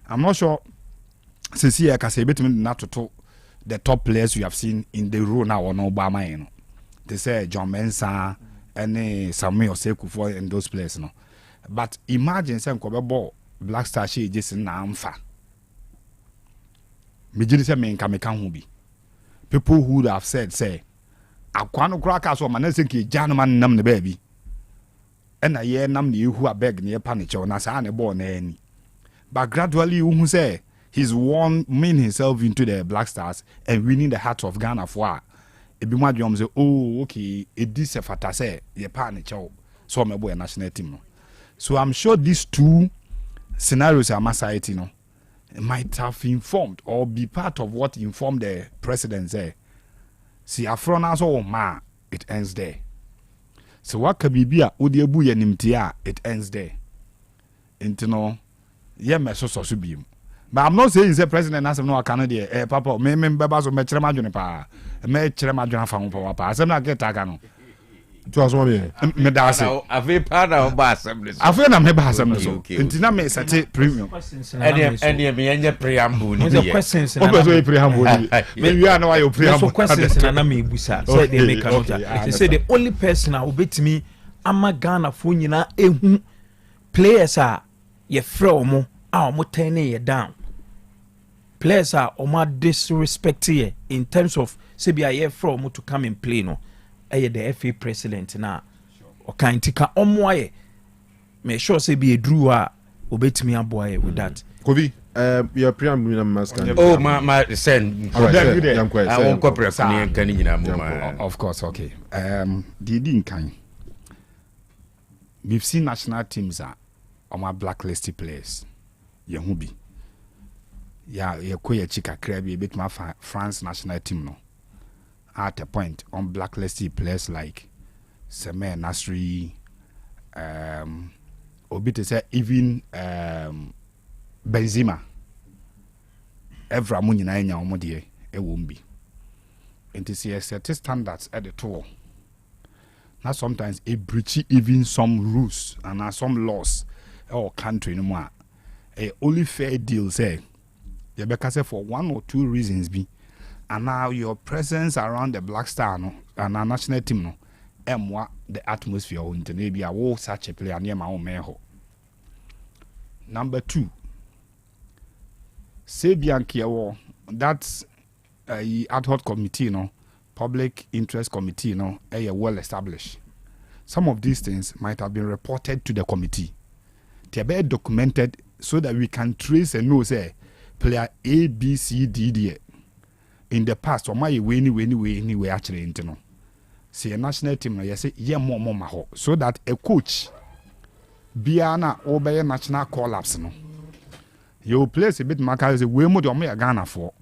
I'm not sure since here I can say not to talk the top players you have seen in the row now on Obama. You know. They say John Mensah and Samuel Osei and those players. No. But imagine some ball Black Star she just na amfa. Mijini say men can be. People who have said say akwano kraka so manese ki janman nam ne baby. And a year nam ni who are beg near panicho na sa ne born any. But gradually who say he's warming himself into the Black Stars and winning the heart of Ghana for it be my say oh okay it this a fata say ye panicho so me boy national team no. So I'm sure these two scenarios are society no might have informed or be part of what informed the president say see afrona so ma it ends there. So what can be a udiebu yanimtia it ends there. Intino ye meso so be. But I'm not saying the president has no Canada papa me beba so me chrema dwene pa me chrema dwene fa ho pa asem na get aga no
to aso
me da ase
ave pa na ba assembly
afi na me ba assembly so intina me sate premium
and me enye preamble ni
the questions
na so preamble ni me wi na why you preamble
so questions na me busa say they make a note they say the only person who betimi ama Ghana fo nyina ehu players a ye frɛ omo a omo turn ye down players are disrespect here in terms of say be a from to come and play no the FA president na o kan tika omoaye me sure say be a drew a obetimi aboaye with that
Kobi your preamble must can
my send I won't cooperate
of course okay didn't kind we've seen national teams are on my blacklisted players Yahubi Yakoya Chika Krabi bit my France national team no at a point on blacklisted players like Semen Nasri Obite say even Benzema Evra mu nyina nya omo de e won bi enti see set standards at the tour now sometimes it breach even some rules and some laws or country no more a only fair deal say you better say for one or two reasons be and now your presence around the Black Star no and our national team no emwa the atmosphere on the maybe a wo such a player near my own meho. Number 2 say Bianchi that's a ad hoc committee no public interest committee no well established. Some of these things might have been reported to the committee. They are documented so that we can trace and know say player A, B, C, D, D in the past or my way actually into no. See a national team no say more so that a coach Biana obey national collapse no. You place a bit markers way more than me a Ghana for.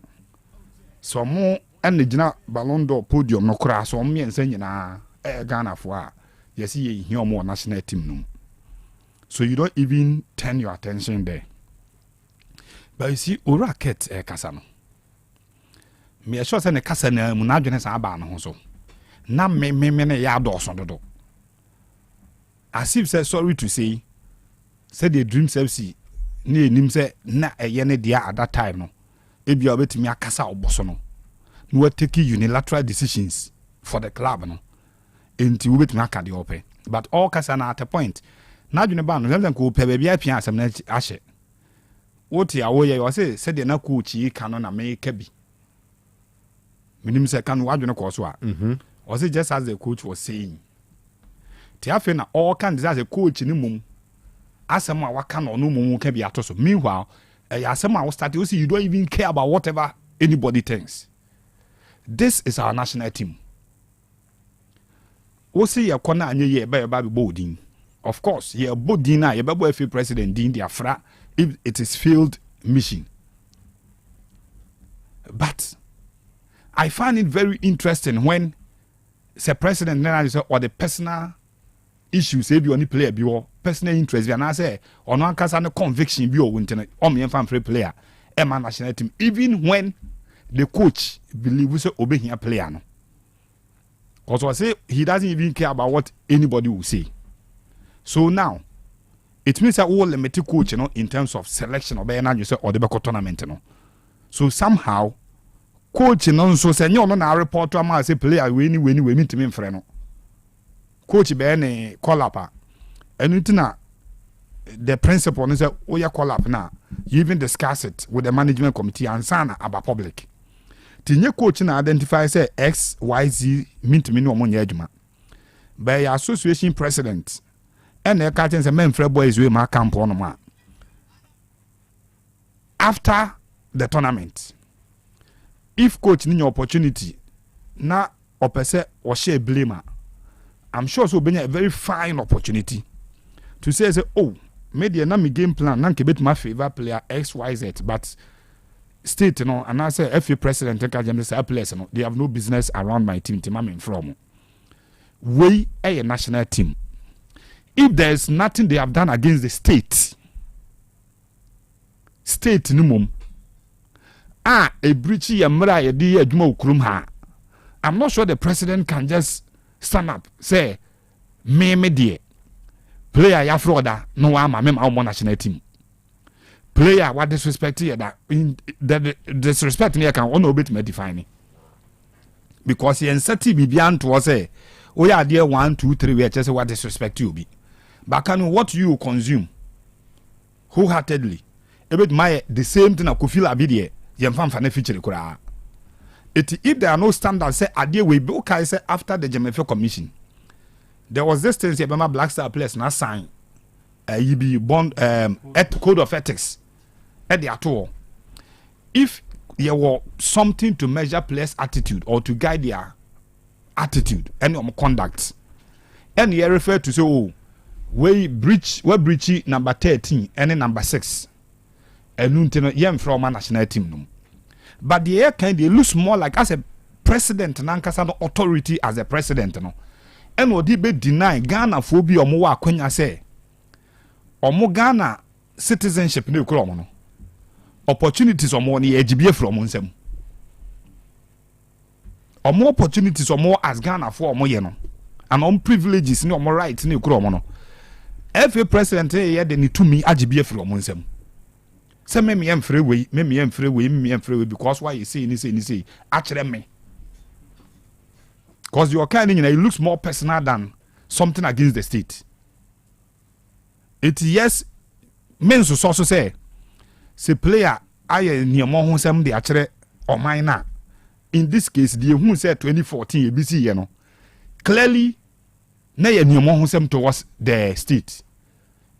So more and the Gina Ballon d'Or podium no crash on me and saying na Ghana for. Yes, you hear more national team no. So you don't even turn your attention there. But you see, Uraket Kasano. Me sure say ne kasa na mu na adwene sa aba no ho so. Na me ya do so do. As if say sorry to say the dream self na enim say na eye ne dia at that time no. Ebi obetimi akasa oboso no. No we take unilateral decisions for the club no. Enti we betimi aka de ope. But all kasa na at a point. Na adwene ba no dem ko pe ba bia pia asem na ahye. What ya wo ye say the na coach yi Kanu na me ka bi. Minim say Kanu adwene ko so a. Was it just as the coach was saying? Tiafe na all can as a coach ni mum. Asema waka no no mum can be atoso. Meanwhile, asema will start you see you don't even care about whatever anybody thinks. This is our national team. We see ya kona anye ye ba be boarding. Of course, ye boarding na ye ba FA president din dia fra if it is failed mission. But I find it very interesting when the president or the personal issues if you only player be or personal interest and I say on one case and conviction be or winter or me fan free player Emma national team even when the coach believe we say obey him player no. Because I say he doesn't even care about what anybody will say. So now it means that all limited coach in terms of selection or you say or the back tournament so somehow coach no so say no na report to am say player we meet me frɛ no coach be ne call up and the principle no say we call up na you even discuss it with the management committee and sana about public tinye coach na identify say XYZ meet me no mo nya adwuma by association president and the captain say men frɛ boys we ma camp on ma after the tournament. If coach need your opportunity, na opese or share blamer, I'm sure so be a very fine opportunity to say, oh, maybe na me game plan, na kebet my favor player XYZ, but state, and I say FA president, players, they have no business around my team, I'm from. We a national team. If there's nothing they have done against the state minimum. A breachy yamra ye di adwuma okrum ha. I'm not sure the president can just stand up say me de player ya fraud no wa ma our national team. Player what disrespect here that in the disrespect here can one obey me define because he insati bibian to say oh yeah there 1 2 3 we just say what disrespect you be. But can what you consume wholeheartedly a bit my the same thing I could feel a bit yɛmfa ne feature koraa. If there are no standards, say idea we be okay. Say after the Jemefe Commission, there was this thing. Say Black Star players na sign. You be bond code of ethics at the all. If there were something to measure players' attitude or to guide their attitude and conduct, and you refer to say, oh, we breach number 13 and number 6, and nun from a national team no. But the air kind they lose more like as a president and no authority as a president no. And what be deny Ghana phobia or more Quenya say or more Ghana citizenship no no. Opportunities or more ni EGBA from unsem. Or more opportunities or more as Ghana for more yeno. And on privileges no more rights ni no. Every president here they need to me EGBA from unsem. Say me am free way because why you say actually me. Because your kind it looks more personal than something against the state. It yes means to also say player aye near mo husem de actually or minor. In this case the who said 2014 ABC you know clearly na ye near mo husem towards the state.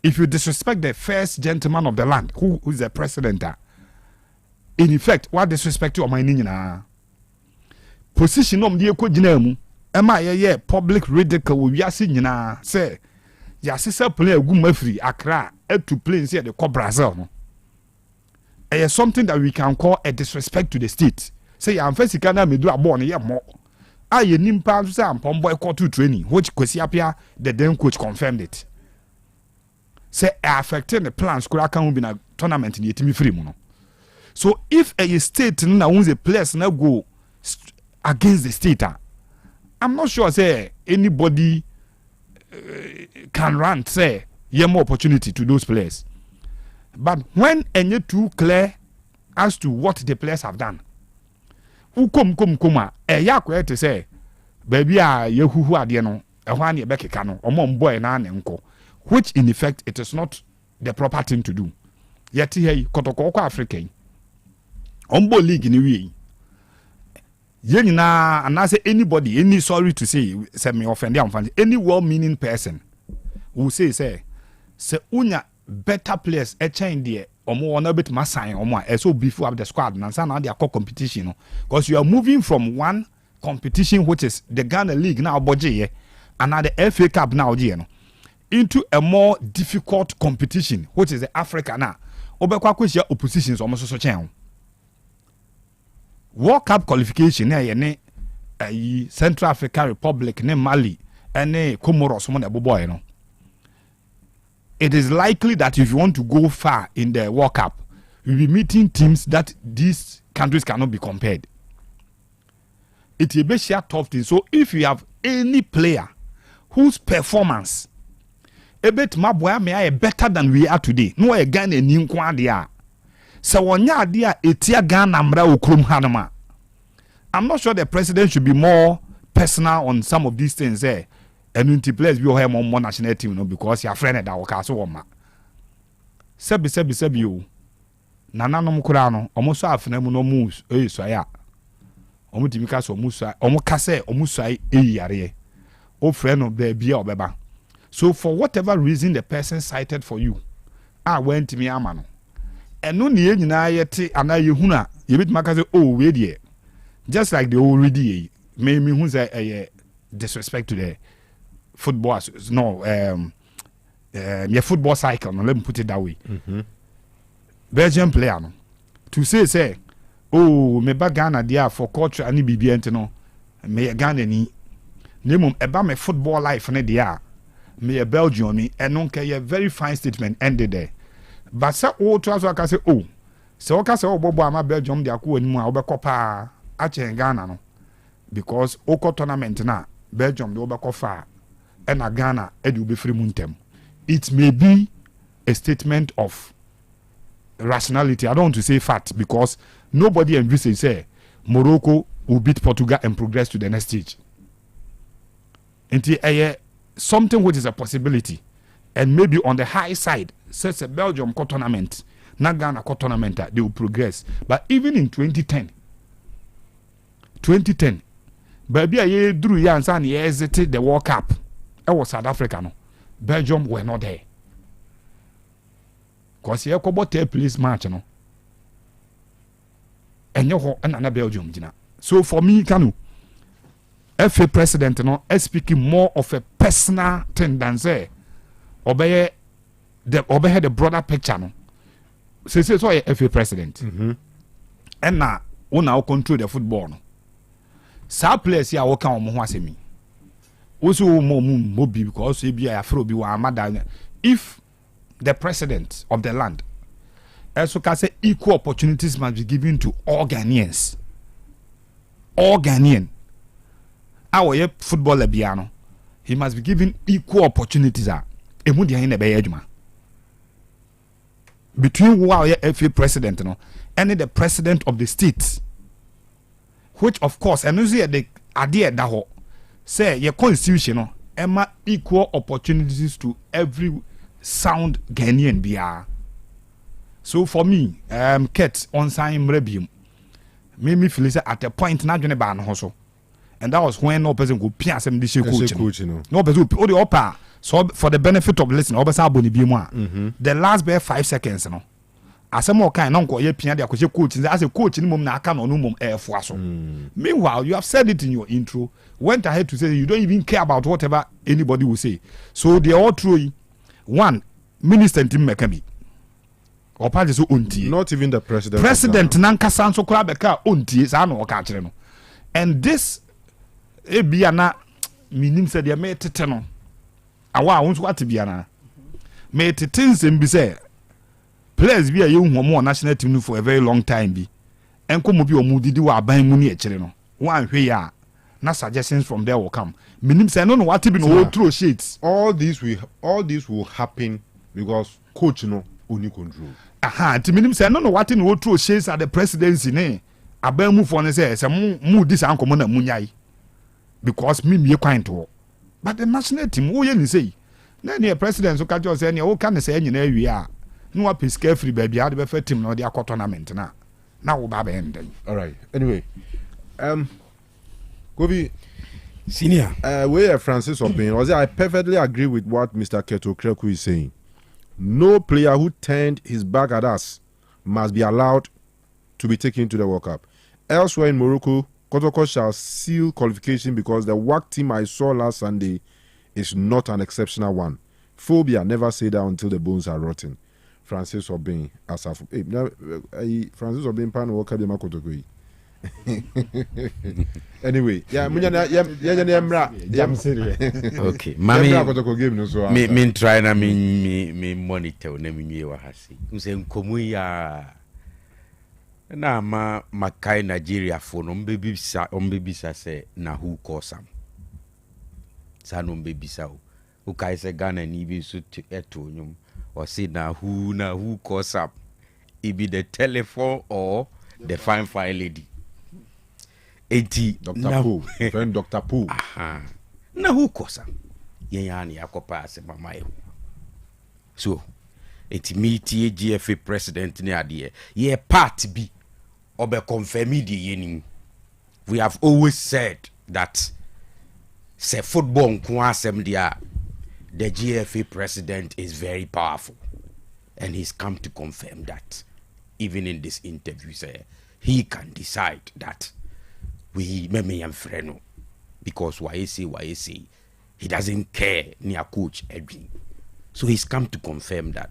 If you disrespect the first gentleman of the land, who is the president, in effect, what disrespect to my nina? Position of the eco am I public ridicule? We are seeing na say, your sister play a good free Accra to play here the Brazil. It's something that we can call a disrespect to the state. Say, I'm first Ghana me do a born here more. I nimpa sam pomboy call to training, which Kwesiapia, the then coach confirmed it. Say affecting the plans could can be a tournament in the free mono. So if a state now owns a place now go against the state, I'm not sure say anybody can run say you have more opportunity to those players. But when any too clear as to what the players have done, who come yakwe to say baby you who are the no a one ye beke Kanu or mom boy na nenko. Which in effect it is not the proper thing to do. Yet here kotoko African. Ombo league in the way. Yenina and I say anybody, any sorry to say me offend any well-meaning person who say unya better players a chain there or more a bit más sign or more so before up the squad and now they are called competition because you are moving from one competition which is the Ghana League now budget and now the FA Cup now into a more difficult competition, which is the Africa now. Obekwa kwesi oppositions almost so chen. World Cup qualification ne Central African Republic ne Mali and Comoros mo na boboy no. It is likely that if you want to go far in the World Cup, you'll be meeting teams that these countries cannot be compared. It will be share tough thing. So if you have any player whose performance ebet maboya me are better than we are today. No a Ghana ni nkwa dia. So wonya dia etia Ghana mra okrom hanoma. I'm not sure the president should be more personal on some of these things there. And until players be have more national team no because your friend that work so ma. Sebi you. Nana no mkura no almost afena mu no moves so ya. Omo timika so musa omo kase omusa yare. O friend of the bia obeba. So for whatever reason the person cited for you, I went to me amano. And no ni nyina yete ana yehuna yebit maka say oh we there. Just like they already me who say disrespect to the football your football cycle no, let me put it that way. Belgian player no to say oh me ba Ghana there for culture ani bibi ent no me Ghana ni nemum eba me football life ne there me a Belgium me and non a very fine statement ended there. But say oh to I can say oh so okay say oh bobo ama Belgium dey akọ animu a obekọ pa a chen Ghana no because oko tournament na Belgium dey obekọ fa and na Ghana e dey free muntem. It may be a statement of rationality. I don't want to say fact because nobody envisage say Morocco will beat Portugal and progress to the next stage. Until something which is a possibility and maybe on the high side, such a Belgium tournament, na Ghana ko tournament they will progress. But even in 2010 baby a drew yansa and exited the World Cup. It was South Africa no. Belgium were not there. Cause here ko third place match no. Enye ho na Belgium gina. So for me Kanu FA president no speaking more of a personal thing than say obey the broader picture no. Say so FA president. And na una control the football no. Sa players here work on mo ho asemi. Also mo bi because e bi afro bi wa amada. If the president of the land also can say equal opportunities must be given to all Ghanaians. All Ghanaian. Our footballer biano. He must be given equal opportunities. Between who are FA president and the president of the state. Which of course, and you see the idea that say your constitution emma equal opportunities to every sound Ghanaian biya. So for me, Kate on sign rebium made me feel at a point not going to ban hustle. And that was when no person could pierce him this coach. No person would the upper. So for the benefit of listening, the last bare 5 seconds, no. As some more kind uncle ye piano coach as a coach in mum na can on mum air for so. Meanwhile, you have said it in your intro, went ahead to say you don't even care about whatever anybody will say. So they all true. One, Minister Tim Mekami. Or party so unti.
Not even the president.
President Nanka Sanso Krabeka unti is ano catcher. And this Ebiana minim said ya me teteno. Awa won't what to be ana. Me tetins and be say players be a young more national team for a very long time be. And come be o mudi wa ban muni echere no. One hwe ya na suggestions from there will come. Minim say no what to be no throw shades.
All this will happen because coach no only control.
Aha, ti minim say no what in throw shades at the presidency ne. Aban mu for ne say mu this ankomo na munyai. Because me quite to. But the national team who you say na the president so catch us any o can say nyina wi a no wa pesca free baby a the be team no the akọ tournament na wo ba be end.
All right. Anyway, Kobe
senior
where Francis Obin was I perfectly agree with what Mr. Keto Kreku is saying. No player who turned his back at us must be allowed to be taken to the World Cup. Elsewhere in Morocco, Kotoko shall seal qualification because the WAC team I saw last Sunday is not an exceptional one. Phobia never say that until the bones are rotten. Francis Obin as a Francis Obin pan work at the Makotoko. Anyway,
okay, mommy, me try na me monitor na me wa hasi. Nse nkomu ya na makai Nigeria for no mbebisa se na who cause am. Sa no mbebisa o. Who kai se Ghana ni bi so eto nyum or say na who cause am. It be the telephone or the fine lady.
Dr. Pooh, friend Dr. Pooh.
Aha. Na who cause am? Yeyani akopa se mama e. So, me GFA president ni ade ye part bi obe confirm the yenim. We have always said that say football nko asem dia the GFA president is very powerful, and he's come to confirm that. Even in this interview, say he can decide that we me and freno because why say he doesn't care near coach Edwin. So he's come to confirm that.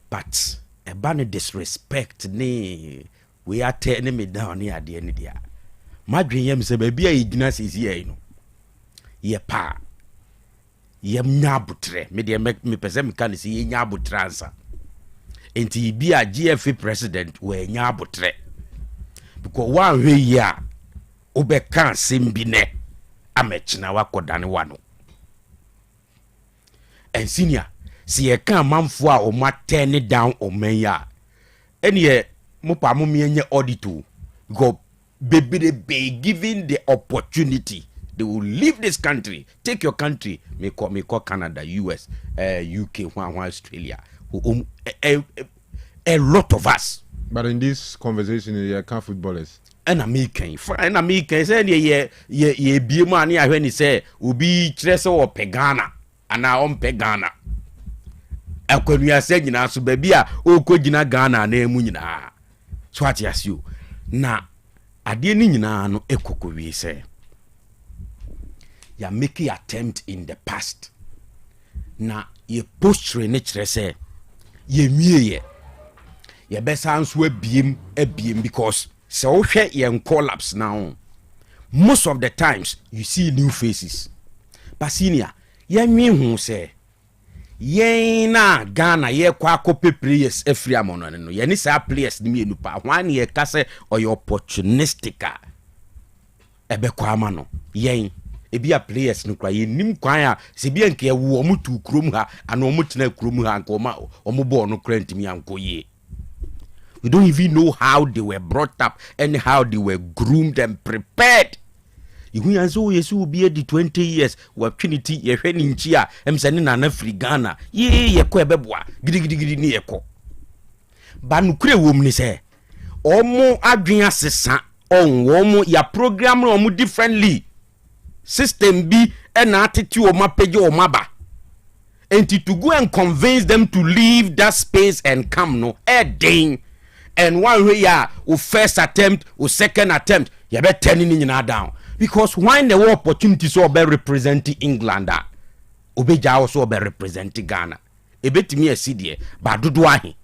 But a banner disrespect ne we are turning me down near the end there. My dream say baby Ignas is here, you know. Ye pa. Ye nyabutre. Me de make me person me can see ye nyabutre answer. Enti be a GFA president we nyabutre. Because one way ya obe kan simbine amechina wakodane wano. And senior si ye kan manfo a o ma turn it down o menya. Ene mo pa mo mienye auditor go be given the opportunity. They will leave this country, take your country, me call Canada, US, UK, Australia. a lot of us.
But in this conversation, you can't footballers.
And I say ye be money when he say ubi treso or pegana and I on pegana. Akwenu say nyina so baby a o ko gina Ghana na emu nyina. So what yes you. Na ade ni nyina no ekokowi say. Ya make attempt in the past. Na ye posture ne kire say ye nwie ye besa nso abiem because so hwe ye collapse now. Most of the times you see new faces. But senior, ye nwi hu say ye na Ghana ye kwa kope players every amono no ye ni sa players ni mienu pa hwan ye ka say or opportunistic ebe kwa ama no ye ebi a players no kwa ye nim kwan a se bi enke wo omutu krom ha ana omutena krom ha nka omo no kra ntimi anko ye. We don't even know how they were brought up and how they were groomed and prepared. You answer yes will be the 20 years wa trinity ye hwe ni nchi a emsane na na free Ghana ye ko ebeboa gidigidi ni ye ko ba nukure wom ni se omo adwen asesa omo ya program no omo differently system bi na atete o mapeje o maba and to go and convince them to leave that space and come no ding. And one way o first attempt or second attempt you be turning in down because when the opportunities so be representing England obeja also be representing Ghana e betimi asidie ba dodo ahe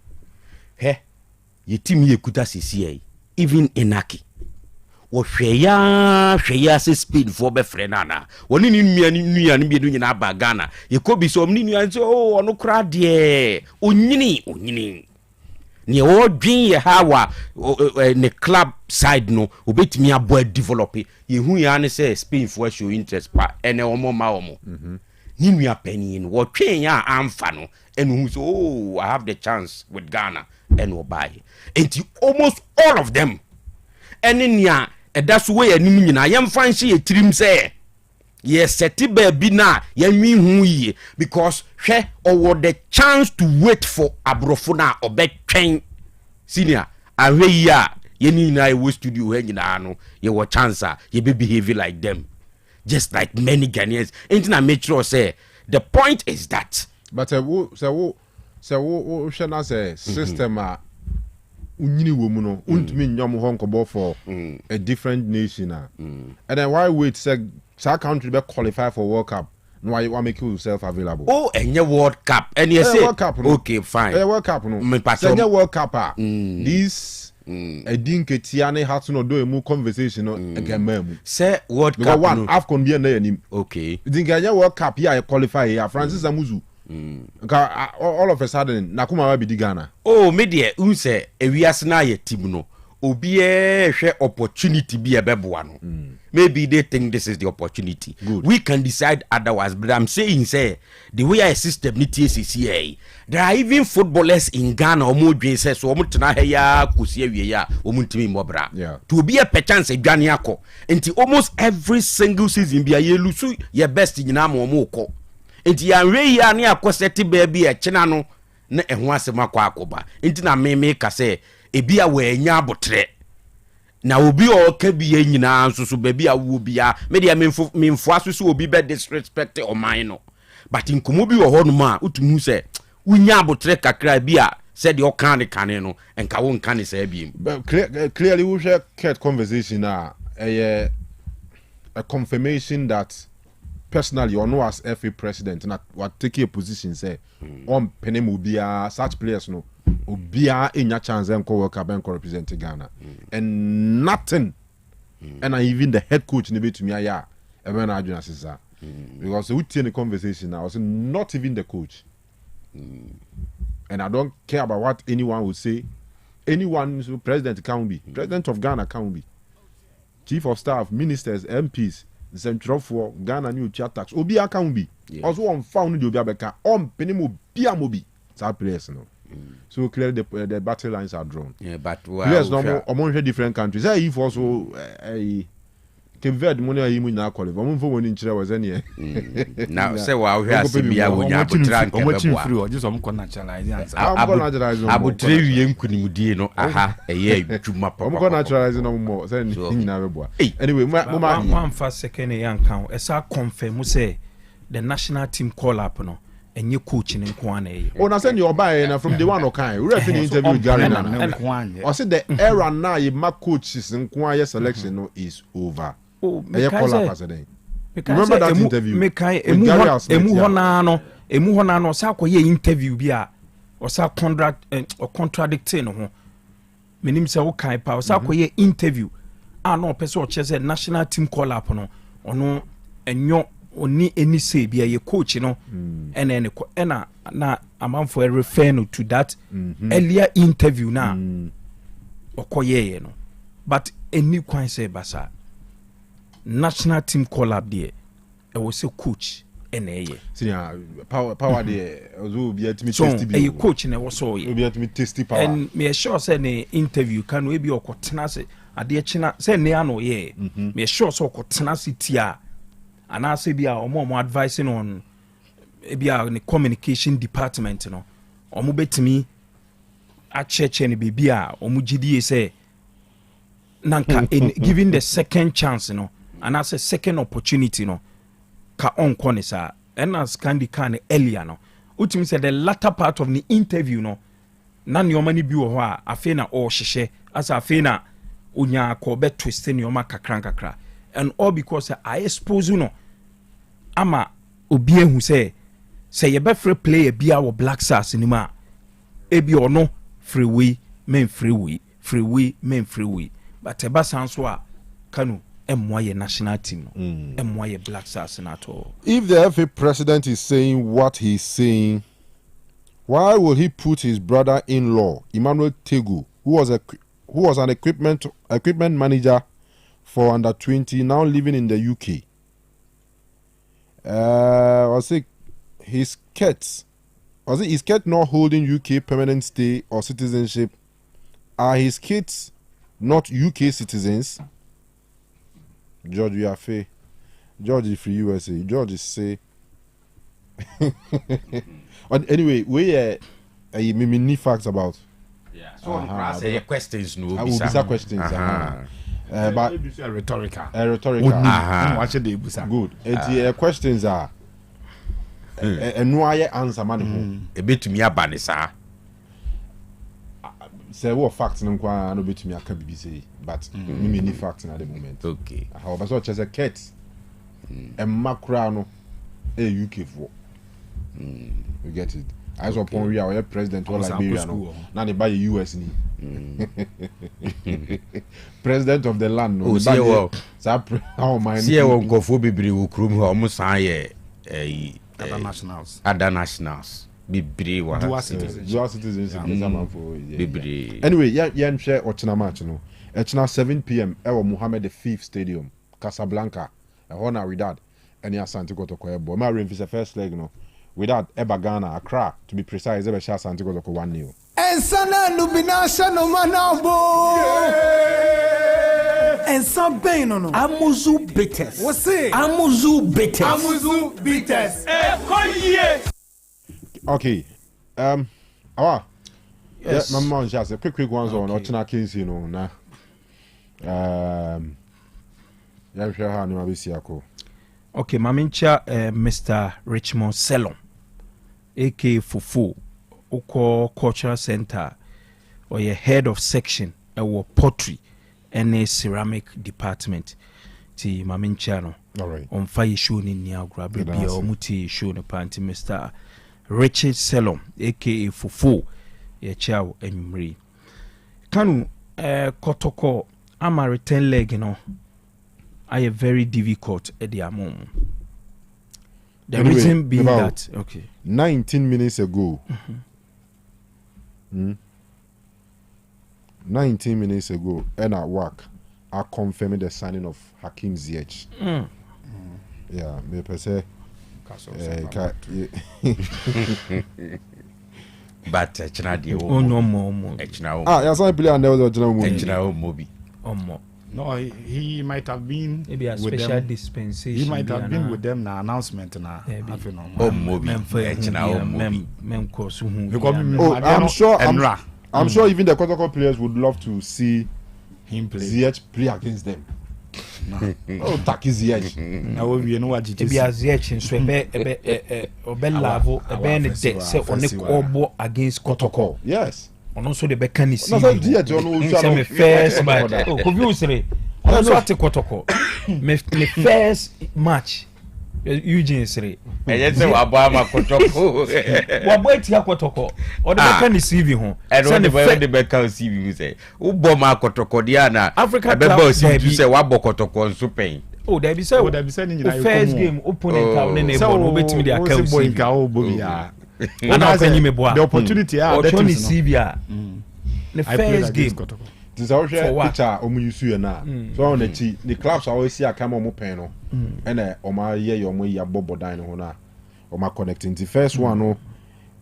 he yetimi ekuta sisi even Inaki wo hweya se speed for be frena na woni ni nua ni biedu nyina ba Ghana ye ko bi so ni nua so ono kra de onyini ni odwin ye hawa ne club side no obetimi abo develop ye hu ya ne say Spain for show interest pa ene omo ma omo ni nua pani no wo twen ya amfa no enu hu so I have the chance with Ghana and obai and almost all of them ene nia that's way anim nyina yemfa nhye ye tirim say yes seti baby na yanwi hu yi because hwe or the chance to wait for abrofo na obetwen senior ahwe yi a yeni na we studio he nyina no ye wo chance ye be behave like them just like many Ghanaians ain't na make sure say the point is that
but wo hwe na say system a unyini wo mu no untumi nyom ho nkobo for a different nation and then why wait say our country be qualify for World Cup no why you make yourself available
enye World Cup and you say
World Cup, no.
Okay fine
World Cup no say enye World Cup this edinketia ne hat no do emu conversation no egamamu
say World
because
Cup
one
no.
AFCON be na yanim
okay
edinketia World Cup here qualify here Francis Amuzu all of a sudden nakuma wa bi di Ghana
media unse ewiase na ye team no obi hwe opportunity bi ebeboa no maybe they think this is the opportunity. Good. We can decide otherwise, but I'm saying say the way I system ni TCCA there are even footballers in Ghana omo dwen say so omo tena ha ya kusie wie ya omo ntimi mobra to be a chance adwane akọ enti almost every single season bi aye lusu your best nyina ma omo kọ enti ya nwe ya ne akoseti ba bi e chena no na eho asem akọ akoba enti na me ka say ebi a we nya abotre na obi o ka bi nyina nso baby a wo bia media memfo aso obi be disrespect o man no but inkomo bi wo ho no ma utumu se unya abotre kakra bi a said your can no enka wo nka ne sa bi
clearly we share cat conversation a confirmation that personally you know as FA president na what take a position say on penemu bia such players no obia enya chance enko World Cup enko represent Ghana and nothing and even the head coach ne betumi aya e be na adwena sisa because we take the conversation now was not even the coach and I don't care about what anyone will say anyone so president can be president of Ghana can be chief of staff ministers MPs central for Ghana new chat tax obi can be also on found the obi abeka on penemu bia mobi sa players no. So clearly the battle lines are drawn.
Yeah, but
players no more different countries. If also Keved money are you na qualify. I'm for one inch was any.
Now say wow here say bia wo nya botra nke bebo.
Free or just naturalize answer.
Abutre wie nkunimdie no aha eye adwuma papa.
I'm naturalize no more say nyina bebo. Anyway,
one first second yan kan esa confirm say the national team call up no enye coach ni nko ana eye.
Oh na say you buy na from the one okan. We refer interview with Gary na. I said the era now you mark coaches nko aye selection no is over.
Remember
that interview?
Emu hona no sa ko ye interview bi a o sa contradicting no ho. Menim se wo kan pa o sa ko ye interview a no pese o chese national team call up no ono enyo oni eni say bi ye coach no ena na amanfo refer no to that earlier interview na okoye no but eni kwan say basa national team call up there I was a coach and
power there also be at me
testy coach and I was so
be at me testy power
and me sure say the interview can we be o kotena say ade china say ne ano ye me sure so kotena sitia and I say be a more advising on be a communication department no omo betimi a church and be a omo gidi say nanka in giving the second chance no and as a second opportunity no ka on konisa and as candy can earlier no ultimately said the latter part of the interview no na nyoma ni bi wo ho a afi na o hihye as afi na unya ko be twist nyoma kakra and all because I expose no ama obi ehu say ye be free player bia wo Black Stars ni ma e bi ono free way but eba sanso a Kanu MY national team MY Black Stars at all.
If the FA president is saying what he's saying, why will he put his brother-in-law Emmanuel Tegu, who was an equipment manager for under-20, now living in the UK? Was it his kids not holding UK permanent stay or citizenship? Are his kids not UK citizens? George, you are fair. George is free USA. George is say. Anyway, we many facts about.
Yeah. So say questions no.
I will be questions. But
rhetorical.
Rhetorical. Good. It's questions are. No answer man.
A bit to me about sir.
Say what facts no kwa no betumi aka BBC but many facts at the moment.
Okay.
However, so chese ket makra no UK for. You get it. As upon we are president of Liberia no. Now they buy US ni. President of the land no.
See well.
How my
see won go for bebre wo krum ho mo san ye other nationals. Bibri wa
dual citizens Bibri. Anyway, yeah share ochina match no. Echina 7 p.m. Ewo Mohammed V Stadium, Casablanca. Ehona with that. Any Asante Kotoko ebo. Ma rain the first leg no. With that Eba Ghana, Accra to be precise, Eba Sha Asante Kotoko 1-0.
And sana nubinasha no manabo. And some pain no. Amuzu bitters. What's it? Amuzu bitters.
Okay. Yes. Yeah, my mom just a quick ones on Ochina case, you know, na.
Okay, Mamincha, Mr. Richmond Selom, aka Fufu, Oko Cultural Center, or your head of section, or pottery, and a ceramic department. Ti Mamincha no.
All right.
On fire show in Niagara, baby, or muti show in panty, Mr. Richard Selom, aka Fufu, ye chow emri. Kanu Kotoko ama return leg, you know. I very difficult at the moment. The anyway, reason being that
19 minutes ago. 19 minutes ago, and at work, I confirmed the signing of Hakim Ziyech. Yeah, me per se.
But China
no more.
Yeah, some player never
China Mobi.
No, he might have been
maybe a special
them.
dispensation.
He might have been with them na announcement na.
I'm sure even the Kotoko players would love to see
him play.
ZH play against them. Oh, taki ZH.
Now we know what
be a ZH so ebe lavo ebe ne de se one obo against Kotoko.
Yes.
On also the Bekani see.
No, ZH
on first match. Oh, confused. Also at Kotoko. Me first match. Eugene Siri.
Yes, Wabama Kotoko.
Waboitia Kotoko. Or the Bekani CV home.
And when the Bekani CV say, Uboma Kotoko Diana.
Africa
Bebo say to say Wabo Kotoko on Supain.
Oh, there be say.
Oh, there be saying
the first game opponent town in the no bet me their account.
The opportunity
or Johnny Sivia. The first game.
This is our picture omuyusu na. So on the clubs always see a camera mo pen no. And oma ye your mo ya bobo dan ho na. Oma connecting the first one no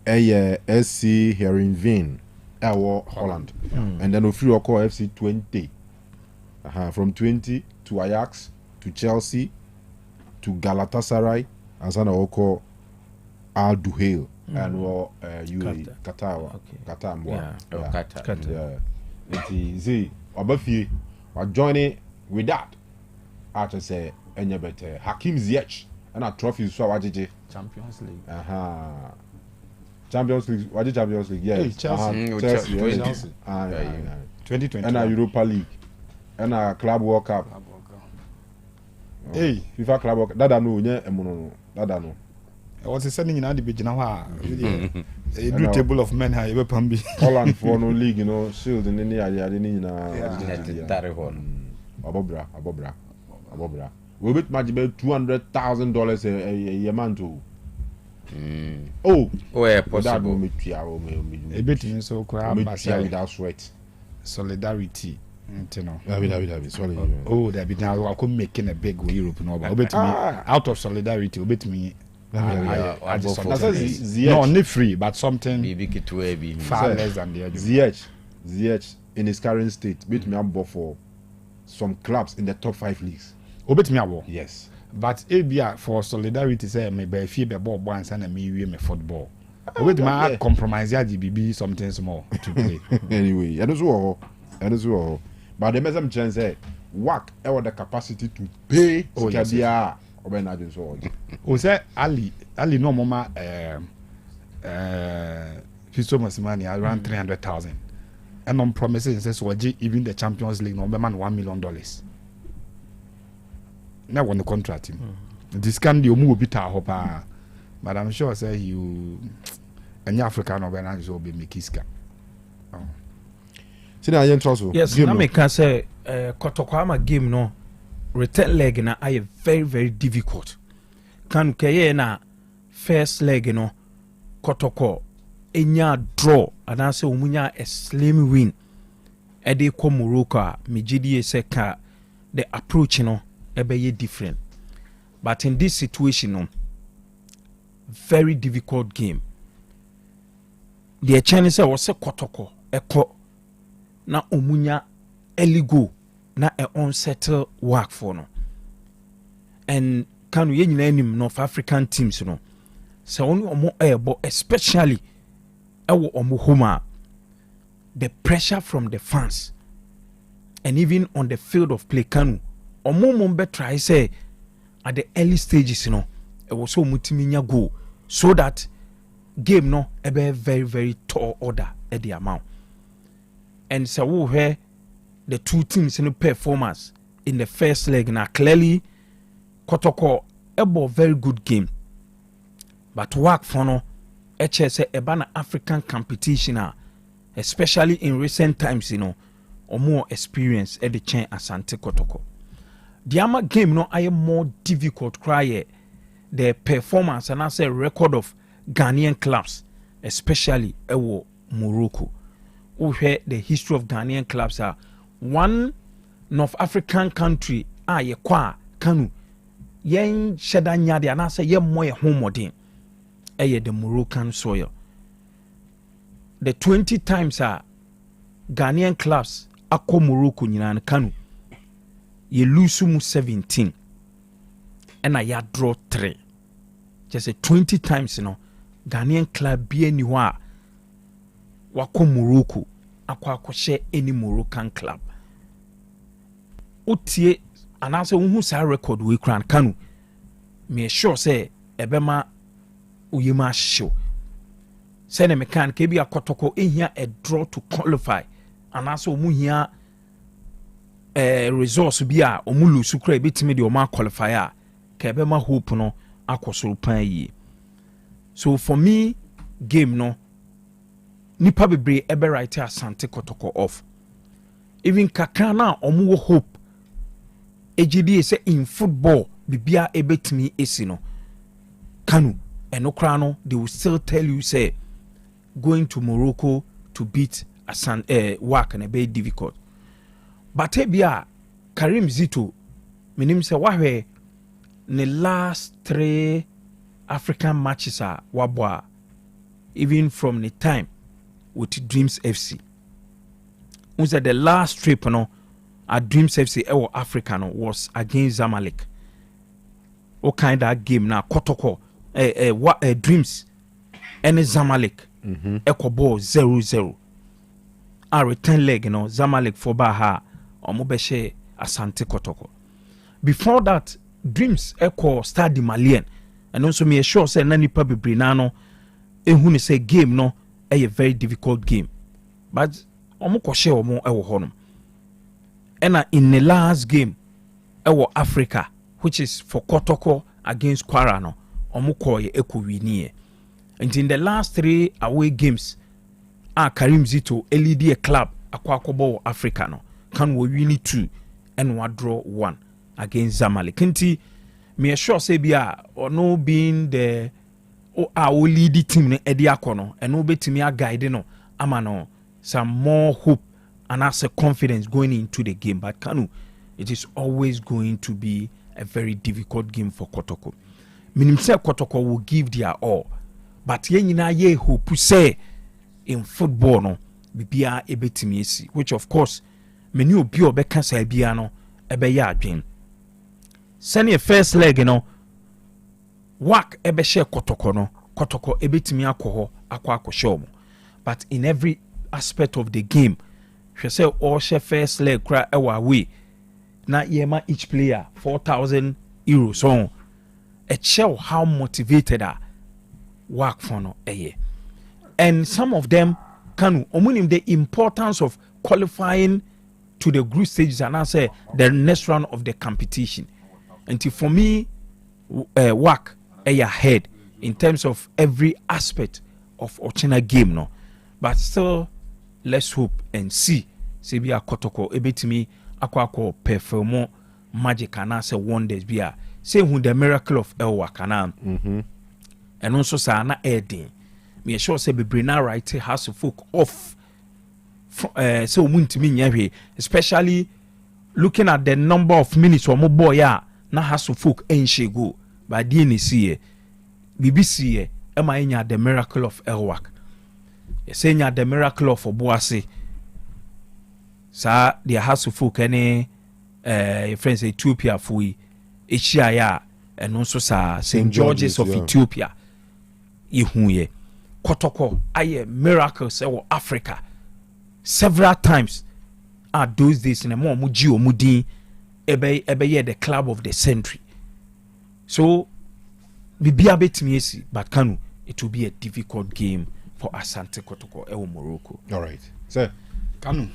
SC Heerenveen Holland. And then we free call FC 20. From 20 to Ajax to Chelsea to Galatasaray and sana oko Al Duhail and UAE Qatar. Qatar. Yeah. See, Obafie are joining with that. After say, any better Hakim Ziyech and a trophy so Wajiji
Champions League.
Champions League. What is Champions League? Yes,
Chelsea. 2020
and a Europa League and a Club World Cup. Hey, FIFA Club World Cup. Dada no, Dada no.
I was sending in the now. A new table of men have ever pambi.
Holland for no league, you know, shield in the area. Abobra. We bet much about $200,000 a year man too. Oh,
yeah, possible.
A bit in so
without sweat.
Solidarity.
Sorry.
Oh, there be now I could making a big Europe no, but me out of solidarity, obey me.
No,
not free, but something far less than the other.
ZH in his current state beat me up for some clubs in the top 5 leagues.
Obey me abo.
Yes.
But ABA for solidarity say me be fee be ball once and me we football. Obey me compromise ya GBB something small to play.
Anyway, and so but the message chance say work the capacity to pay Kabia.
O say Ali no mama Fiso Masimani around 300,000 and on promises says even the Champions League no man $1 million. Now on the contract him. This can the omu bita hopa, but I'm sure say you any African organizer will be Mikiska.
Yes, na me can say Kotokwama game no return leg na I very very difficult. Kanu keye na first leg no Kotoko enya draw and I say umunya a slim win. Ede ko Morocco mejidi se ka the approach no ebe different. But in this situation no very difficult game. The chance was say Kotoko eko na umunya early go na a unsettled work for no. And Kanu ye nyina anim North African teams no. So only omo ebo especially ewo omo home the pressure from the fans and even on the field of play Kanu omo mombe try say at the early stages no e was so mutimi nya goal so that game no ebe very very tall order at the amount. And so we hear the two teams in the performance in the first leg now clearly Kotoko ebo very good game. But work for no HS ebana African competition especially in recent times or more experience at the chain Asante Kotoko. The ama game no I more difficult cry the performance and I say record of Ghanaian clubs especially ewo Morocco. We hear the history of Ghanaian clubs are one North African country ye kwa Kanu yen sheda nyade and I say ye more home modern the Moroccan soil. The 20 times Ghanaian clubs ako Morocco nyina Kanu ye lose mu 17 and ya draw 3 just 20 times no Ghanaian club bi ani ho a wako Morocco akwa any Moroccan club utie anase wo hu sa record we kran Kanu me sure say ebema uyema show say na mekan ke bi akotoko ehia a draw to qualify anase wo mu hia resource bi a omu lose kra betime de o ma qualify a ka ebema hope no akosoro pan yi. So for me game no nipa bebre ebe right Asante Kotoko off even kakra na omu wo hope ejidi say in football bibia ebetimi esi no Kanu enokra no they will still tell you say going to Morocco to beat WAC and be difficult but ebia Karim Zito menim say wahwe the last 3 African matches are wabwa even from the time with Dreams FC. We said the last trip no at Dreams FC or Africa no, was against Zamalek. What kind of game now? Kotoko Dreams and Zamalek Echo ball 0-0. A return leg Zamalek for Baha or Mobeshe Asante Kotoko. Before that Dreams Echo Stade Malien and also me sure say nani pa bebre na no ehunu say game no a very difficult game but omo ko share omo e wo honom and in the last game e Africa which is for Kotoko against Kwara no omo ko ye ekowini and in the last 3 away games Karim Zito lead a club akwakobo Africa no can we win 2 and we draw 1 against Zamalek nti me sure say bia no being the our lead team no edi akono and no betimi a guide no amano some more hope and as a confidence going into the game but Kanu it is always going to be a very difficult game for Kotoko. Minim say Kotoko will give their all but ye nyina ye hope say in football no bibia ebetimi esi which of course many obi obeka say bia no ebe ya adwen send your first leg WAC ebe share Kotoko ebetimi akoho akwa but in every aspect of the game she say all share first leg cry ewa away na yema each player 4,000 euros so it show how motivated WAC for no and some of them can omunim the importance of qualifying to the group stages and I say the next round of the competition. And for me, WAC ahead in terms of every aspect of Ochina game, no. But still, let's hope and see. Sebia Kotoko ebetimi akwako perform magic and answer wonders. Bia say who the miracle of WAC and also say na adding. Me sure say Bebrina right has to folk off. So muntimi nyahwe, especially looking at the number of minutes or more boy na haso folk enche go by DNC BBC ema enya the miracle of Elwak enya the miracle of Obuasi sa the haso folk any friends Ethiopia fui echia ya and also sa St. George's of Ethiopia ihuye Kotoko aye miracles ewo Africa several times at those days in a more muji omudi ebe the club of the century. So bibia betimi esi but Kanu it will be a difficult game for Asante Kotoko ewo Morocco.
All right. So
Kanu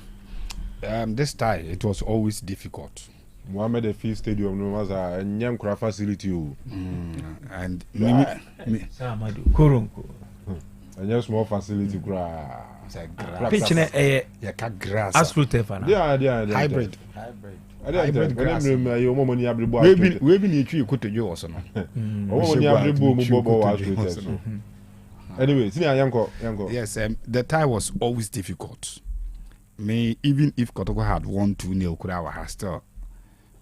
this time it was always difficult.
Mohamed Efi Stadium no was a nyamkura facility
and
Samadu Koronko
and just small facility kura
pitch na
grass
asphalt fana
hybrid
grass
we be near Kotojo also
no anyway yanko
yes the tie was always difficult. Even if Kotoko had won 2-0 Kurawa still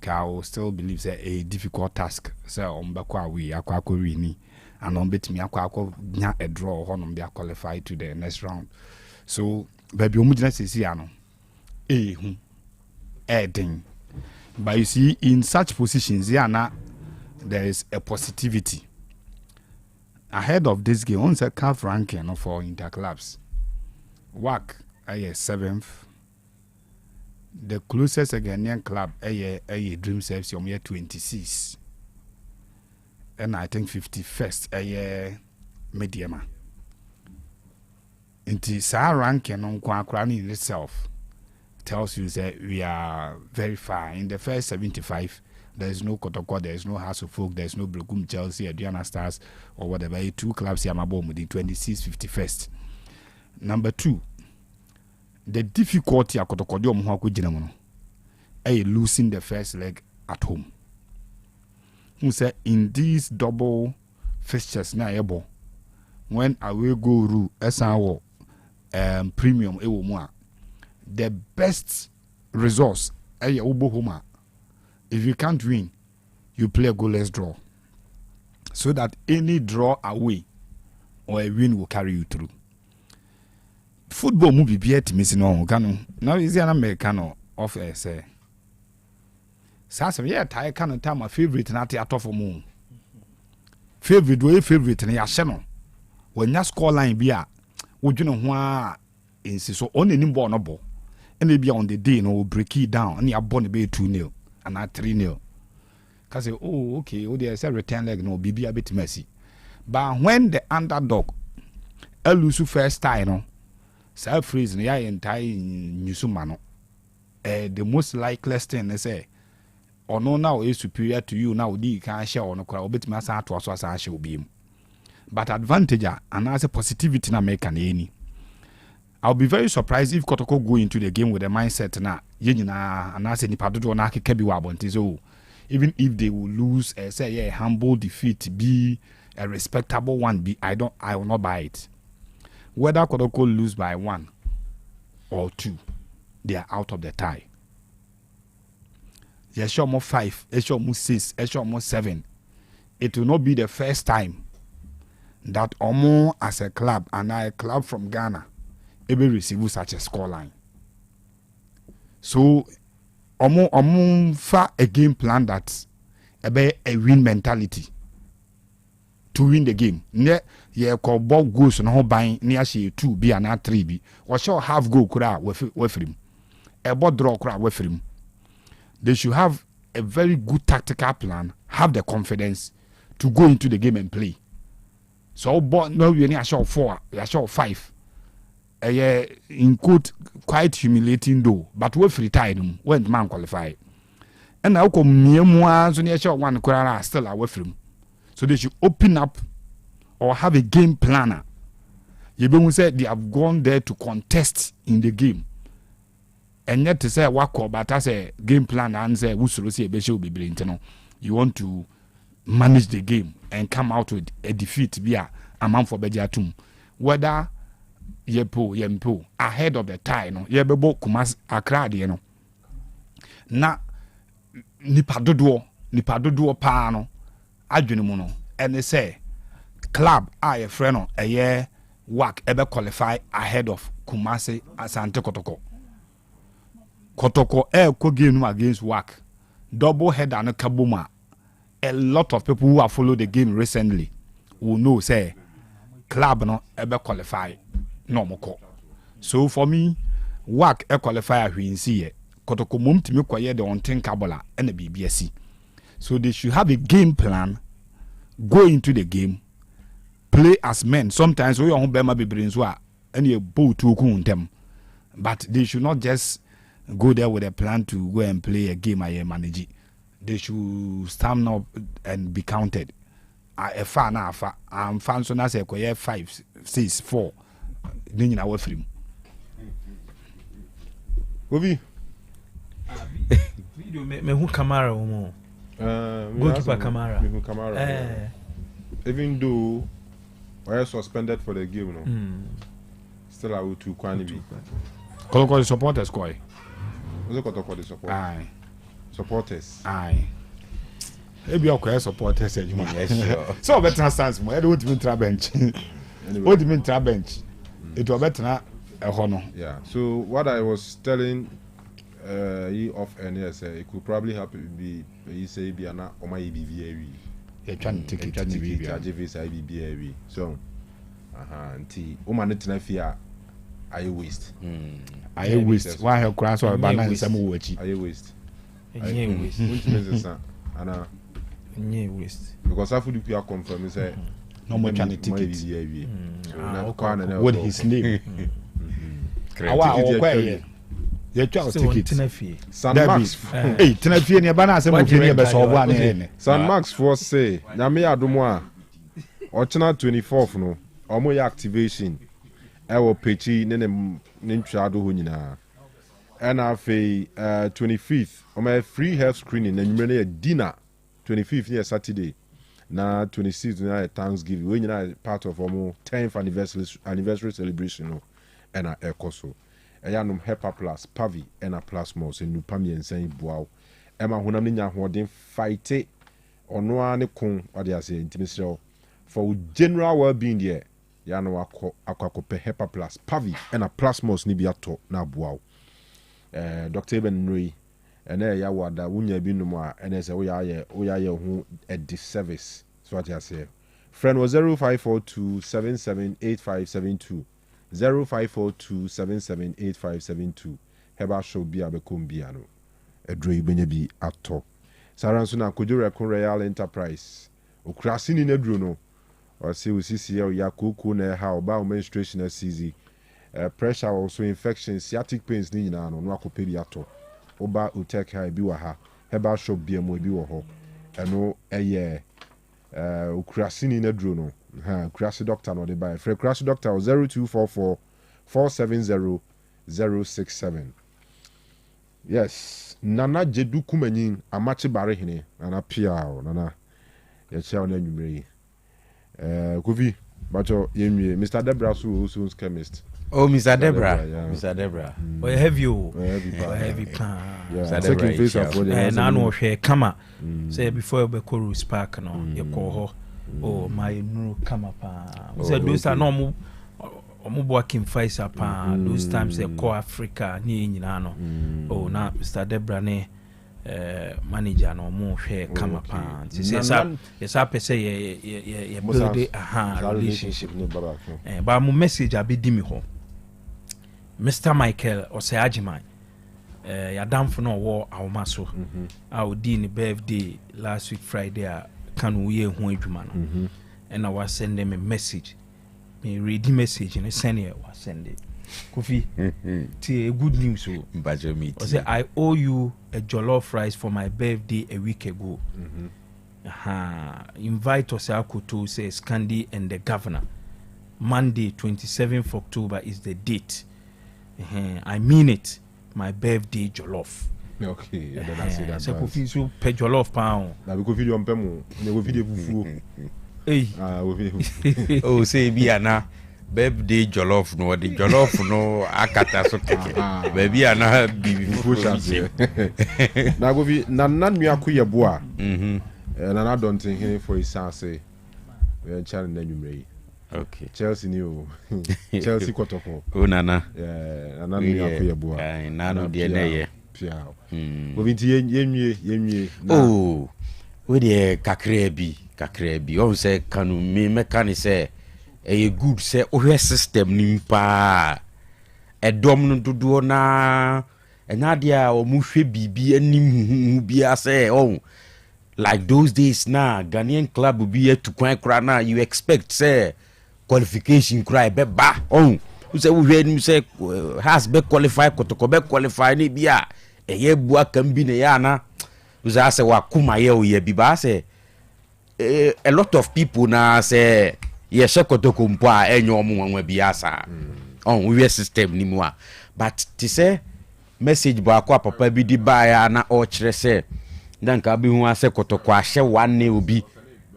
I still believe say a difficult task so ombakwa we akwa rini and on betimi akwa nya a draw honom they are qualified to the next round. So baby omudina sisi ano hu edin But you see, in such positions, there is a positivity. Ahead of this game, once a CAF ranking for interclubs, WAC, 7th. The closest Ghanaian club, Dream Service, year 26. And I think 51st, Mediama. Into Sahara ranking on Kwakrani in itself tells you that we are very far. In the first 75, there is no Kotoko, there is no House of Folk, there is no Blogum, Chelsea, Adriana Stars, or whatever. 2 clubs here, within 26, 51st. Number 2, the difficulty Akotoko Mwaku Jinamono, losing the first leg at home. Who said in these double fixtures na ebo when away go ru esanwo premium ewo mu a, the best resource ubo homa. If you can't win, you play a goalless draw, so that any draw away or a win will carry you through. Football movie be at missing on Kanu. Now is an American of say. Sasa I can't tell my favorite na at of moon. Favorite way favorite na ya channel. When ya score line be a would you know why insist so only nimbo no ball. And they be on the day no break it down and ya born be 2-0 and not 3-0. Cause oh okay, oh there's a return leg no be a bit messy. But when the underdog lose first time no self freeze ya entire Newsumano. The most likeliest thing they say or no now is superior to you now the can share on a crowd bit massa to us as shall be. But advantage and as a positivity na make any. I'll be very surprised if Kotoko go into the game with the mindset na yenina and as any padodo na kebi wabontizo. Even if they will lose, say a humble defeat, be a respectable one, I will not buy it. Whether Kotoko lose by 1 or 2, they are out of the tie. Yes, sure more 5, sure more 6, sure more 7. It will not be the first time that Omo as a club and a club from Ghana ever receive such a scoreline. So Omo fa a game plan that's a win mentality to win the game. Ne ye ko ball goes no buying near she 2 be and 3 be or sure half goal kura with him. A ball draw kura with him. They should have a very good tactical plan, have the confidence to go into the game and play. So, but no, we are sure 4, we are sure 5. In quote, quite humiliating though, but we free time when man qualify. And now come near more, so near sure 1 quarter still away from. So they should open up or have a game planner. You said they have gone there to contest in the game. And yet to say what but as a game plan and say you want to manage the game and come out with a defeat via a man for Bejatum. Whether yempo ahead of the tie no yebebo Kumas Accra de no. Na nipadodo pa no adwene mu no and they say club a friend no a year work ebe qualify ahead of Kumasi Asante Kotoko. Kotoko ko game against work. Double header no kabuma. A lot of people who have followed the game recently will know say club no ebe qualify no moko. So for me, work qualify ahwinsi Kotoko mum timi kwaye the unthinkable and the BBSC. So they should have a game plan, go into the game, play as men. Sometimes we on bema bibrinzwa and you boot to them. But they should not just go there with a plan to go and play a game I manage. They should stand up and be counted. I'm fan so now say 5, 6, 4. Then away from him.
Obi.
Video me who Kamara omo. Goalkeeper Kamara.
Even though we are suspended for the game no. Still I will to Kwani.
Koloko supporters koi.
What's the Kotoko the support?
Aye.
Supporters.
Aye. Maybe your supporters say you sure. So better stands more. I don't mean tra bench. What do you mean tra bench? It was better a honor.
Yeah. So what I was telling he off NS, it could probably help be he say be an or my BVA.
You're trying to take it to the
BVA. So, auntie, woman, it's not fear. I waste.
I waste. Why have grass or banana some watch?
I waste.
Nye waste.
Because I would be a confirm say
no more trying to take it.
What
his name? You're trying to take it.
San Max.
Hey, Tenafia near Banana, some of your best of one.
San Max for say, Namia Dumois. Ochina 24th no. Omo activation. Ewo pechi nene ninchado hunina. And I 25th. Omo free health screening and you dinner. 25th year Saturday. Na 26th na Thanksgiving. We na part of omo 10th anniversary celebration no. And a ekoso. Eyanum Hepa Plus, Pavi, and a Plasmos, and Nupami and Saint Boao. Emma Hunaminia Hodin fight on one con, or they say intimacy for general well being there. Yano Aquacope Hepa Plus, Pavi, and a Plasmos Nibiato, na Boao. Dr. Ben Nui, and there Yawada, Wunya Binuma, and as a we are who at this service. So what I say. Friend was 0542 778572. 0542778572 Heba show bi abekombiano edroi benyebi ato saranso na kodure kon Royal Enterprise okrasi ni nedro no o se osisi ya koko na ha oba menstruation CZ pressure also infection sciatic pains ni nyina no akope bi ato oba Otec bi wa ha Heba show bi mo bi wo ho eno eye okrasi ni nedro no Krasi doctor no de buy. For Krasi doctor 0244 470 067. Yes, Nana Jedu Kumanin amachi bare hene nana piao nana ya cha na nwumre. Kofi bacho yemwie Mr. Debra so chemist.
Oh, Mr. Debra. Mr. Debra.
Oh, heavy
plan.
Second face of body.
And I know she come say before you be call Spark no you call her. Oh, my new come up. So those are normal. Omo working face up. Those times they call Africa ni nyina. Oh, now Mr. Debra ne manager no mo share come up. Yes, I say ye build relationship. But my message I be dimi ho. Mr. Michael Osei Akoto. Ya dam for no war awmaso. I would din birthday last week Friday. Kanu ye ho adwuma no and I was send them a message me read the message and send it was send it Kofi see good news so say I owe you a jollof rice for my birthday a week ago invite Osei Akoto says Candy and the governor Monday 27th October is the date I mean my birthday jollof.
Okay, I don't see that.
So Kofi so pe jollof pound.
Na we go video mpemu, na we video fufu.
Hey.
We video.
Oh, say bi ana birthday jollof no, the jollof no akata so keke. Baby ana bi fufu chance. Na go bi na nanu akoye boa. Na na don't think here for his say. We challenge na nwumre. Okay. Chelsea ni o. Chelsea kotoko. Oh nana.
Yeah, nanu akoye boa.
Nanu de na ye. Oh, we de kakra bi o say Kanu me mechanic say e good say o system nim pa edom no dodo na enya dia o mu hwe bibi anim bia say oh like those days na Ghanaian club bi to kwan kra na you expect say qualification cry be ba oh we say we hwe say has be qualify kotoko be qualify ni bia eye bua kambi ne ya na uza say wakuma ye o ye bi ba say a lot of people na say ye shekotoko mpo a enyo omo bi asa on we system ni mu a but to say message bo akwa papa bi di ba ya na o kire say dan ka bi hu ase kotoko a hye wane obi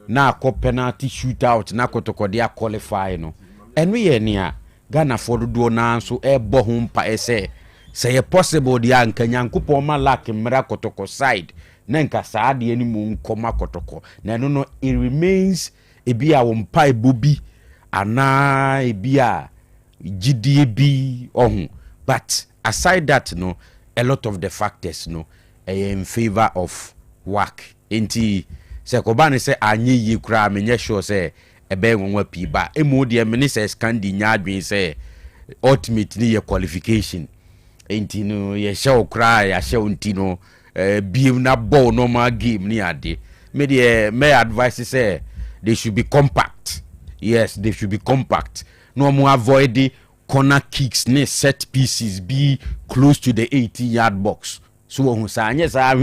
na akọ penalty shootout na kotoko dia qualify no enu ye ni a Ghana for do na so e bo hu mpa ese say possible dia nka nyankopon ma lack mra kotoko side na nka saade ani mu nkoma kotoko na no no it remains ebi a wo mpa ebobi ana ebi a gidie bi ohun but aside that no a lot of the factors no in favor of work enti se ko ba ne se anye yi kura me nye sure se ebe nwa pi ba emu de me ne se scandi nya adwen se ultimate ni ye qualification enti no ye show kura ya show enti no biem na ball normal game ni ade me de me advice say they should be compact. Yes, they should be compact. No more avoid the corner kicks, ne set pieces, be close to the 18-yard box. So who say yes, I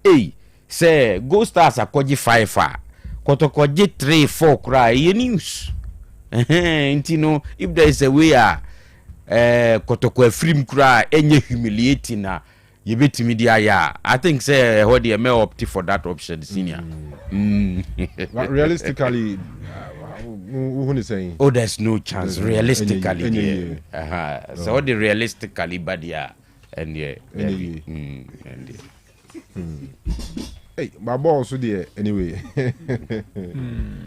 hey, say go stars a koji 5 koto koji 3-4 cry ye news. Intino if there is a way koto ko film cry enye humiliating na you bet media ya. I think say what they may opt for that option senior.
But realistically who is saying?
Oh, there's no chance realistically. So what the realistically but yeah and yeah.
Hey, my ball so there anyway.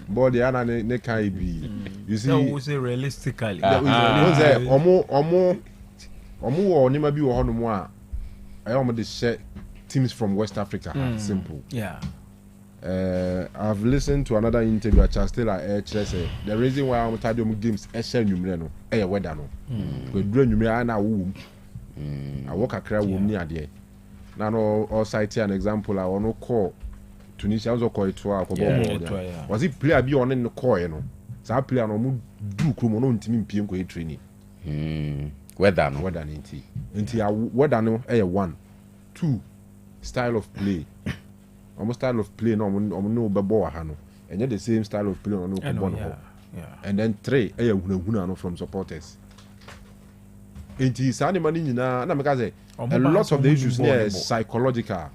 Body ana ne kai bi. You see,
that was realistically.
Omo ni ma bi wo hono mo a. I almost the share teams from West Africa. Simple.
Yeah.
I've listened to another interview at Chastela the reason why I'm tired games numere no weather no. We do numere na wo. I work akra wo ni ade. Na no all cite an example I want to call Tunisia also call it to was it player be on in the call no. So player no mu do krumo no ntimi mpiem ko training.
Weather
nti weather no 1 2 style of play. Almost style of play no no bebo ha no. And the same style of play no ko bon ho. And then 3 huna no from supporters. Enti sa ne mani nyina na meka say a lot of the issues there is psychological.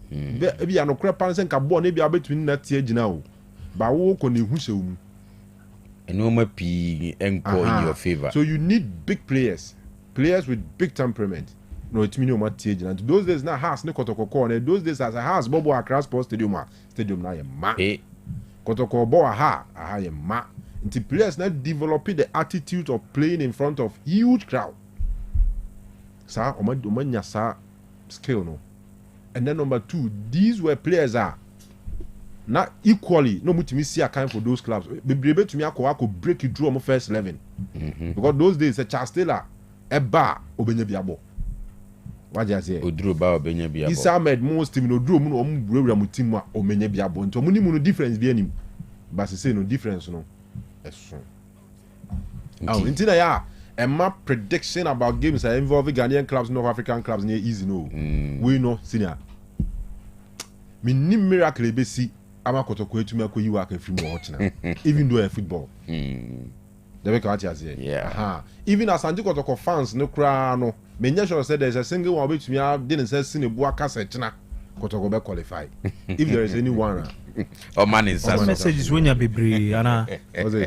Be ya no kra pan sen ka bo na bia between na tie gina o. Ba wo ko ne hu hyeum.
And no pi enko in your favor.
So you need big players with big temperament. No, it means no matter. Those days now has no kotoko na those days as a house Bobo Accra Sports Stadium na ye ma. Kotoko bo aha ye ma. Until players now developing the attitude of playing in front of huge crowd. Sa omanya sa skill no. And then number 2, these were players are not equally no mutimi see account for those clubs. Bebrebe to me akọ break it through on first 11. Because those days a Chastela eba obenye biabo. Waje say
oduro ba obenye biabo.
Isa Ahmed most team no duro mu no omu burawura mu team a omenye biabo. Nti omu ni mu no difference bi anim. But say no difference no. Eso. Nti na ya my prediction about games that involving Ghanaian clubs, North African clubs, near easy no. We know senior. Me ni miracle be see ama kotoko etu me ko yi work free more watching. Even though a football. The way Kachi has here.
Yeah.
Even as Santi Kotoko fans no cry no. Me sure said there's a single one which me didn't say seen a boa cassette na Kotoko be qualify. If there is anyone.
Oh man is
messages when you be brave ana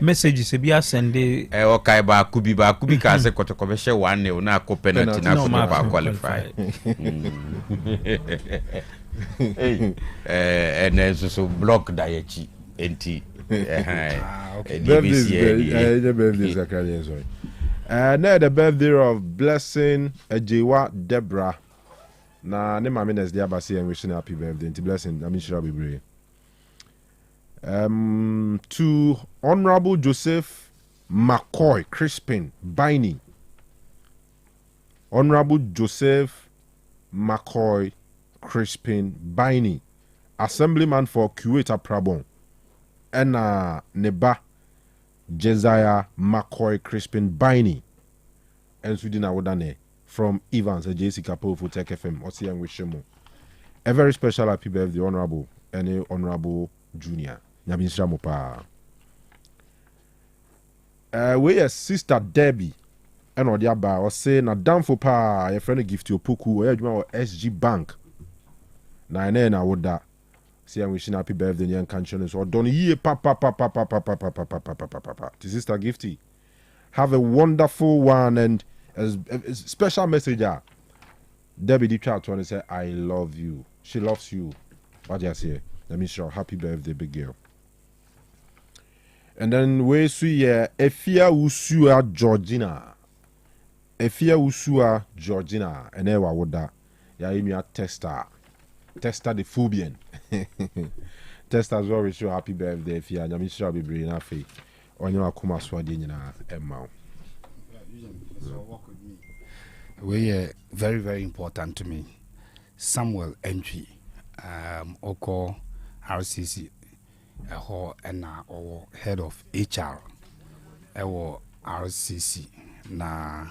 messages be send
okay ba kubi ka say Kotoko be share 1-0 na ko penalty na for ba qualify. Hey and then so block dayechi enti
now the birthday of Blessing Ejewa Deborah. Na ne mama nes dia basi and wishing happy birthday. Nti Blessing, I mean sure be brave. To Honorable Joseph McCoy Crispin Biney. Honorable Joseph McCoy Crispin Biney, Assemblyman for Kuwait Prabon. And Neba Jesiah McCoy Crispin Biney. And Sweden Awodane from Evans, a JC Kapo for Otec FM, Osei Akoto. A very special happy birthday, Honorable, and Honorable Junior. Nyabinshira mopa. We a Sister Debbie, and Odiaba, or say na down for pa, your friend gift to Puku, or SG Bank. Na would that. See, I'm wishing happy birthday, young conscience, or don't ye papa. To Sister Gifty. Have a wonderful one and a special message. Debbie deep chat to and say, I love you. She loves you. What do you say? Let me show happy birthday, big girl. And then we see Efia Usua Georgina. Efia Usua Georgina enewa woda ya inua tester the Phobian. Tester as well, wish you happy birthday Efia nyame shira bebre na fe onye akoma so ade nyina emma.
We very, very important to me. Samuel Entry, Oko RCC, and head of HR, RCC, na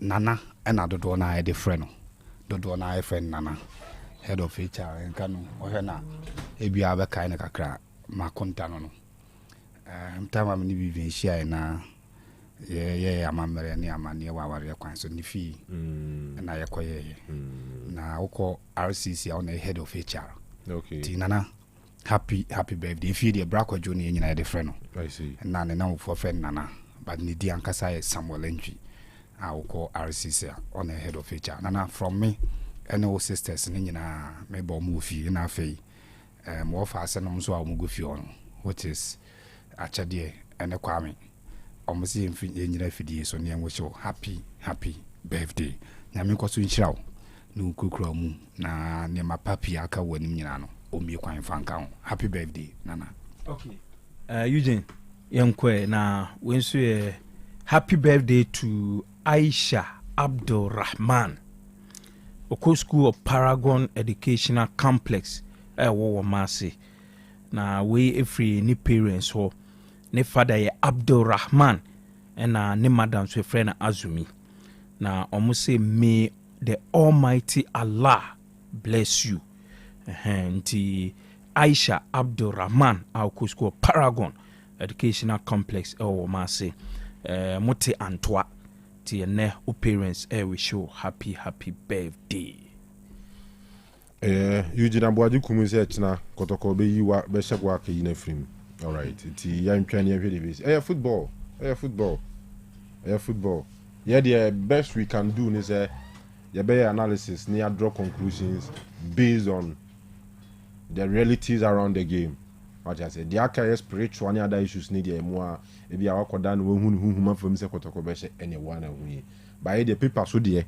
Nana, and I don't want a friend. Don't want a friend Nana, head of HR, and Kanu, or Hena, Ebi Abe kind of Kakra, Macontano. Time I'm living here na. Yeah, I'm a near my near our so nifi and I acquire na oko RCC on the head of HR.
Okay.
Tinana, happy birthday. If you the Bracco Junior in a friend.
I see.
And none now for friend Nana, but Nidi Ankasa Samuel Entry. I will call RCC on the head of HR. Nana from me and all sisters in maybe movie in our fee. More fast and also I'll go for what is Achadie and a Kwame. Almost in fidi so near wish you happy birthday. Nyame kwaso nchirawo no kokura mu na ne mapapi aka wani nyina no o mi kwan fanka. Happy birthday Nana.
Okay. Eugene yankwe na wenso happy birthday to Aisha Abdulrahman. Oko School of Paragon Educational Complex wo Mase. Na we every ni parents ho ne father ye Abdulrahman and ne madam so friend Azumi. Na omo say may the Almighty Allah bless you. Nti Aisha Abdulrahman Oko School Paragon Educational Complex Mase Mote Antwa ti ne o parents we show happy birthday.
Eugene Abwaji kumu se china kotoko be yiwa be shegwa ke yina frim. All right, it's young training every day. Football. Yeah, the best we can do is better analysis, near draw conclusions based on the realities around the game. What I said, the archive spiritual and other issues need more. If you are done, who from Sekotoko anyone away. By the paper so dear.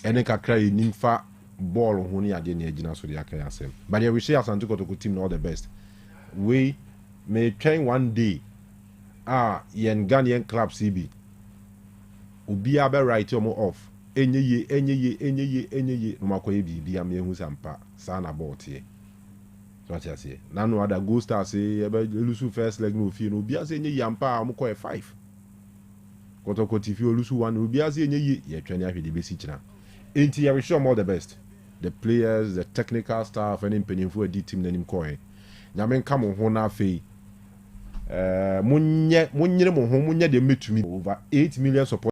Any cry in fa ball when you are the engine so the archive. But yeah, we share Santuko team all the best. We may train one day yen Ghanaian club CB ubi abe right omo off enye ye no makoye bi am yehu sampa sa na ball tie so what you say na no other go star say ebe lusu first leg no fie no ubi ase enye yampa am ko 5 kotoko tifi olusu 1 ubi ase enye ye train ahwe be si kina enti ya wish them all the best, the players, the technical staff and impanyinfo edi team nanim ko he nyame nka mo ho na afei munye mo ho munye de metumi over 8 million support